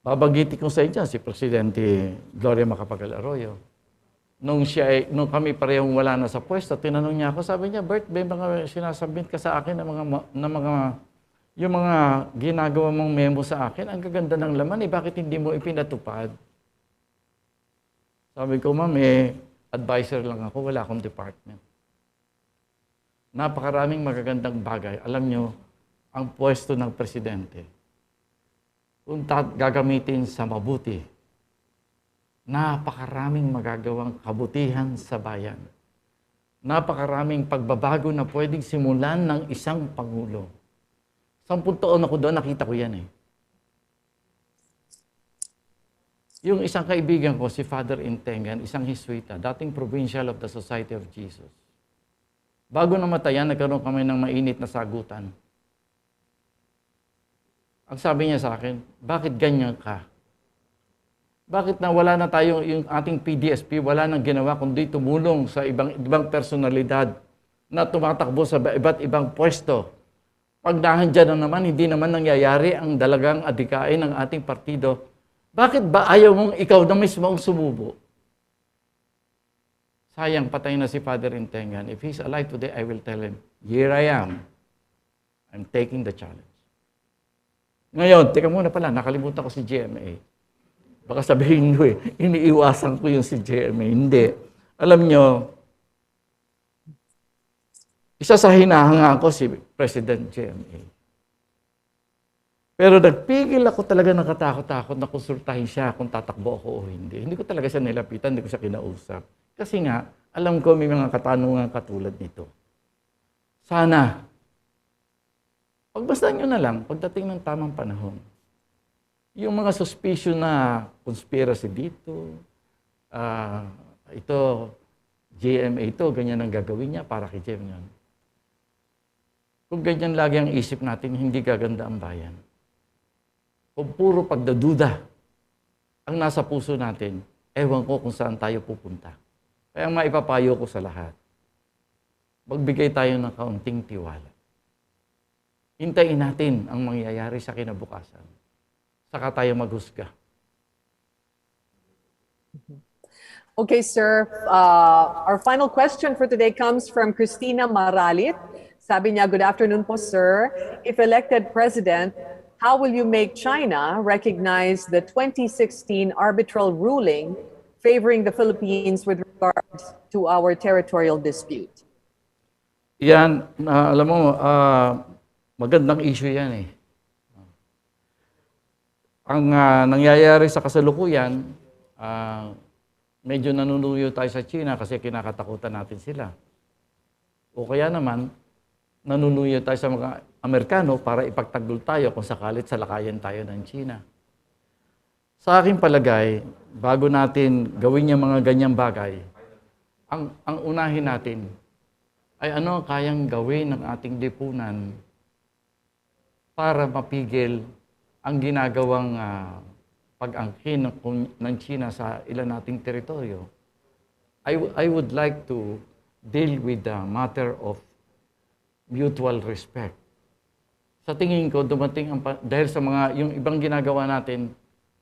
Babanggitin ko sa inyo si Presidente Gloria Macapagal Arroyo. Nung kami parehong wala na sa pwesto, tinanong niya ako, sabi niya, Bert, may mga sinasabit ka sa akin yung mga ginagawa mong memo sa akin, ang gaganda ng laman, bakit hindi mo ipinatupad? Sabi ko, ma'am, advisor lang ako, wala akong department. Napakaraming magagandang bagay. Alam nyo, ang pwesto ng presidente, kung gagamitin sa mabuti, napakaraming magagawang kabutihan sa bayan. Napakaraming pagbabago na pwedeng simulan ng isang pangulo. 10 taon ako doon, nakita ko yan eh. Yung isang kaibigan ko, si Father Intengan, isang Jesuita, dating provincial of the Society of Jesus. Bago namatayan, nagkaroon kami ng mainit na sagutan. Ang sabi niya sa akin, bakit ganyan ka? Bakit na wala na tayo, yung ating PDSP, wala nang ginawa kundi tumulong sa ibang personalidad na tumatakbo sa iba't ibang pwesto Pag nahandyan na naman, hindi naman nangyayari ang dalagang adikain ng ating partido, bakit ba ayaw mong ikaw na mismo ang sumubo? Sayang, patay na si Father Intengan. If he's alive today, I will tell him, here I am. I'm taking the challenge. Ngayon, teka muna pala, nakalimutan ko si GMA. Baka sabihin nyo iniiwasan ko yung si GMA. Hindi. Alam nyo, isa sa hinahanga ko si President GMA. Pero nagpigil ako talaga ng katakot-takot na konsultahin siya kung tatakbo ako o hindi. Hindi ko talaga siya nilapitan, hindi ko siya kinausap. Kasi nga, alam ko may mga katanungan katulad nito. Sana, pagbastan nyo na lang pagdating ng tamang panahon. Yung mga suspicion na conspiracy dito, ito, GMA ito, ganyan ang gagawin niya para kay GMA. Kung ganyan lagi ang isip natin, hindi gaganda ang bayan. Kung puro pagdaduda ang nasa puso natin, ewan ko kung saan tayo pupunta. Kaya ang maipapayo ko sa lahat, magbigay tayo ng kaunting tiwala. Hintayin natin ang mangyayari sa kinabukasan. Saka tayo maghusga. Okay, sir. Our final question for today comes from Christina Maralit. Sabi niya, good afternoon po, sir. If elected president, how will you make China recognize the 2016 arbitral ruling favoring the Philippines with regards to our territorial dispute? Yan, alam mo, magandang issue yan eh. Ang nangyayari sa kasalukuyan, medyo nanunuyo tayo sa China kasi kinakatakutan natin sila. O kaya naman, nanunuyo tayo sa mga Amerikano para ipagtanggol tayo kung sakalit salakayan tayo ng China. Sa aking palagay, bago natin gawin yung mga ganyang bagay, ang unahin natin ay ano kayang gawin ng ating lipunan para mapigil ang ginagawang pag-angkin ng China sa ilan nating teritoryo. I would like to deal with the matter of mutual respect. Sa tingin ko, dumating dahil sa mga, yung ibang ginagawa natin,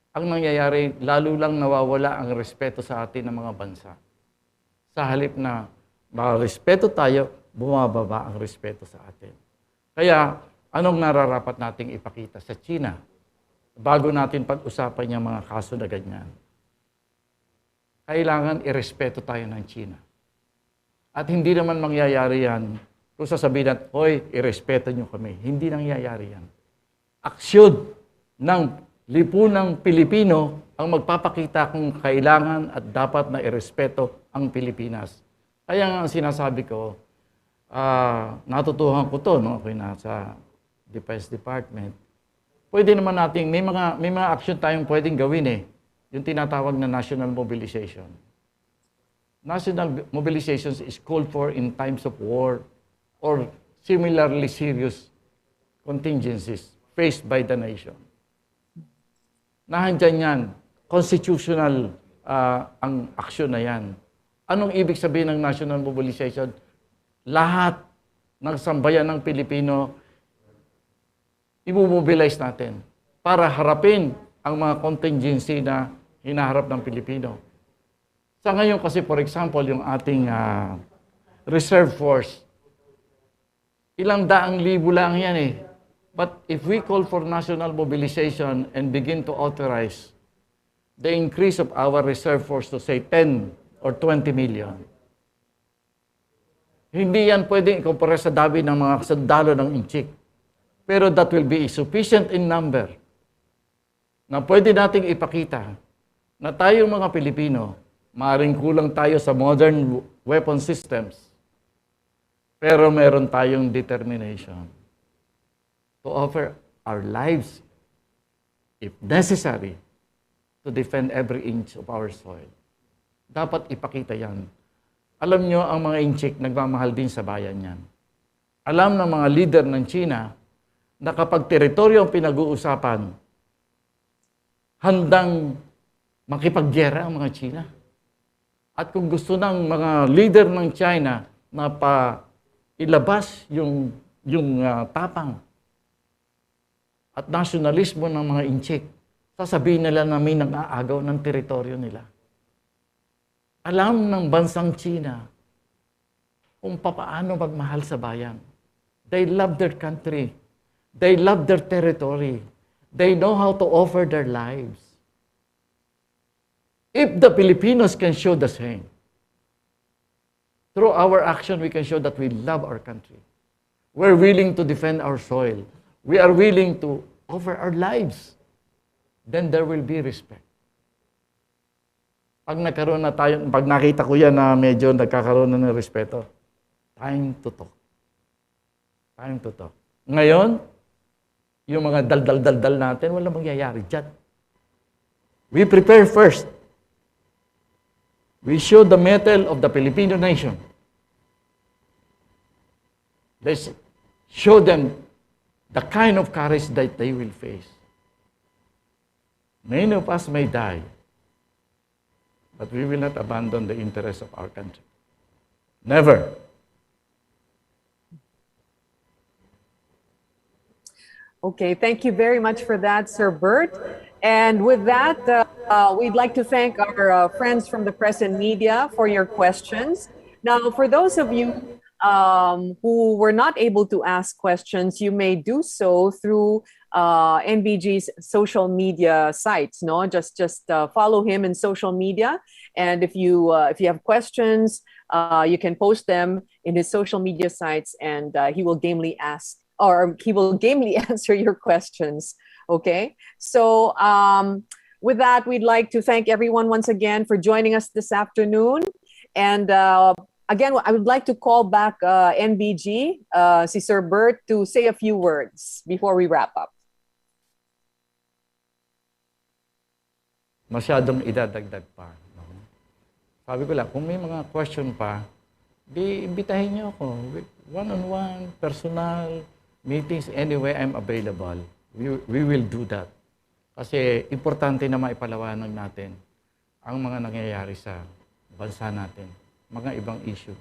ang nangyayari, lalo lang nawawala ang respeto sa atin ng mga bansa. Sa halip na respeto tayo, bumababa ang respeto sa atin. Kaya, anong nararapat nating ipakita sa China bago natin pag-usapan yung mga kaso na ganyan? Kailangan irespeto tayo ng China. At hindi naman mangyayari yan kung sasabihin natin, hoy, irespeto nyo kami. Hindi nangyayari yan. Aksyon ng lipunang Pilipino ang magpapakita kung kailangan at dapat na irespeto ang Pilipinas. Kaya nga ang sinasabi ko, natutuhan ko to, no? Ako'y nasa Defense Department. Pwede naman natin, may mga action tayong pwedeng gawin eh. Yung tinatawag na national mobilization. National mobilization is called for in times of war or similarly serious contingencies faced by the nation. Nahandyan yan. Constitutional ang aksyon na yan. Anong ibig sabihin ng national mobilization? Lahat ng sambayan ng Pilipino, i-mobilize natin para harapin ang mga contingency na hinaharap ng Pilipino. Sa ngayon kasi, for example, yung ating reserve force, ilang daang libo lang yan eh. But if we call for national mobilization and begin to authorize the increase of our reserve force to say 10 or 20 million, hindi yan pwedeng ikumpara sa dami ng mga sundalo ng Inchik. Pero that will be sufficient in number na pwede nating ipakita na tayong mga Pilipino, maaaring kulang tayo sa modern weapon systems, pero meron tayong determination to offer our lives, if necessary, to defend every inch of our soil. Dapat ipakita yan. Alam nyo, ang mga Inchik, nagmamahal din sa bayan yan. Alam ng mga leader ng China na kapag teritoryo ang pinag-uusapan, handang makipagyera ang mga China. At kung gusto ng mga leader ng China na ilabas yung tapang at nasyonalismo ng mga inchik, sasabihin nila na may nag-aagaw ng teritoryo nila. Alam ng bansang China kung paano magmahal sa bayan. They love their country. They love their territory. They know how to offer their lives. If the Filipinos can show the same, through our action, we can show that we love our country. We're willing to defend our soil. We are willing to offer our lives. Then there will be respect. Pag nagkaroon na tayo, pag nakita ko yan na medyo nagkakaroon na ng respeto, time to talk. Time to talk. Ngayon, yung mga dal-dal-dal-dal natin, wala mangyayari dyan. We prepare first. We show the mettle of the Filipino nation. Let's show them the kind of courage that they will face. Many of us may die, but we will not abandon the interests of our country. Never. Okay, thank you very much for that, Sir Bert. And with that, we'd like to thank our friends from the press and media for your questions. Now, for those of you who were not able to ask questions, you may do so through NBG's social media sites. No, just follow him in social media, and if you have questions, you can post them in his social media sites, and he will gamely ask, or he will gamely answer your questions. Okay, so with that, we'd like to thank everyone once again for joining us this afternoon, and again, I would like to call back NBG, si Sir Bert, to say a few words before we wrap up. Masyadong idadagdag pa. No? Sabi ko lang, kung may mga question pa, di imbitahin niyo ako. One-on-one, personal, meetings, anyway, I'm available. We will do that. Kasi importante na maipalawanag natin ang mga nangyayari sa bansa natin. Mga ibang issue.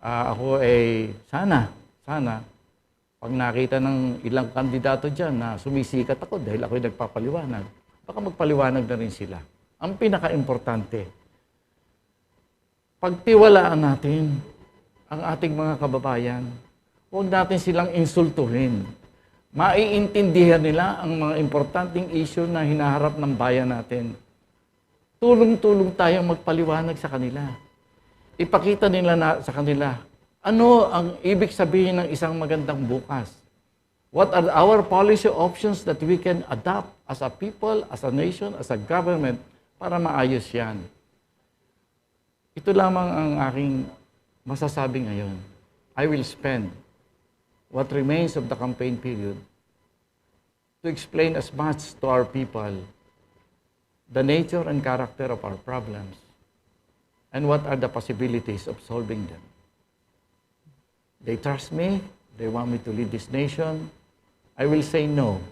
Ako ay sana, pag nakita ng ilang kandidato dyan na sumisikat ako dahil ako'y nagpapaliwanag, baka magpaliwanag na rin sila. Ang pinaka-importante, pagtiwalaan natin ang ating mga kababayan, huwag natin silang insultuhin. Maiintindihan nila ang mga importanteng issue na hinaharap ng bayan natin. Tulong-tulong tayong magpaliwanag sa kanila. Ipakita nila sa kanila, ano ang ibig sabihin ng isang magandang bukas? What are our policy options that we can adopt as a people, as a nation, as a government para maayos yan? Ito lamang ang aking masasabi ngayon. I will spend what remains of the campaign period to explain as much to our people the nature and character of our problems and what are the possibilities of solving them. They trust me. They want me to lead this nation. I will say no.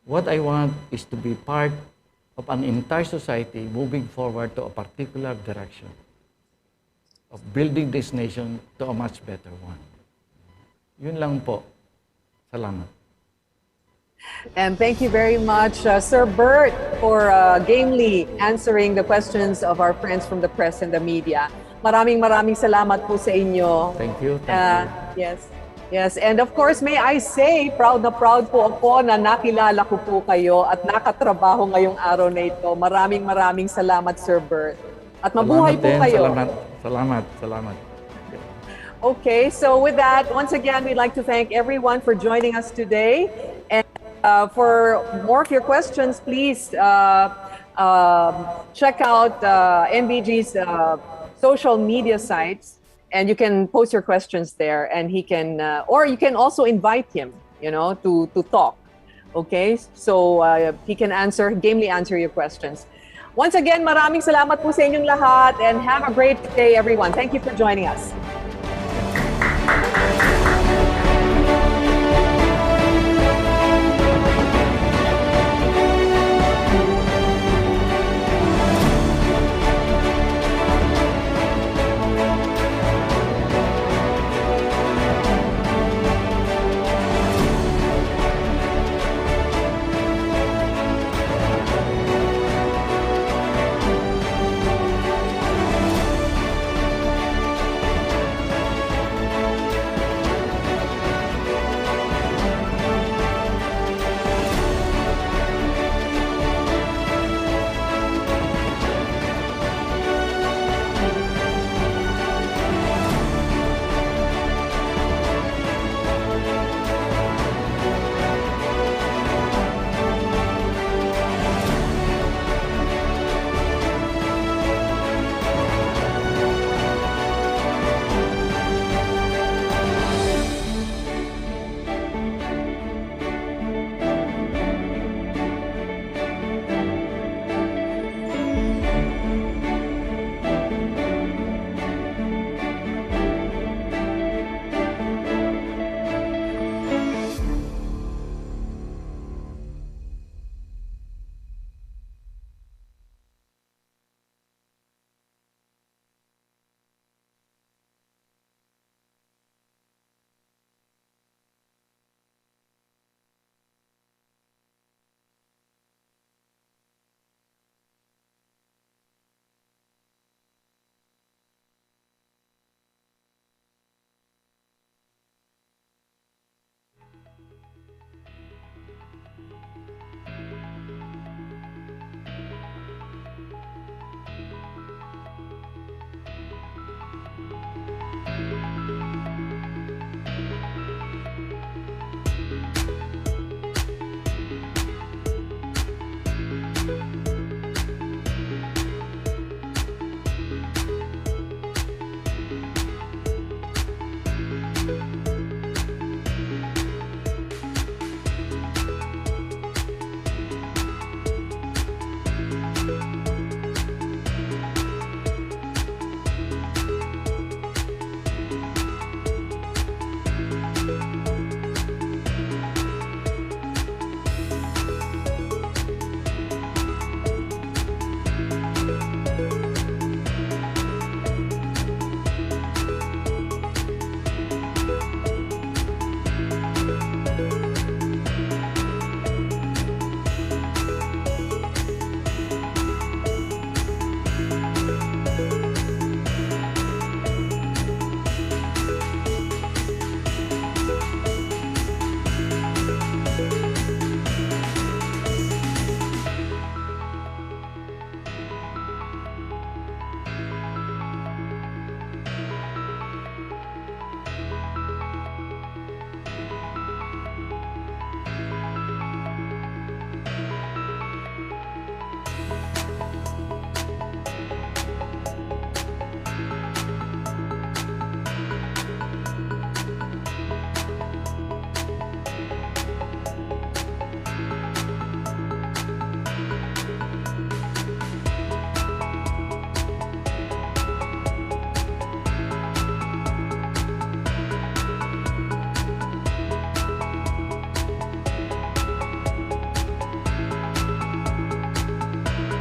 What I want is to be part of an entire society moving forward to a particular direction of building this nation to a much better one. Yun lang po. Salamat. And thank you very much, Sir Bert, for gamely answering the questions of our friends from the press and the media. Maraming salamat po sa inyo. Thank you. Yes. And of course, may I say, proud na proud po ako na nakilala ko po kayo at nakatrabaho ngayong araw na ito. Maraming salamat, Sir Bert. At mabuhay po kayo. Salamat. Okay, so with that, once again, we'd like to thank everyone for joining us today. And for more of your questions, please check out NBG's social media sites, and you can post your questions there, and he can, or you can also invite him, to talk. Okay, so he can gamely answer your questions. Once again, maraming salamat po sa inyong lahat, and have a great day, everyone. Thank you for joining us.